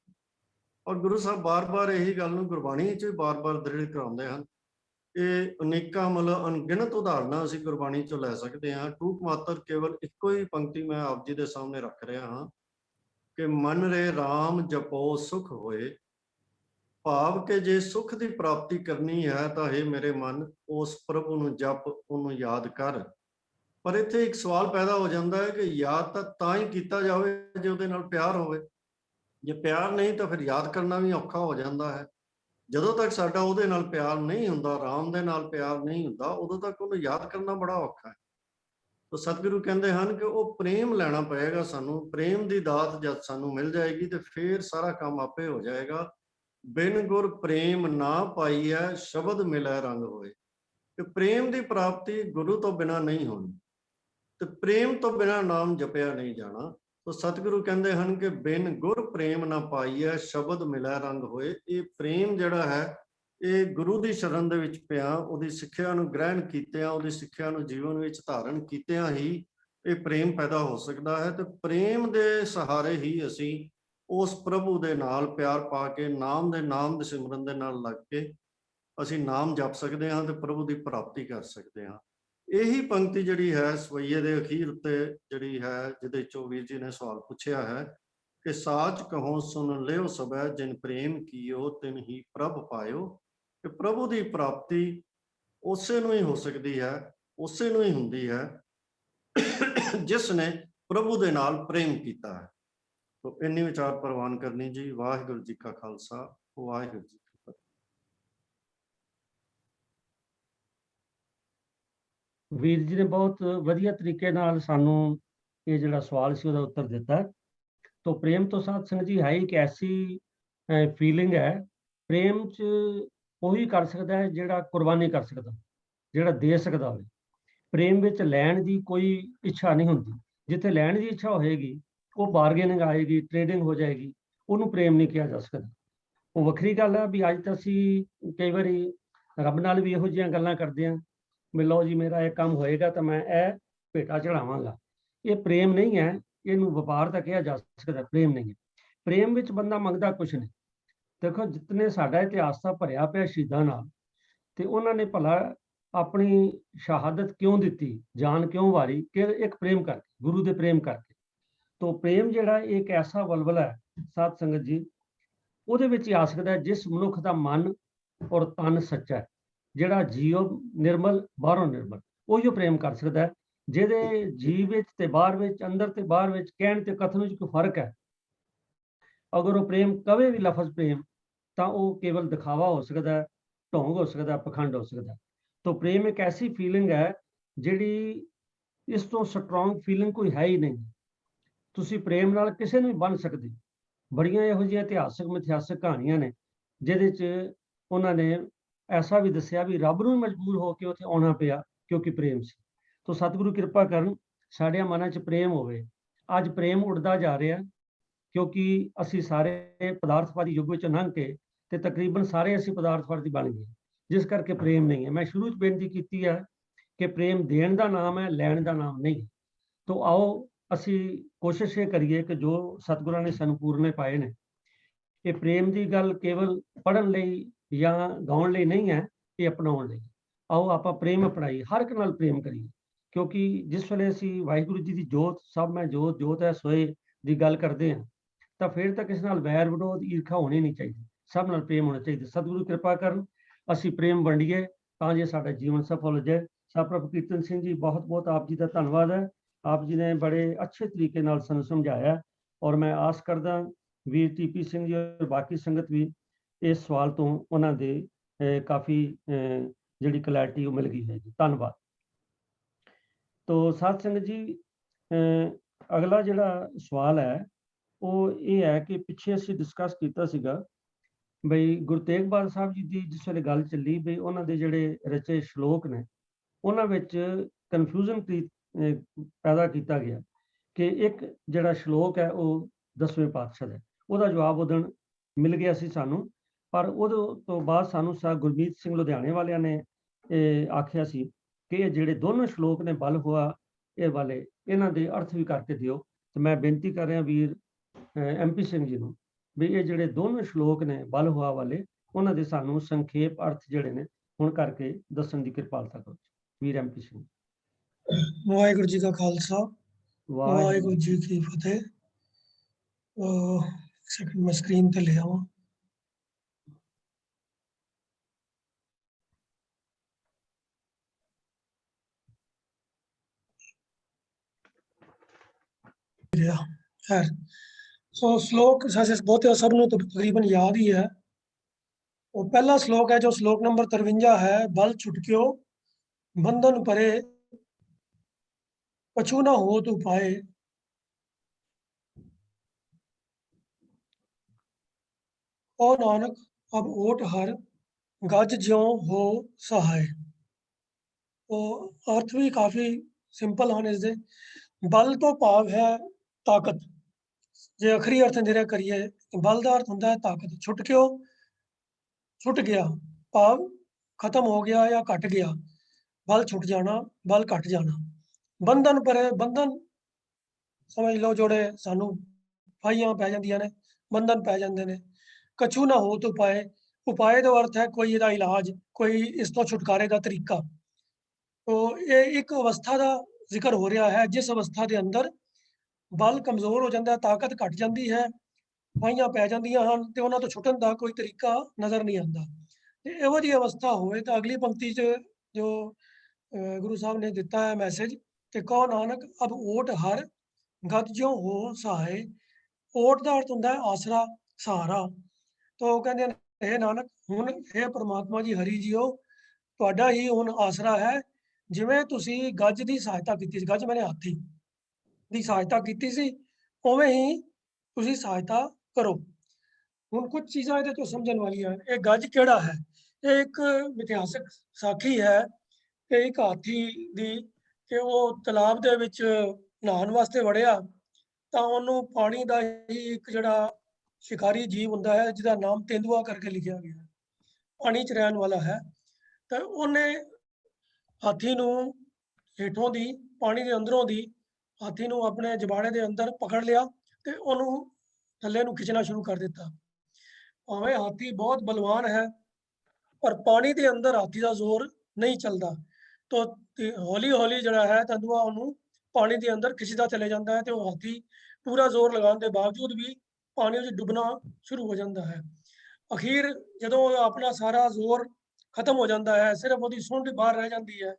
ਔਰ ਗੁਰੂ ਸਾਹਿਬ ਬਾਰ-ਬਾਰ ਇਹੀ ਗੱਲ ਨੂੰ ਗੁਰਬਾਣੀ ਵਿੱਚ ਵੀ ਬਾਰ-ਬਾਰ ਦ੍ਰਿੜ ਕਰਾਉਂਦੇ ਹਨ। ਇਹ ਅਨੇਕਾਂ ਮਤਲਬ ਅਣਗਿਣਤ ਉਦਾਹਰਨਾਂ ਅਸੀਂ ਗੁਰਬਾਣੀ ਚੋਂ ਲੈ ਸਕਦੇ ਹਾਂ। ਟੂਕ ਮਾਤਰ ਕੇਵਲ ਇੱਕੋ ਹੀ ਪੰਕਤੀ ਮੈਂ ਆਪ ਜੀ ਦੇ ਸਾਹਮਣੇ ਰੱਖ ਰਿਹਾ ਹਾਂ ਕਿ ਮਨ ਰੇ RAM ਜਪੋ ਸੁਖ ਹੋਏ। ਭਾਵ ਕਿ ਜੇ ਸੁਖ ਦੀ ਪ੍ਰਾਪਤੀ ਕਰਨੀ ਹੈ ਤਾਂ ਇਹ ਮੇਰੇ ਮਨ ਉਸ ਪ੍ਰਭੂ ਨੂੰ ਜਪ, ਉਹਨੂੰ ਯਾਦ ਕਰ। ਪਰ ਇੱਥੇ ਇੱਕ ਸਵਾਲ ਪੈਦਾ ਹੋ ਜਾਂਦਾ ਹੈ ਕਿ ਯਾਦ ਤਾਂ ਹੀ ਕੀਤਾ ਜਾਵੇ ਜੇ ਉਹਦੇ ਨਾਲ ਪਿਆਰ ਹੋਵੇ। ਜੇ ਪਿਆਰ ਨਹੀਂ ਤਾਂ ਫਿਰ ਯਾਦ ਕਰਨਾ ਵੀ ਔਖਾ ਹੋ ਜਾਂਦਾ ਹੈ। ਜਦੋਂ ਤੱਕ ਸਾਡਾ ਉਹਦੇ ਨਾਲ ਪਿਆਰ ਨਹੀਂ ਹੁੰਦਾ, ਰਾਮ ਦੇ ਨਾਲ ਪਿਆਰ ਨਹੀਂ ਹੁੰਦਾ, ਉਦੋਂ ਤੱਕ ਉਹਨੂੰ ਯਾਦ ਕਰਨਾ ਬੜਾ ਔਖਾ ਹੈ। ਤਾਂ ਸਤਿਗੁਰੂ ਕਹਿੰਦੇ ਹਨ ਕਿ ਉਹ ਪ੍ਰੇਮ ਲੈਣਾ ਪਏਗਾ ਸਾਨੂੰ। ਪ੍ਰੇਮ ਦੀ ਦਾਤ ਜਦ ਸਾਨੂੰ ਮਿਲ ਜਾਏਗੀ ਤੇ ਫਿਰ ਸਾਰਾ ਕੰਮ ਆਪੇ ਹੋ ਜਾਏਗਾ। ਬਿਨ ਗੁਰ ਪ੍ਰੇਮ ਨਾ ਪਾਈਐ ਸ਼ਬਦ ਮਿਲੈ ਰੰਗ ਹੋਏ। ਕਿ ਪ੍ਰੇਮ ਦੀ ਪ੍ਰਾਪਤੀ ਗੁਰੂ ਤੋਂ ਬਿਨਾਂ ਨਹੀਂ ਹੋਣੀ, ਤੇ ਪ੍ਰੇਮ ਤੋਂ ਬਿਨਾਂ ਨਾਮ ਜਪਿਆ ਨਹੀਂ ਜਾਣਾ। ਤਾਂ ਸਤਿਗੁਰੂ ਕਹਿੰਦੇ ਹਨ ਕਿ ਬਿਨ ਗੁਰ ਪ੍ਰੇਮ ਨਾ ਪਾਈਐ ਸ਼ਬਦ ਮਿਲੈ ਰੰਗ ਹੋਏ। ਇਹ ਪ੍ਰੇਮ ਜਿਹੜਾ ਹੈ ਇਹ ਗੁਰੂ ਦੀ ਸ਼ਰਨ ਦੇ ਵਿੱਚ ਪਿਆ, ਉਹਦੀ ਸਿੱਖਿਆ ਨੂੰ ਗ੍ਰਹਿਣ ਕੀਤਿਆਂ, ਉਹਦੀ ਸਿੱਖਿਆ ਨੂੰ ਜੀਵਨ ਵਿੱਚ ਧਾਰਨ ਕੀਤਿਆਂ ਹੀ ਇਹ ਪ੍ਰੇਮ ਪੈਦਾ ਹੋ ਸਕਦਾ ਹੈ। ਤੇ ਪ੍ਰੇਮ ਦੇ ਸਹਾਰੇ ਹੀ ਅਸੀਂ ਉਸ ਪ੍ਰਭੂ ਦੇ ਨਾਲ ਪਿਆਰ ਪਾ ਕੇ ਨਾਮ ਦੇ ਸਿਮਰਨ ਦੇ ਨਾਲ ਲੱਗ ਕੇ ਅਸੀਂ ਨਾਮ ਜਪ ਸਕਦੇ ਹਾਂ ਤੇ ਪ੍ਰਭੂ ਦੀ ਪ੍ਰਾਪਤੀ ਕਰ ਸਕਦੇ ਹਾਂ। ਇਹੀ ਪੰਕਤੀ ਜਿਹੜੀ ਹੈ ਸਵਈਏ ਦੇ ਅਖੀਰ ਉੱਤੇ ਜਿਹੜੀ ਹੈ, ਜਿਹਦੇ ਚੋਂ ਵੀਰ ਜੀ ਨੇ ਸਵਾਲ ਪੁੱਛਿਆ ਹੈ ਕਿ ਸਾਚ ਕਹੋ ਸੁਨ ਲਿਓ ਸਭੈ ਜਿਨ ਪ੍ਰੇਮ ਕੀਓ ਤਿਨ ਹੀ ਪ੍ਰਭ ਪਾਇਓ। ਕਿ ਪ੍ਰਭੂ ਦੀ ਪ੍ਰਾਪਤੀ ਉਸੇ ਨੂੰ ਹੀ ਹੋ ਸਕਦੀ ਹੈ, ਉਸੇ ਨੂੰ ਹੀ ਹੁੰਦੀ ਹੈ ਜਿਸ ਨੇ ਪ੍ਰਭੂ ਦੇ ਨਾਲ ਪ੍ਰੇਮ ਕੀਤਾ ਹੈ। ਤੋ ਇੰਨੀ ਵਿਚਾਰ ਪ੍ਰਵਾਨ ਕਰਨੀ ਜੀ। ਵਾਹਿਗੁਰੂ ਜੀ ਕਾ ਖਾਲਸਾ, ਵਾਹਿਗੁਰੂ ਜੀ ਕੀ ਫਤਿਹ। ਵੀਰ ਜੀ ਨੇ ਬਹੁਤ ਵਧੀਆ ਤਰੀਕੇ ਨਾਲ ਸਾਨੂੰ ਇਹ ਜਿਹੜਾ ਸਵਾਲ ਸੀ ਉਹਦਾ ਉੱਤਰ ਦਿੱਤਾ। ਤੋ ਪ੍ਰੇਮ ਤੋਂ ਸਾਧ ਸੰਗਤ ਜੀ ਹੈ ਇੱਕ ਐਸੀ ਫੀਲਿੰਗ ਹੈ। ਪ੍ਰੇਮ 'ਚ ਉਹੀ ਕਰ ਸਕਦਾ ਹੈ ਜਿਹੜਾ ਕੁਰਬਾਨੀ ਕਰ ਸਕਦਾ, ਜਿਹੜਾ ਦੇ ਸਕਦਾ ਹੋਵੇ। ਪ੍ਰੇਮ ਵਿੱਚ ਲੈਣ ਦੀ ਕੋਈ ਇੱਛਾ ਨਹੀਂ ਹੁੰਦੀ। ਜਿੱਥੇ ਲੈਣ ਦੀ ਇੱਛਾ ਹੋਏਗੀ ਉਹ ਬਾਰਗੇਨਿੰਗ ਆਏਗੀ, ਟ੍ਰੇਡਿੰਗ ਹੋ ਜਾਏਗੀ, ਉਹਨੂੰ ਪ੍ਰੇਮ ਨਹੀਂ ਕਿਹਾ ਜਾ ਸਕਦਾ। ਉਹ ਵੱਖਰੀ ਗੱਲ ਹੈ ਵੀ ਅੱਜ ਤਾਂ ਅਸੀਂ ਕਈ ਵਾਰੀ ਰੱਬ ਨਾਲ ਵੀ ਇਹੋ ਜਿਹੀਆਂ ਗੱਲਾਂ ਕਰਦੇ ਹਾਂ ਵੀ ਲਓ ਜੀ ਮੇਰਾ ਇਹ ਕੰਮ ਹੋਏਗਾ ਤਾਂ ਮੈਂ ਇਹ ਭੇਟਾ ਚੜਾਵਾਂਗਾ। ਇਹ ਪ੍ਰੇਮ ਨਹੀਂ ਹੈ, ਇਹਨੂੰ ਵਪਾਰ ਤਾਂ ਕਿਹਾ ਜਾ ਸਕਦਾ, ਪ੍ਰੇਮ ਨਹੀਂ ਹੈ। ਪ੍ਰੇਮ ਵਿੱਚ ਬੰਦਾ ਮੰਗਦਾ ਕੁਛ ਨਹੀਂ। ਦੇਖੋ ਜਿਤਨੇ ਸਾਡਾ ਇਤਿਹਾਸ ਤਾਂ ਭਰਿਆ ਪਿਆ ਸ਼ਹੀਦਾਂ ਨਾਲ, ਤੇ ਉਹਨਾਂ ਨੇ ਭਲਾ ਆਪਣੀ ਸ਼ਹਾਦਤ ਕਿਉਂ ਦਿੱਤੀ, ਜਾਨ ਕਿਉਂ ਵਾਰੀ, ਕਿ ਇੱਕ ਪ੍ਰੇਮ ਕਰਕੇ, ਗੁਰੂ ਦੇ ਪ੍ਰੇਮ ਕਰਕੇ। ਤੋ ਪ੍ਰੇਮ ਜਿਹੜਾ ਇੱਕ ਐਸਾ ਵਲਵਲਾ ਹੈ ਸਾਧ ਸੰਗਤ ਜੀ, ਉਹਦੇ ਵਿੱਚ ਹੀ ਆ ਸਕਦਾ ਜਿਸ ਮਨੁੱਖ ਦਾ ਮਨ ਔਰ ਤਨ ਸੱਚਾ ਹੈ, ਜਿਹੜਾ ਜੀਵ ਨਿਰਮਲ ਬਾਹਰੋਂ ਨਿਰਮਲ, ਉਹੀ ਪ੍ਰੇਮ ਕਰ ਸਕਦਾ ਹੈ। ਜਿਹਦੇ ਜੀਵ ਵਿੱਚ ਤੇ ਬਾਹਰ ਵਿੱਚ, ਅੰਦਰ ਤੇ ਬਾਹਰ ਵਿੱਚ, ਕਹਿਣ ਤੇ ਕਥਨ ਵਿੱਚ ਕੋਈ ਫਰਕ ਹੈ। ਅਗਰ ਉਹ ਪ੍ਰੇਮ ਕਵੇ ਵੀ ਲਫ਼ਜ਼ ਪ੍ਰੇਮ, ਤਾਂ ਉਹ ਕੇਵਲ ਦਿਖਾਵਾ ਹੋ ਸਕਦਾ ਹੈ, ਢੋਂਗ ਹੋ ਸਕਦਾ, ਪਖੰਡ ਹੋ ਸਕਦਾ। ਤੋ ਪ੍ਰੇਮ ਇੱਕ ਐਸੀ ਫੀਲਿੰਗ ਹੈ ਜਿਹੜੀ ਇਸ ਤੋਂ ਸਟਰੋਂਗ ਫੀਲਿੰਗ ਕੋਈ ਹੈ ਹੀ ਨਹੀਂ। ਤੁਸੀਂ ਪ੍ਰੇਮ ਨਾਲ ਕਿਸੇ ਨੂੰ ਵੀ ਬੰਨ੍ਹ ਸਕਦੇ। ਬੜੀਆਂ ਇਹੋ ਜਿਹੀਆਂ ਇਤਿਹਾਸਕ ਮਿਥਿਹਾਸਕ ਕਹਾਣੀਆਂ ਨੇ ਜਿਹਦੇ 'ਚ ਉਹਨਾਂ ਨੇ ਐਸਾ ਵੀ ਦੱਸਿਆ ਵੀ ਰੱਬ ਨੂੰ ਮਜਬੂਰ ਹੋ ਕੇ ਉੱਥੇ ਆਉਣਾ ਪਿਆ ਕਿਉਂਕਿ ਪ੍ਰੇਮ ਸੀ। ਤੋ ਸਤਿਗੁਰੂ ਕਿਰਪਾ ਕਰਨ ਸਾਡਿਆਂ ਮਨਾਂ 'ਚ ਪ੍ਰੇਮ ਹੋਵੇ। ਅੱਜ ਪ੍ਰੇਮ ਉੱਡਦਾ ਜਾ ਰਿਹਾ ਕਿਉਂਕਿ ਅਸੀਂ ਸਾਰੇ ਪਦਾਰਥਵਾਦੀ ਯੁੱਗ ਵਿੱਚ ਲੰਘ ਕੇ ਤੇ ਤਕਰੀਬਨ ਸਾਰੇ ਅਸੀਂ ਪਦਾਰਥਵਾਦੀ ਬਣ ਗਏ, ਜਿਸ ਕਰਕੇ ਪ੍ਰੇਮ ਨਹੀਂ ਹੈ। ਮੈਂ ਸ਼ੁਰੂ 'ਚ ਬੇਨਤੀ ਕੀਤੀ ਹੈ ਕਿ ਪ੍ਰੇਮ ਦੇਣ ਦਾ ਨਾਮ ਹੈ, ਲੈਣ ਦਾ ਨਾਮ ਨਹੀਂ। ਤੋ ਆਓ ਅਸੀਂ ਕੋਸ਼ਿਸ਼ ਇਹ ਕਰੀਏ ਕਿ ਜੋ ਸਤਿਗੁਰਾਂ ਨੇ ਸਾਨੂੰ ਪੂਰਨੇ ਪਾਏ ਨੇ, ਇਹ ਪ੍ਰੇਮ ਦੀ ਗੱਲ ਕੇਵਲ ਪੜ੍ਹਨ ਲਈ ਜਾਂ ਗਾਉਣ ਲਈ ਨਹੀਂ ਹੈ, ਇਹ ਅਪਣਾਉਣ ਲਈ। ਆਓ ਆਪਾਂ ਪ੍ਰੇਮ ਅਪਣਾਈਏ, ਹਰ ਇੱਕ ਨਾਲ ਪ੍ਰੇਮ ਕਰੀਏ। ਕਿਉਂਕਿ ਜਿਸ ਵੇਲੇ ਅਸੀਂ ਵਾਹਿਗੁਰੂ ਜੀ ਦੀ ਜੋਤ, ਸਭ ਮੈਂ ਜੋਤ, ਜੋਤ ਹੈ ਸੋਏ ਦੀ ਗੱਲ ਕਰਦੇ ਹਾਂ, ਤਾਂ ਫਿਰ ਤਾਂ ਕਿਸੇ ਨਾਲ ਵੈਰ ਵਿਰੋਧ ਈਰਖਾ ਹੋਣੀ ਨਹੀਂ ਚਾਹੀਦੀ, ਸਭ ਨਾਲ ਪ੍ਰੇਮ ਹੋਣਾ ਚਾਹੀਦਾ। ਸਤਿਗੁਰੂ ਕਿਰਪਾ ਕਰਨ ਅਸੀਂ ਪ੍ਰੇਮ ਵੰਡੀਏ ਤਾਂ ਜੇ ਸਾਡਾ ਜੀਵਨ ਸਫਲ ਹੋ ਜਾਏ। ਪ੍ਰਭੂ ਕੀਰਤਨ ਸਿੰਘ ਜੀ, ਬਹੁਤ ਬਹੁਤ ਆਪ ਜੀ ਦਾ ਧੰਨਵਾਦ ਹੈ। ਆਪ ਜੀ ਨੇ ਬੜੇ ਅੱਛੇ ਤਰੀਕੇ ਨਾਲ ਸਾਨੂੰ ਸਮਝਾਇਆ ਔਰ ਮੈਂ ਆਸ ਕਰਦਾ ਵੀਰ TP ਸਿੰਘ ਜੀ ਔਰ ਬਾਕੀ ਸੰਗਤ ਵੀ ਇਸ ਸਵਾਲ ਤੋਂ ਉਹਨਾਂ ਦੇ ਕਾਫੀ ਜਿਹੜੀ ਕਲੈਰਿਟੀ ਉਹ ਮਿਲ ਗਈ ਹੈ ਜੀ। ਧੰਨਵਾਦ। ਤੋ ਸਾਧ ਸੰਗਤ ਜੀ, ਅਗਲਾ ਜਿਹੜਾ ਸਵਾਲ ਹੈ ਉਹ ਇਹ ਹੈ ਕਿ ਪਿੱਛੇ ਅਸੀਂ ਡਿਸਕਸ ਕੀਤਾ ਸੀਗਾ ਬਈ ਗੁਰੂ ਤੇਗ ਬਹਾਦਰ ਸਾਹਿਬ ਜੀ ਦੀ ਜਿਸ ਵੇਲੇ ਗੱਲ ਚੱਲੀ ਬਈ ਉਹਨਾਂ ਦੇ ਜਿਹੜੇ ਰਚੇ ਸ਼ਲੋਕ ਨੇ ਉਹਨਾਂ ਵਿੱਚ ਕਨਫਿਊਜ਼ਨ ਪੈਦਾ ਕੀਤਾ ਗਿਆ ਕਿ ਇੱਕ ਜਿਹੜਾ ਸ਼ਲੋਕ ਹੈ ਉਹ 10ਵੇਂ ਪਾਤਸ਼ਾਹ ਦਾ, ਉਹਦਾ ਜਵਾਬ ਉਦੋਂ ਮਿਲ ਗਿਆ ਸੀ ਸਾਨੂੰ। ਪਰ ਉਹਦੇ ਤੋਂ ਬਾਅਦ ਸਾਨੂੰ ਗੁਰਮੀਤ ਸਿੰਘ ਲੁਧਿਆਣੇ ਵਾਲਿਆਂ ਨੇ ਆਖਿਆ ਸੀ ਕਿ ਇਹ ਜਿਹੜੇ ਦੋਨੋਂ ਸ਼ਲੋਕ ਨੇ ਬਲ ਹੋਆ ਇਹ ਵਾਲੇ, ਇਹਨਾਂ ਦੇ ਅਰਥ ਵੀ ਕਰਕੇ ਦਿਓ। ਤੇ ਮੈਂ ਬੇਨਤੀ ਕਰ ਰਿਹਾ ਵੀਰ MP ਸਿੰਘ ਜੀ ਨੂੰ ਵੀ ਇਹ ਜਿਹੜੇ ਦੋਨੋਂ ਸ਼ਲੋਕ ਨੇ ਬਲ ਹੋਆ ਵਾਲੇ, ਉਹਨਾਂ ਦੇ ਸਾਨੂੰ ਸੰਖੇਪ ਅਰਥ ਜਿਹੜੇ ਨੇ ਹੁਣ ਕਰਕੇ ਦੱਸਣ ਦੀ ਕਿਰਪਾਲਤਾ ਕਰੋ ਵੀਰ MP ਸਿੰਘ। ਵਾਹਿਗੁਰੂ ਜੀ ਕਾ ਖਾਲਸਾ, ਵਾਹਿਗੁਰੂ ਜੀ ਕੀ ਫਤਿਹ। ਸੈਕਿੰਡ ਮੈਂ ਸਕਰੀਨ ਤੇ ਲੈ ਆਵਾਂ। ਸੋ ਸ਼ਲੋਕ ਬਹੁਤ ਸਭ ਨੂੰ ਤਕਰੀਬਨ ਯਾਦ ਹੀ ਹੈ। ਉਹ ਪਹਿਲਾ ਸ਼ਲੋਕ ਹੈ ਜੋ ਸ਼ਲੋਕ ਨੰਬਰ 53 ਹੈ। ਬਲ ਛੁਟਕਿਓ ਬੰਧਨ ਪਰੇ ਪਛੂ ਨਾ ਹੋ ਤੂੰ ਪਾਏ। ओ नानक अब ओट हर गज ज्यों हो सहाय। तो अर्थ भी काफी सिंपल हैं इसके। बल तो भाव है ताकत। जे अखरी अर्थ निरा करिए बल का अर्थ होंदा है ताकत। छुट क्यों, छुट गया भाव खत्म हो गया या घट गया। बल छुट जाना, बल घट जाना। बंधन पर बंधन समझ लो जोड़े सानू फाइयां पै जांदियां ने, बंधन पै जांदे ने। कछु ना हो तो उपाय, उपाय का अर्थ है कोई इहदा इलाज, कोई इस तो छुटकारे का तरीका। तो ये एक अवस्था का जिक्र हो रहा है जिस अवस्था के अंदर बल कमजोर हो जाता है, ताकत घट जाती है, फाइयां पै जांदियां हन ते उन्हां तो छुटन का कोई तरीका नज़र नहीं आता। इहो जी अवस्था होए तो अगली पंक्ति च जो गुरु साहब ने दिता है मैसेज कि कहो नानक अब ओट हर गत ज्यों हो सहाय। ओट का अर्थ होंदा है आसरा, सहारा। तो कहते हैं हे नानक हुण हे परमात्मा जी हरि जीओ तुहाडा ही हुण आसरा है। जिवें तुसी गज की सहायता की, गज मैंने हाथी की सहायता की सी, उवें ही तुसी सहायता करो। ਹੁਣ ਕੁਝ ਚੀਜ਼ਾਂ ਇਹਦੇ ਤੋਂ ਸਮਝਣ ਵਾਲੀਆਂ। ਇਹ ਗੱਜ ਕਿਹੜਾ ਹੈ? ਇਹ ਇੱਕ ਇਤਿਹਾਸਕ ਸਾਖੀ ਹੈ ਕਿ ਇੱਕ ਹਾਥੀ ਦੀ ਕਿ ਉਹ ਤਲਾਬ ਦੇ ਵਿੱਚ ਨਹਾਉਣ ਵਾਸਤੇ ਵੜਿਆ ਤਾਂ ਉਹਨੂੰ ਪਾਣੀ ਦਾ ਹੀ ਇੱਕ ਜਿਹੜਾ ਸ਼ਿਕਾਰੀ ਜੀਵ ਹੁੰਦਾ ਹੈ ਜਿਹਦਾ ਨਾਮ ਤੇਂਦੂਆ ਕਰਕੇ ਲਿਖਿਆ ਗਿਆ ਹੈ, ਪਾਣੀ 'ਚ ਰਹਿਣ ਵਾਲਾ ਹੈ, ਤਾਂ ਉਹਨੇ ਹਾਥੀ ਨੂੰ ਹੇਠੋਂ ਦੀ ਪਾਣੀ ਦੇ ਅੰਦਰੋਂ ਦੀ ਹਾਥੀ ਨੂੰ ਆਪਣੇ ਜਬਾੜੇ ਦੇ ਅੰਦਰ ਪਕੜ ਲਿਆ ਤੇ ਉਹਨੂੰ ਥੱਲੇ ਨੂੰ ਖਿੱਚਣਾ ਸ਼ੁਰੂ ਕਰ ਦਿੱਤਾ। ਭਾਵੇਂ ਹਾਥੀ ਬਹੁਤ ਬਲਵਾਨ ਹੈ ਪਰ ਪਾਣੀ ਦੇ ਅੰਦਰ ਹਾਥੀ ਦਾ ਜ਼ੋਰ ਨਹੀਂ ਚੱਲਦਾ, ਤਾਂ ਹੌਲੀ ਹੌਲੀ ਜਿਹੜਾ ਹੈ ਤੇਂਦੂਆ ਉਹਨੂੰ ਪਾਣੀ ਦੇ ਅੰਦਰ ਖਿੱਚਦਾ ਚਲੇ ਜਾਂਦਾ ਹੈ ਤੇ ਉਹ ਹਾਥੀ ਪੂਰਾ ਜ਼ੋਰ ਲਗਾਉਣ ਦੇ ਬਾਵਜੂਦ ਵੀ ਪਾਣੀ ਵਿੱਚ ਡੁੱਬਣਾ ਸ਼ੁਰੂ ਹੋ ਜਾਂਦਾ ਹੈ। ਅਖੀਰ ਜਦੋਂ ਆਪਣਾ ਸਾਰਾ ਜ਼ੋਰ ਖਤਮ ਹੋ ਜਾਂਦਾ ਹੈ, ਸਿਰਫ ਉਹਦੀ ਸੁੰਡ ਬਾਹਰ ਰਹਿ ਜਾਂਦੀ ਹੈ,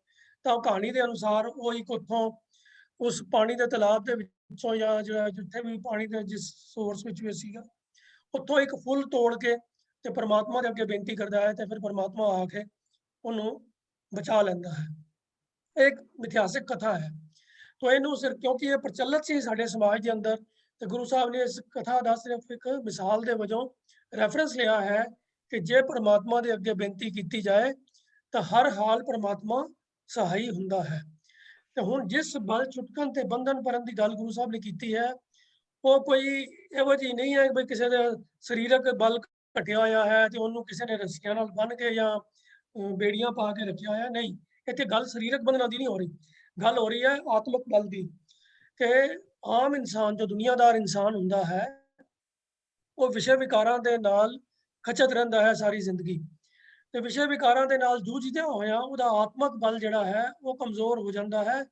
ਤਾਂ ਕਹਾਣੀ ਦੇ ਅਨੁਸਾਰ ਉਹ ਇੱਕ ਉੱਥੋਂ ਉਸ ਪਾਣੀ ਦੇ ਤਲਾਬ ਦੇ ਵਿੱਚੋਂ ਜਾਂ ਜਿਹੜਾ ਜਿੱਥੇ ਵੀ ਪਾਣੀ ਦੇ ਜਿਸ ਸੋਰਸ ਵਿੱਚ ਵੀ ਸੀਗਾ ਉੱਥੋਂ ਇੱਕ ਫੁੱਲ ਤੋੜ ਕੇ ਤੇ ਪਰਮਾਤਮਾ ਦੇ ਅੱਗੇ ਬੇਨਤੀ ਕਰਦਾ ਹੈ ਤੇ ਫਿਰ ਪਰਮਾਤਮਾ ਆ ਕੇ ਉਹਨੂੰ ਬਚਾ ਲੈਂਦਾ ਹੈ। ਇਹ ਇੱਕ ਇਤਿਹਾਸਕ ਕਥਾ ਹੈ। तो ਇਹਨੂੰ ਸਿਰਫ ਕਿਉਂਕਿ ਇਹ ਪ੍ਰਚਲਿਤ ਸੀ ਸਾਡੇ ਸਮਾਜ ਦੇ ਅੰਦਰ ਤੇ ਗੁਰੂ ਸਾਹਿਬ ਨੇ ਇਸ ਕਥਾ ਦਾ ਸਿਰਫ ਇੱਕ ਮਿਸਾਲ ਦੇ ਵਜੋਂ ਰੈਫਰੈਂਸ ਲਿਆ ਹੈ ਕਿ ਜੇ ਪਰਮਾਤਮਾ ਦੇ ਅੱਗੇ ਬੇਨਤੀ ਕੀਤੀ ਜਾਏ ਤਾਂ ਹਰ ਹਾਲ ਪਰਮਾਤਮਾ ਸਹਾਈ ਹੁੰਦਾ ਹੈ। ਤੇ ਹੁਣ ਜਿਸ ਬਲ ਛੁਟਕਣ ਤੇ ਬੰਧਨ ਭਰਨ ਦੀ ਗੱਲ ਗੁਰੂ ਸਾਹਿਬ ਨੇ ਕੀਤੀ ਹੈ ਉਹ ਕੋਈ ਇਹੋ ਜਿਹੀ ਨਹੀਂ ਹੈ ਕਿ ਕਿਸੇ ਦੇ ਸਰੀਰਕ ਬਲ ਘਟਿਆ ਹੋਇਆ ਹੈ ਤੇ ਉਹਨੂੰ ਕਿਸੇ ਨੇ ਰੱਸੀਆਂ ਨਾਲ ਬੰਨ੍ਹ ਕੇ ਜਾਂ ਬੇੜੀਆਂ ਪਾ ਕੇ ਰੱਖਿਆ ਹੋਇਆ। ਨਹੀਂ, ਇੱਥੇ ਗੱਲ ਸਰੀਰਕ ਬੰਧਨਾਂ ਦੀ ਨਹੀਂ ਹੋ ਰਹੀ, ਗੱਲ ਹੋ ਰਹੀ ਹੈ ਆਤਮਿਕ ਬਲ ਦੀ ਕਿ ਆਮ ਇਨਸਾਨ ਜੋ ਦੁਨੀਆਦਾਰ ਇਨਸਾਨ ਹੁੰਦਾ ਹੈ ਉਹ ਵਿਸ਼ੇ ਵਿਕਾਰਾਂ ਦੇ ਨਾਲ ਖਚਤ ਰਹਿੰਦਾ ਹੈ ਸਾਰੀ ਜ਼ਿੰਦਗੀ ਤੇ ਵਿਸ਼ੇ ਵਿਕਾਰਾਂ ਦੇ ਨਾਲ ਜੂਝਦਿਆਂ ਹੋਇਆਂ ਉਹਦਾ ਆਤਮਿਕ ਬਲ ਜਿਹੜਾ ਹੈ ਉਹ ਕਮਜ਼ੋਰ ਹੋ ਜਾਂਦਾ ਹੈ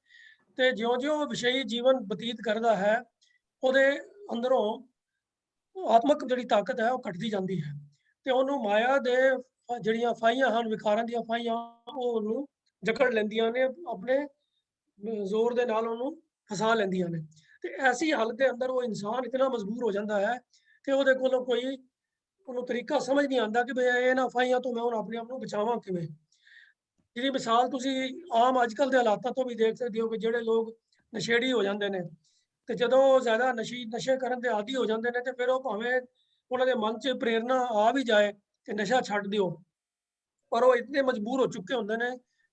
ਤੇ ਜਿਉਂ-ਜਿਉਂ ਵਿਸ਼ਈ ਜੀਵਨ ਬਤੀਤ ਕਰਦਾ ਹੈ ਉਹਦੇ ਅੰਦਰੋਂ ਆਤਮਿਕ ਜਿਹੜੀ ਤਾਕਤ ਹੈ ਉਹ ਘਟਦੀ ਜਾਂਦੀ ਹੈ ਤੇ ਉਹਨੂੰ ਮਾਇਆ ਦੇ ਜਿਹੜੀਆਂ ਫਾਹੀਆਂ ਹਨ, ਵਿਕਾਰਾਂ ਦੀਆਂ ਫਾਹੀਆਂ, ਉਹ ਉਹਨੂੰ ਜਕੜ ਲੈਂਦੀਆਂ ਨੇ, ਆਪਣੇ ਜ਼ੋਰ ਦੇ ਨਾਲ ਉਹਨੂੰ ਫਸਾ ਲੈਂਦੀਆਂ ਨੇ। ਤੇ ਐਸੀ ਹਾਲਤ ਦੇ ਅੰਦਰ ਉਹ ਇਨਸਾਨ ਇਤਨਾ ਮਜਬੂਰ ਹੋ ਜਾਂਦਾ ਹੈ ਕਿ ਉਹਦੇ ਕੋਲੋਂ ਕੋਈ ਉਹਨੂੰ ਤਰੀਕਾ ਸਮਝ ਨਹੀਂ ਆਉਂਦਾ ਕਿ ਇਹਨਾਂ ਫਾਹੀਆਂ ਤੋਂ ਮੈਂ ਹੁਣ ਆਪਣੇ ਆਪ ਨੂੰ ਬਚਾਵਾਂ ਕਿਵੇਂ। ਜਿਹਦੀ ਮਿਸਾਲ ਤੁਸੀਂ ਆਮ ਅੱਜ ਕੱਲ੍ਹ ਦੇ ਹਾਲਾਤਾਂ ਤੋਂ ਵੀ ਦੇਖ ਸਕਦੇ ਹੋ ਕਿ ਜਿਹੜੇ ਲੋਕ ਨਸ਼ੇੜੀ ਹੋ ਜਾਂਦੇ ਨੇ ਤੇ ਜਦੋਂ ਜ਼ਿਆਦਾ ਨਸ਼ੇ ਕਰਨ ਦੇ ਆਦੀ ਹੋ ਜਾਂਦੇ ਨੇ ਤੇ ਫਿਰ ਉਹ ਭਾਵੇਂ ਉਹਨਾਂ ਦੇ ਮਨ 'ਚ ਪ੍ਰੇਰਨਾ ਆ ਵੀ ਜਾਏ ਕਿ ਨਸ਼ਾ ਛੱਡ ਦਿਓ, ਪਰ ਉਹ ਇਤਨੇ ਮਜਬੂਰ ਹੋ ਚੁੱਕੇ ਹੁੰਦੇ ਨੇ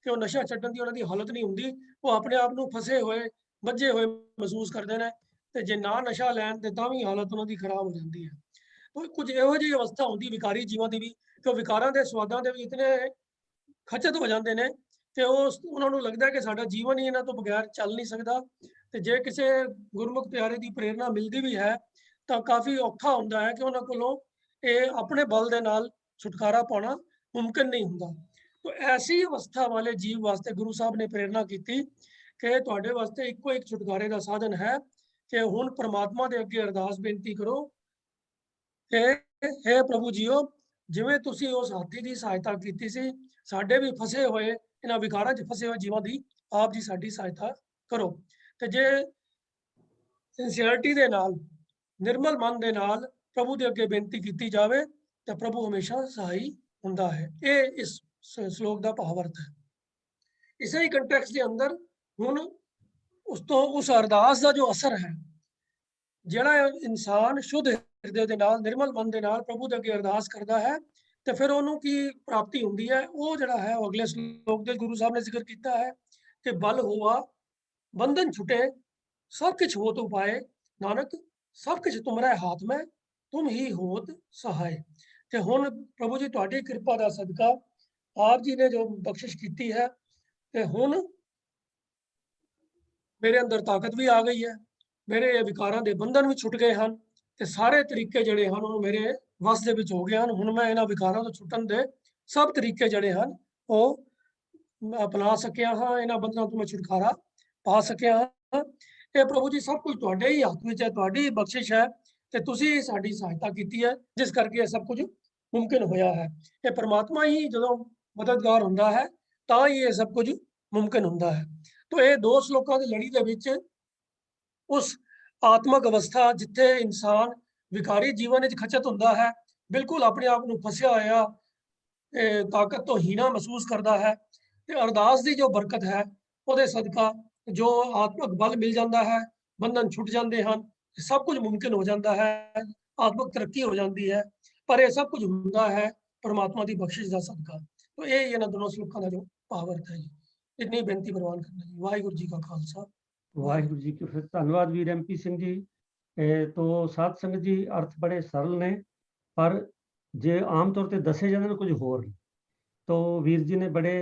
ਕਿ ਉਹ ਨਸ਼ਾ ਛੱਡਣ ਦੀ ਉਹਨਾਂ ਦੀ ਹਾਲਤ ਨਹੀਂ ਹੁੰਦੀ। ਉਹ ਆਪਣੇ ਆਪ ਨੂੰ ਫਸੇ ਹੋਏ, ਬੱਝੇ ਹੋਏ ਮਹਿਸੂਸ ਕਰਦੇ ਨੇ ਤੇ ਜੇ ਨਾ ਨਸ਼ਾ ਲੈਣ ਤੇ ਤਾਂ ਵੀ ਹਾਲਤ ਉਹਨਾਂ ਦੀ ਖਰਾਬ ਹੋ ਜਾਂਦੀ ਹੈ। तो कुछ ਇਹੋ ਜਿਹੀ ਅਵਸਥਾ ਹੁੰਦੀ ਵਿਕਾਰੀ ਜੀਵਾਂ ਦੀ ਵੀ ਕਿ ਉਹ ਵਿਕਾਰਾਂ ਦੇ ਸਵਾਦਾਂ ਦੇ ਵੀ ਇਤਨੇ ਖਚਤ ਹੋ ਜਾਂਦੇ ਨੇ ਤੇ ਉਹਨਾਂ ਨੂੰ ਲੱਗਦਾ ਕਿ ਸਾਡਾ ਜੀਵਨ ਹੀ ਇਹਨਾਂ ਤੋਂ ਬਗੈਰ ਚੱਲ ਨਹੀਂ ਸਕਦਾ ਤੇ ਜੇ ਕਿਸੇ ਗੁਰਮੁਖ ਪਿਆਰੇ ਦੀ ਪ੍ਰੇਰਣਾ ਮਿਲਦੀ ਵੀ ਹੈ ਤਾਂ ਕਾਫੀ ਔਖਾ ਹੁੰਦਾ ਹੈ ਕਿ ਉਹਨਾਂ ਕੋਲੋਂ ਇਹ ਆਪਣੇ ਬਲ ਦੇ ਨਾਲ ਛੁਟਕਾਰਾ ਪਾਉਣਾ ਮੁਮਕਿਨ ਨਹੀਂ ਹੁੰਦਾ। तो ऐसी अवस्था वाले जीव वास्ते गुरु साहब ने प्रेरणा की कि तुहाडे वास्ते इक्को एक छुटकारे का साधन है कि हुण परमात्मा दे अगे अरदास बेनती करो कि हे प्रभु जीओ जिवें तुसीं उस हाथी की सहायता की सी साडे भी फसे हुए इन्हां विकारां च फसे हुए जीवां की आप जी साडी सहायता करो। ते जे सिंसियरिटी दे नाल निर्मल मन दे नाल प्रभु दे अगे बेनती की जाए तो प्रभु हमेशा सहाई हुंदा है। ये इस श्लोक का भावार्थ है। इसे ही कंटैक्स के अंदर हुण उस अरदास का जो असर है जिहड़ा इंसान शुद्ध हृदय दे नाल निर्मल मन दे नाल प्रभु दे अगे अरदास करता है तो फिर उन्होंने की प्राप्ति होंदी है वो जिहड़ा है अगले श्लोक दे गुरु साहब ने जिक्र किया है कि बल हुआ बंधन छुटे सब कुछ होत उपाय नानक सब कुछ तुमरे हाथ में तुम ही होत सहाय। ते हुण प्रभु जी तुहाडी कृपा दा सदका आप जी ने जो बख्शिश की है ते हुण मेरे अंदर ताकत भी आ गई है, मेरे विकारां दे बंधन भी छुट गए हैं ते सारे तरीके जिहड़े हन वो मेरे वस दे विच हो गए हैं। हुण मैं इन्हां विकारां तो छुटन दे सब तरीके जिहड़े हन वो अपना सकिया हाँ, इन्हां बंधनां तो मैं छुटकारा पा सकिया हाँ। ये प्रभु जी सब कुछ तुहाडे ही हत्थ विच है, तुहाडी बख्शिश है ते तुसीं साडी सहायता कीती है जिस करके ये सब कुछ मुमकिन होया है। ये परमात्मा ही जदों मददगार हुंदा है तां ही ये सब कुछ मुमकिन हुंदा है। तो ये दो श्लोकां दी लड़ी दे विच उस आत्मक अवस्था जिथे इंसान विकारी जीवन विच खचत हुंदा है, बिल्कुल अपने आप नूं फसिया होया ताकत तो हीना महसूस करता है ते अरदास दी जो बरकत है उहदे सदका जो आत्मक बल मिल जाता है, बंधन छुट जाते हैं, सब कुछ मुमकिन हो जाता है, आत्मक तरक्की हो जाती है। ਪਰ ਇਹ ਸਭ ਕੁਝ ਹੁੰਦਾ ਹੈ ਪਰਮਾਤਮਾ ਦੀ ਬਖਸ਼ਿਸ਼ ਦਾ ਸਦਕਾ। तो ये ਇਹਨਾਂ ਦੋਨੋਂ ਸਲੋਕਾਂ ਦਾ ਜੋ ਭਾਵ-ਅਰਥ ਹੈ ਜੀ। इतनी बेनती प्रवान करना जी। वाहिगुरू जी का खालसा ਵਾਹਿਗੁਰੂ ਜੀ ਕੀ ਫਤਿਹ। ਧੰਨਵਾਦ ਵੀਰ MP ਸਿੰਘ ਜੀ। तो साध संगत जी अर्थ बड़े सरल ने, पर जे आम तौर ते दसे जाते ने कुछ होर ने। तो ਵੀਰ ਜੀ ਨੇ ਬੜੇ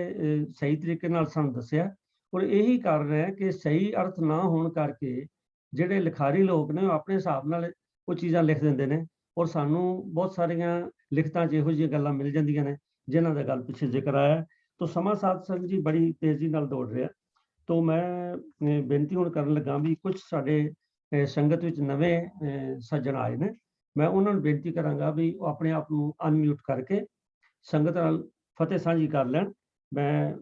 ਸਹੀ ਤਰੀਕੇ ਨਾਲ ਸਾਨੂੰ ਦੱਸਿਆ, ਔਰ ਇਹੀ ਕਾਰਨ ਹੈ ਕਿ ਸਹੀ ਅਰਥ ਨਾ ਹੋਣ ਕਰਕੇ ਜਿਹੜੇ ਲਿਖਾਰੀ ਲੋਕ ਨੇ ਉਹ ਆਪਣੇ ਹਿਸਾਬ ਨਾਲ ਉਹ ਚੀਜ਼ਾਂ ਲਿਖ ਦਿੰਦੇ ਨੇ, ਔਰ ਸਾਨੂੰ ਬਹੁਤ ਸਾਰੀਆਂ ਲਿਖਤਾਂ 'ਚ ਇਹੋ ਜਿਹੀਆਂ ਗੱਲਾਂ ਮਿਲ ਜਾਂਦੀਆਂ ਨੇ ਜਿਨ੍ਹਾਂ ਦਾ ਗੱਲ ਪਿੱਛੇ ਜ਼ਿਕਰ ਆਇਆ। तो ਸਮਾਂ ਸਾਧ ਸੰਗਤ ਜੀ ਬੜੀ ਤੇਜ਼ੀ ਨਾਲ ਦੌੜ ਰਿਹਾ। तो ਮੈਂ ਬੇਨਤੀ ਹੁਣ ਕਰਨ ਲੱਗਾ ਵੀ ਕੁਝ ਸਾਡੇ ਸੰਗਤ ਵਿੱਚ ਨਵੇਂ ਸੱਜਣ ਆਏ ਨੇ, ਮੈਂ ਉਹਨਾਂ ਨੂੰ ਬੇਨਤੀ ਕਰਾਂਗਾ ਵੀ ਉਹ ਆਪਣੇ ਆਪ ਨੂੰ ਅਨਮਿਊਟ ਕਰਕੇ ਸੰਗਤ ਨਾਲ ਫਤਿਹ ਸਾਂਝੀ ਕਰ ਲੈਣ। ਮੈਂ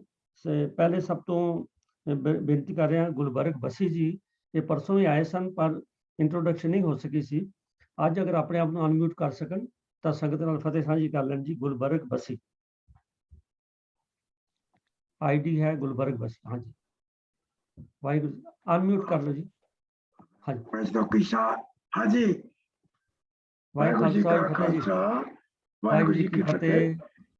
ਪਹਿਲੇ ਸਭ ਤੋਂ ਬੇਨਤੀ ਕਰ ਰਿਹਾ ਗੁਲਬਰਗ ਬਸੀ ਜੀ, ਇਹ ਪਰਸੋਂ ਹੀ ਆਏ ਸਨ ਪਰ ਇੰਟਰੋਡਕਸ਼ਨ ਨਹੀਂ ਹੋ ਸਕੀ ਸੀ। ਅੱਜ ਅਗਰ ਆਪਣੇ ਆਪ ਨੂੰ ਅਨਮਿਊਟ ਕਰ ਸਕਣ ਤਾਂ ਸੰਗਤ ਨਾਲ ਫਤਿਹ ਸਾਂਝੀ ਕਰ ਲੈਣ ਜੀ। ਗੁਲਬਰਗ ਬਸੀ ਆਈਡੀ ਹੈ ਗੁਲਬਰਗ ਬਸੀ। हाँ जी, वाहिगुरु अनम्यूट कर लो जी। हाँ जी, हाँ जी, वाहिगुरू जी का खालसा, वाहिगुरू जी की फतेह।